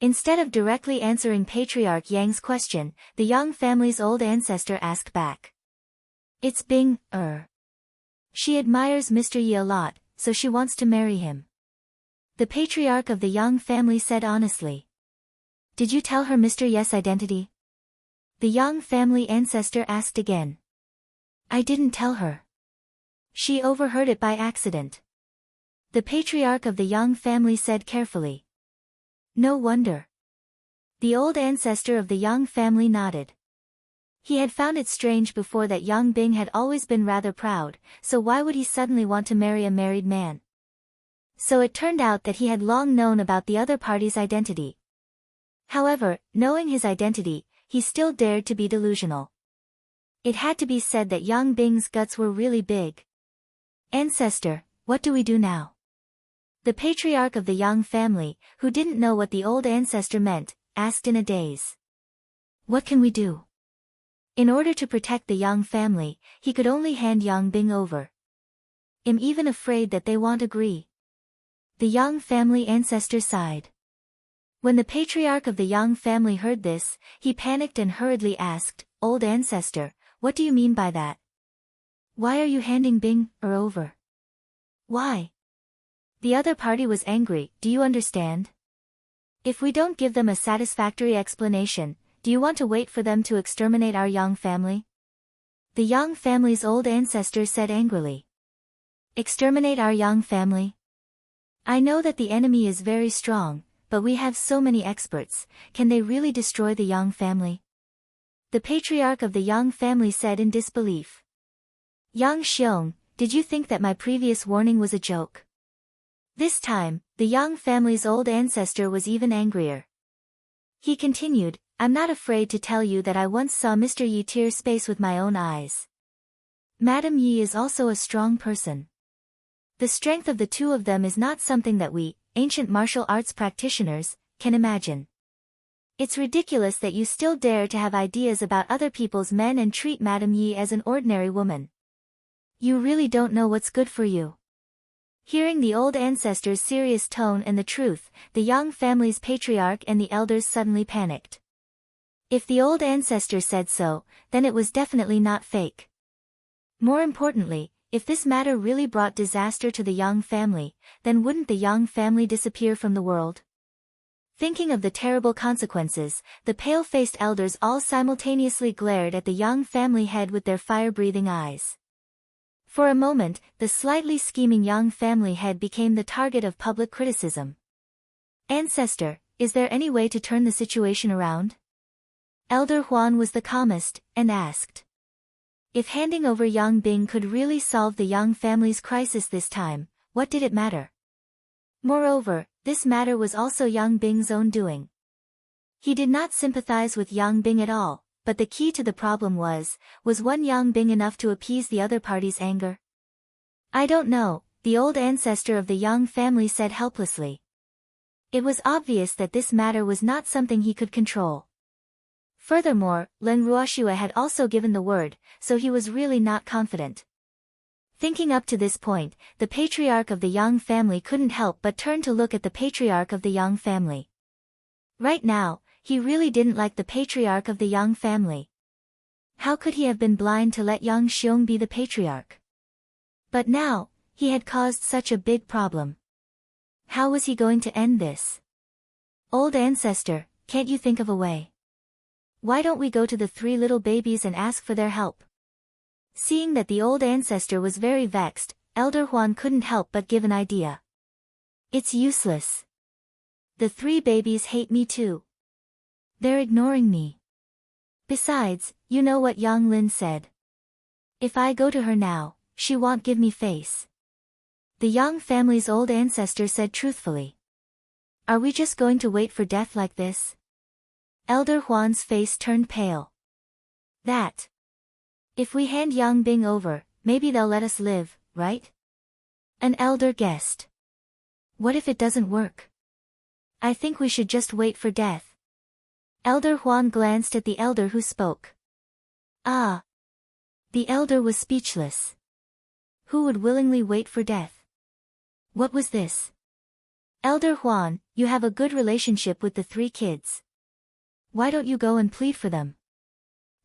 Instead of directly answering Patriarch Yang's question, the Yang family's old ancestor asked back. It's Bing, She admires Mr. Yi a lot, so she wants to marry him. The patriarch of the Yang family said honestly. Did you tell her Mr. Yi's identity? The Yang family ancestor asked again. I didn't tell her. She overheard it by accident. The patriarch of the Yang family said carefully. No wonder. The old ancestor of the Yang family nodded. He had found it strange before that Yang Bing had always been rather proud, so why would he suddenly want to marry a married man? So it turned out that he had long known about the other party's identity. However, knowing his identity, he still dared to be delusional. It had to be said that Yang Bing's guts were really big. Ancestor, what do we do now? The patriarch of the Yang family, who didn't know what the old ancestor meant, asked in a daze. What can we do? In order to protect the Yang family, he could only hand Yang Bing over. I'm even afraid that they won't agree. The Yang family ancestor sighed. When the patriarch of the Yang family heard this, he panicked and hurriedly asked, "Old ancestor, what do you mean by that? Why are you handing Bing over? Why?" The other party was angry. "Do you understand? If we don't give them a satisfactory explanation, do you want to wait for them to exterminate our Yang family?" The Yang family's old ancestor said angrily. "Exterminate our Yang family? I know that the enemy is very strong, but we have so many experts. Can they really destroy the Yang family?" The patriarch of the Yang family said in disbelief. "Yang Xiong, did you think that my previous warning was a joke?" This time, the Yang family's old ancestor was even angrier. He continued, "I'm not afraid to tell you that I once saw Mr. Yi tear space with my own eyes. Madam Yi is also a strong person. The strength of the two of them is not something that we, ancient martial arts practitioners, can imagine. It's ridiculous that you still dare to have ideas about other people's men and treat Madam Yi as an ordinary woman. You really don't know what's good for you." Hearing the old ancestor's serious tone and the truth, the Yang family's patriarch and the elders suddenly panicked. If the old ancestor said so, then it was definitely not fake. More importantly, if this matter really brought disaster to the Yang family, then wouldn't the Yang family disappear from the world? Thinking of the terrible consequences, the pale-faced elders all simultaneously glared at the Yang family head with their fire-breathing eyes. For a moment, the slightly scheming Yang family head became the target of public criticism. "Ancestor, is there any way to turn the situation around?" Elder Huan was the calmest, and asked. If handing over Yang Bing could really solve the Yang family's crisis this time, what did it matter? Moreover, this matter was also Yang Bing's own doing. He did not sympathize with Yang Bing at all, but the key to the problem was one Yang Bing enough to appease the other party's anger? "I don't know," the old ancestor of the Yang family said helplessly. It was obvious that this matter was not something he could control. Furthermore, Len Ruoxue had also given the word, so he was really not confident. Thinking up to this point, the patriarch of the Yang family couldn't help but turn to look at the patriarch of the Yang family. Right now, he really didn't like the patriarch of the Yang family. How could he have been blind to let Yang Xiong be the patriarch? But now, he had caused such a big problem. How was he going to end this? "Old ancestor, can't you think of a way? Why don't we go to the three little babies and ask for their help?" Seeing that the old ancestor was very vexed, Elder Huan couldn't help but give an idea. "It's useless. The three babies hate me too. They're ignoring me. Besides, you know what Yang Lin said. If I go to her now, she won't give me face." The Yang family's old ancestor said truthfully. "Are we just going to wait for death like this?" Elder Huan's face turned pale. "That. If we hand Yang Bing over, maybe they'll let us live, right?" An elder guessed. "What if it doesn't work? I think we should just wait for death." Elder Huan glanced at the elder who spoke. Ah! The elder was speechless. Who would willingly wait for death? What was this? "Elder Huan, you have a good relationship with the three kids. Why don't you go and plead for them?"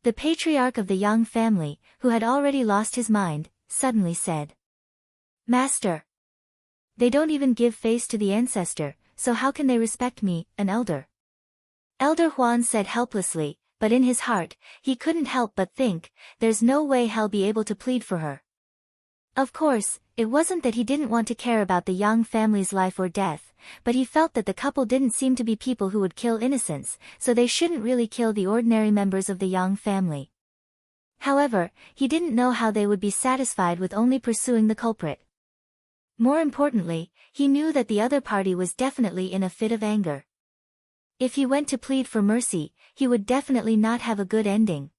The patriarch of the Yang family, who had already lost his mind, suddenly said. "Master! They don't even give face to the ancestor, so how can they respect me, an elder?" Elder Huan said helplessly, but in his heart, he couldn't help but think, there's no way he'll be able to plead for her. Of course, it wasn't that he didn't want to care about the Yang family's life or death, but he felt that the couple didn't seem to be people who would kill innocents, so they shouldn't really kill the ordinary members of the Yang family. However, he didn't know how they would be satisfied with only pursuing the culprit. More importantly, he knew that the other party was definitely in a fit of anger. If he went to plead for mercy, he would definitely not have a good ending.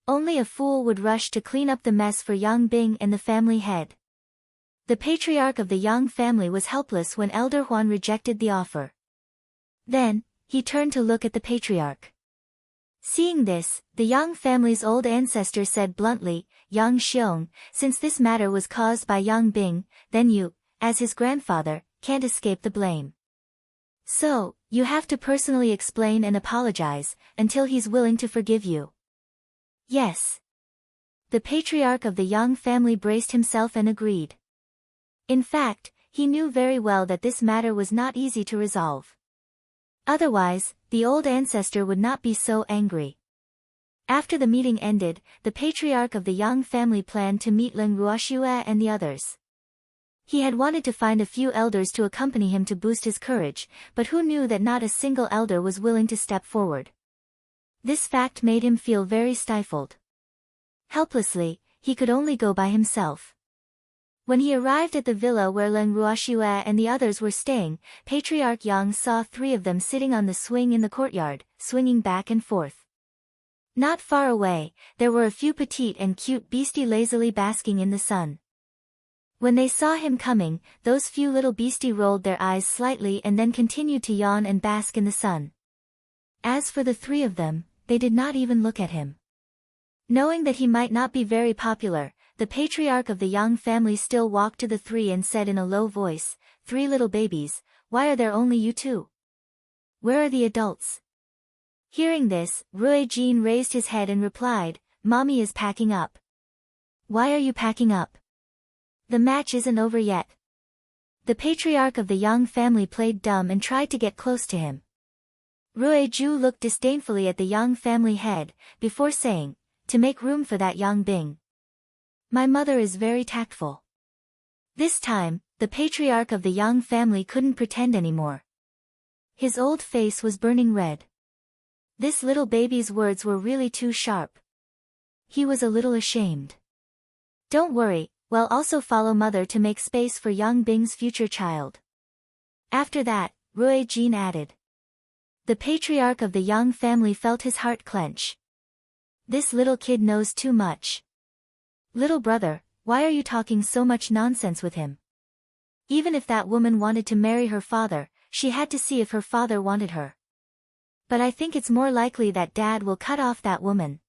Only a fool would rush to clean up the mess for Yang Bing and the family head. The patriarch of the Yang family was helpless when Elder Huan rejected the offer. Then, he turned to look at the patriarch. Seeing this, the Yang family's old ancestor said bluntly, "Yang Xiong, since this matter was caused by Yang Bing, then you, as his grandfather, can't escape the blame. So, you have to personally explain and apologize, until he's willing to forgive you. Yes. The patriarch of the Yang family braced himself and agreed. In fact, he knew very well that this matter was not easy to resolve. Otherwise, the old ancestor would not be so angry. After the meeting ended, the patriarch of the Yang family planned to meet Leng Ruoxue and the others. He had wanted to find a few elders to accompany him to boost his courage, but who knew that not a single elder was willing to step forward. This fact made him feel very stifled. Helplessly, he could only go by himself. When he arrived at the villa where Leng Ruoxue and the others were staying, Patriarch Yang saw 3 of them sitting on the swing in the courtyard, swinging back and forth. Not far away, there were a few petite and cute beastie lazily basking in the sun. When they saw him coming, those few little beastie rolled their eyes slightly and then continued to yawn and bask in the sun. As for the 3 of them, they did not even look at him. Knowing that he might not be very popular, the patriarch of the Yang family still walked to the 3 and said in a low voice, "3 little babies, why are there only you 2? Where are the adults?" Hearing this, Rui Jin raised his head and replied, "Mommy is packing up." "Why are you packing up? The match isn't over yet." The patriarch of the Yang family played dumb and tried to get close to him. Rui Ju looked disdainfully at the Yang family head, before saying, "To make room for that Yang Bing. My mother is very tactful." This time, the patriarch of the Yang family couldn't pretend anymore. His old face was burning red. This little baby's words were really too sharp. He was a little ashamed. "Don't worry, we'll also follow mother to make space for Yang Bing's future child." After that, Rui Jin added. The patriarch of the Yang family felt his heart clench. This little kid knows too much. "Little brother, why are you talking so much nonsense with him? Even if that woman wanted to marry her father, she had to see if her father wanted her. But I think it's more likely that Dad will cut off that woman."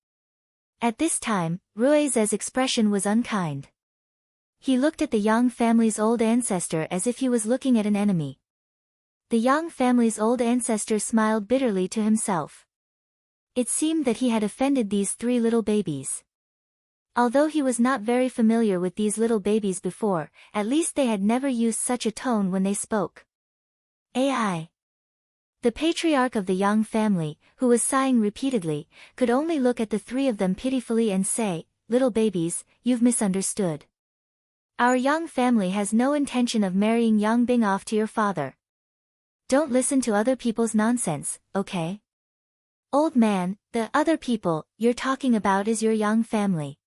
At this time, Rui's expression was unkind. He looked at the Yang family's old ancestor as if he was looking at an enemy. The Yang family's old ancestor smiled bitterly to himself. It seemed that he had offended these 3 little babies. Although he was not very familiar with these little babies before, at least they had never used such a tone when they spoke. "Ai." The patriarch of the Yang family, who was sighing repeatedly, could only look at the 3 of them pitifully and say, "Little babies, you've misunderstood. Our Yang family has no intention of marrying Yang Bing off to your father. Don't listen to other people's nonsense, okay? Old man, the other people you're talking about is your Yang family.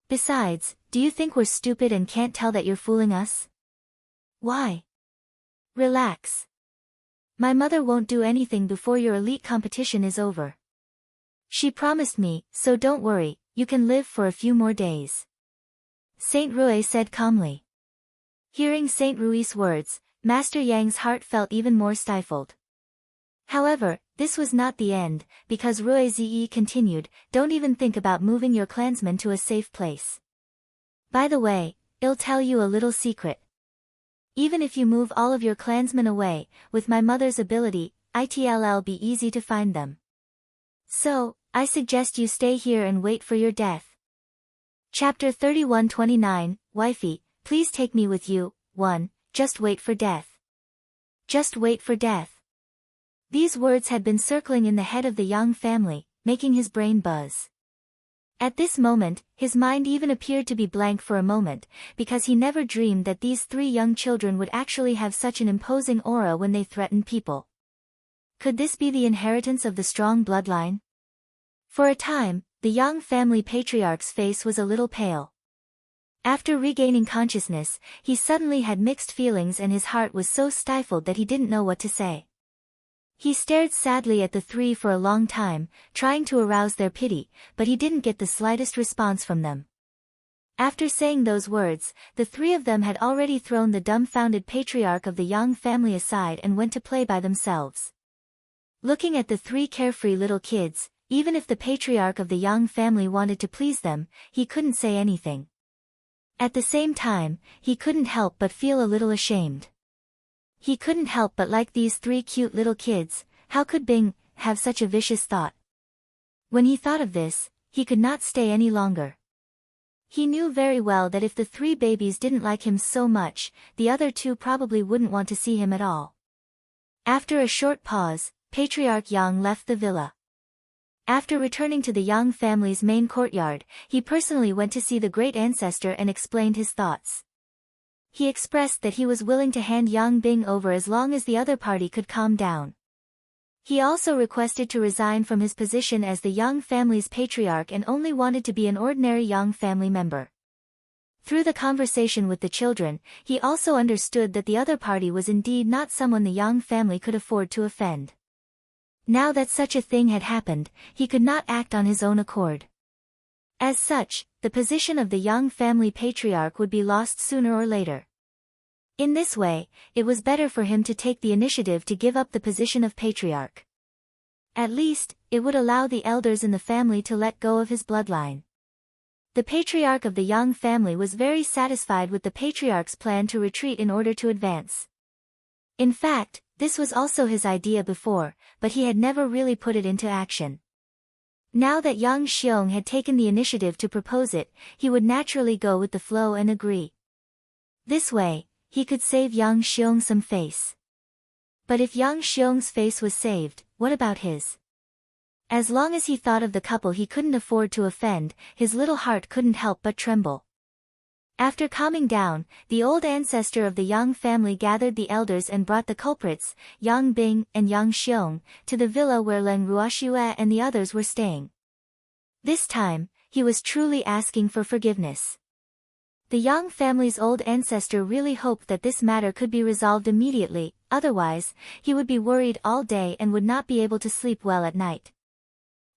Besides, do you think we're stupid and can't tell that you're fooling us? Why? Relax. My mother won't do anything before your elite competition is over. She promised me, so don't worry, you can live for a few more days." Saint Rui said calmly. Hearing Saint Rui's words, Master Yang's heart felt even more stifled. However, this was not the end, because Rui Zi continued, "Don't even think about moving your clansmen to a safe place. By the way, I'll tell you a little secret. Even if you move all of your clansmen away, with my mother's ability, it'll be easy to find them. So, I suggest you stay here and wait for your death." Chapter 31-29, Wifey, please take me with you. 1. Just wait for death. Just wait for death. These words had been circling in the head of the Yang family, making his brain buzz. At this moment, his mind even appeared to be blank for a moment, because he never dreamed that these 3 young children would actually have such an imposing aura when they threatened people. Could this be the inheritance of the strong bloodline? For a time, the Yang family patriarch's face was a little pale. After regaining consciousness, he suddenly had mixed feelings and his heart was so stifled that he didn't know what to say. He stared sadly at the 3 for a long time, trying to arouse their pity, but he didn't get the slightest response from them. After saying those words, the 3 of them had already thrown the dumbfounded patriarch of the Yang family aside and went to play by themselves. Looking at the 3 carefree little kids, even if the patriarch of the Yang family wanted to please them, he couldn't say anything. At the same time, he couldn't help but feel a little ashamed. He couldn't help but like these three cute little kids. How could Bing have such a vicious thought? When he thought of this, he could not stay any longer. He knew very well that if the three babies didn't like him so much, the other two probably wouldn't want to see him at all. After a short pause, Patriarch Yang left the villa. After returning to the Yang family's main courtyard, he personally went to see the great ancestor and explained his thoughts. He expressed that he was willing to hand Yang Bing over as long as the other party could calm down. He also requested to resign from his position as the Yang family's patriarch and only wanted to be an ordinary Yang family member. Through the conversation with the children, he also understood that the other party was indeed not someone the Yang family could afford to offend. Now that such a thing had happened, he could not act on his own accord. As such, the position of the Yang family patriarch would be lost sooner or later. In this way, it was better for him to take the initiative to give up the position of patriarch. At least, it would allow the elders in the family to let go of his bloodline. The patriarch of the Yang family was very satisfied with the patriarch's plan to retreat in order to advance. In fact, this was also his idea before, but he had never really put it into action. Now that Yang Xiong had taken the initiative to propose it, he would naturally go with the flow and agree. This way, he could save Yang Xiong some face. But if Yang Xiong's face was saved, what about his? As long as he thought of the couple he couldn't afford to offend, his little heart couldn't help but tremble. After calming down, the old ancestor of the Yang family gathered the elders and brought the culprits, Yang Bing and Yang Xiong, to the villa where Leng Ruoxue and the others were staying. This time, he was truly asking for forgiveness. The Yang family's old ancestor really hoped that this matter could be resolved immediately, otherwise, he would be worried all day and would not be able to sleep well at night.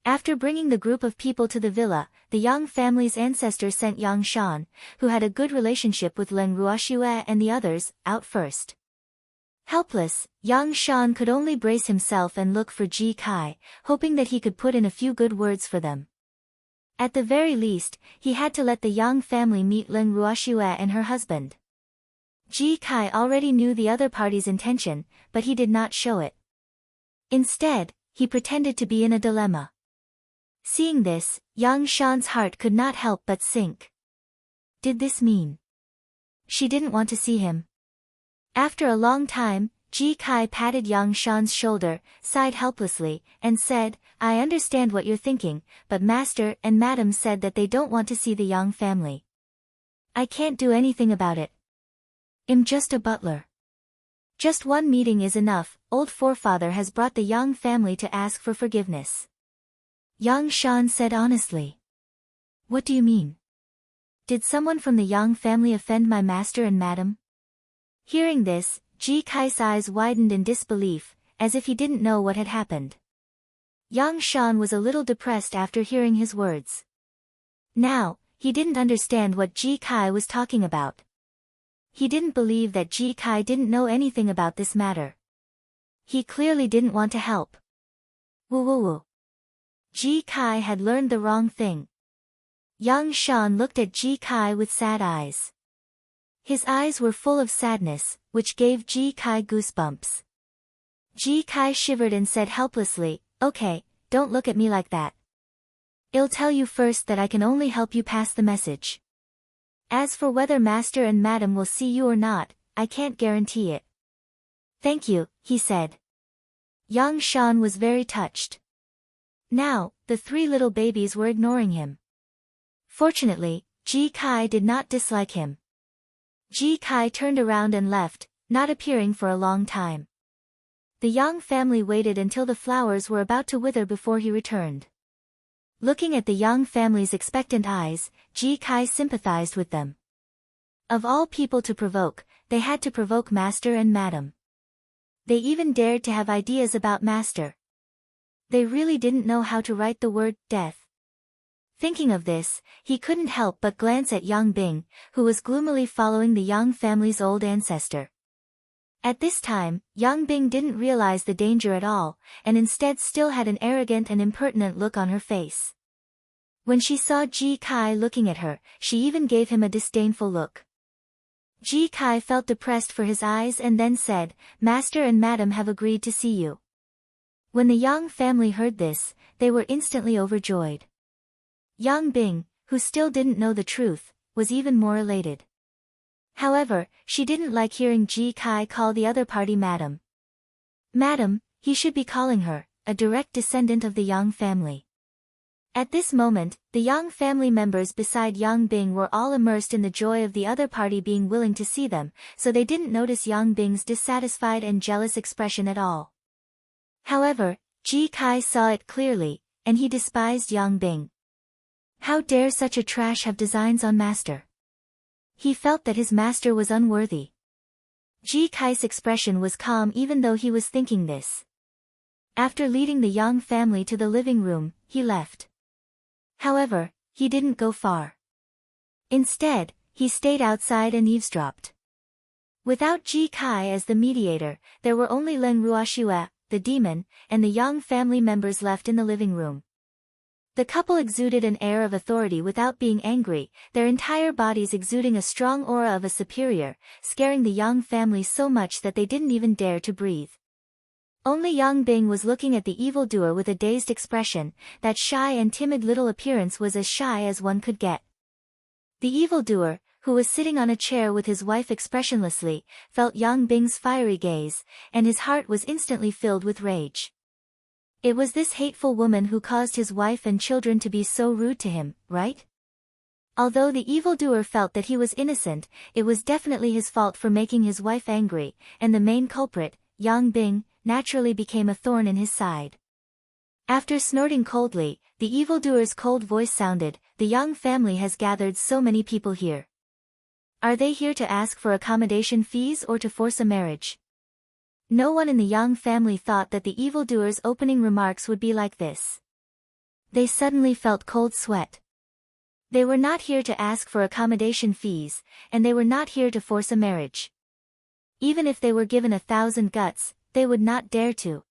After bringing the group of people to the villa, the Yang family's ancestor sent Yang Shan, who had a good relationship with Leng Ruoxue and the others, out first. Helpless, Yang Shan could only brace himself and look for Ji Kai, hoping that he could put in a few good words for them. At the very least, he had to let the Yang family meet Leng Ruoxue and her husband. Ji Kai already knew the other party's intention, but he did not show it. Instead, he pretended to be in a dilemma. Seeing this, Yang Shan's heart could not help but sink. Did this mean she didn't want to see him? After a long time, Ji Kai patted Yang Shan's shoulder, sighed helplessly, and said, "I understand what you're thinking, but Master and Madam said that they don't want to see the Yang family. I can't do anything about it. I'm just a butler. Just one meeting is enough. Old forefather has brought the Yang family to ask for forgiveness." Yang Shan said honestly. "What do you mean? Did someone from the Yang family offend my master and madam?" Hearing this, Ji Kai's eyes widened in disbelief, as if he didn't know what had happened. Yang Shan was a little depressed after hearing his words. Now, he didn't understand what Ji Kai was talking about. He didn't believe that Ji Kai didn't know anything about this matter. He clearly didn't want to help. Woo woo woo. Ji Kai had learned the wrong thing. Yang Shan looked at Ji Kai with sad eyes. His eyes were full of sadness, which gave Ji Kai goosebumps. Ji Kai shivered and said helplessly, "Okay, don't look at me like that. I'll tell you first that I can only help you pass the message. As for whether Master and Madam will see you or not, I can't guarantee it." "Thank you," he said. Yang Shan was very touched. Now, the three little babies were ignoring him. Fortunately, Ji Kai did not dislike him. Ji Kai turned around and left, not appearing for a long time. The Yang family waited until the flowers were about to wither before he returned. Looking at the Yang family's expectant eyes, Ji Kai sympathized with them. Of all people to provoke, they had to provoke Master and Madam. They even dared to have ideas about Master. They really didn't know how to write the word death. Thinking of this, he couldn't help but glance at Yang Bing, who was gloomily following the Yang family's old ancestor. At this time, Yang Bing didn't realize the danger at all, and instead still had an arrogant and impertinent look on her face. When she saw Ji Kai looking at her, she even gave him a disdainful look. Ji Kai felt depressed for his eyes and then said, "Master and Madam have agreed to see you." When the Yang family heard this, they were instantly overjoyed. Yang Bing, who still didn't know the truth, was even more elated. However, she didn't like hearing Ji Kai call the other party Madam. Madam, he should be calling her, a direct descendant of the Yang family. At this moment, the Yang family members beside Yang Bing were all immersed in the joy of the other party being willing to see them, so they didn't notice Yang Bing's dissatisfied and jealous expression at all. However, Ji Kai saw it clearly, and he despised Yang Bing. How dare such a trash have designs on master? He felt that his master was unworthy. Ji Kai's expression was calm even though he was thinking this. After leading the Yang family to the living room, he left. However, he didn't go far. Instead, he stayed outside and eavesdropped. Without Ji Kai as the mediator, there were only Leng Ruoxue, the demon, and the Yang family members left in the living room. The couple exuded an air of authority without being angry, their entire bodies exuding a strong aura of a superior, scaring the Yang family so much that they didn't even dare to breathe. Only Yang Bing was looking at the evildoer with a dazed expression. That shy and timid little appearance was as shy as one could get. The evildoer, who was sitting on a chair with his wife expressionlessly, felt Yang Bing's fiery gaze, and his heart was instantly filled with rage. It was this hateful woman who caused his wife and children to be so rude to him, right? Although the evildoer felt that he was innocent, it was definitely his fault for making his wife angry, and the main culprit, Yang Bing, naturally became a thorn in his side. After snorting coldly, the evildoer's cold voice sounded, "The Yang family has gathered so many people here. Are they here to ask for accommodation fees or to force a marriage?" No one in the Yang family thought that the evildoer's opening remarks would be like this. They suddenly felt cold sweat. They were not here to ask for accommodation fees, and they were not here to force a marriage. Even if they were given 1,000 guts, they would not dare to.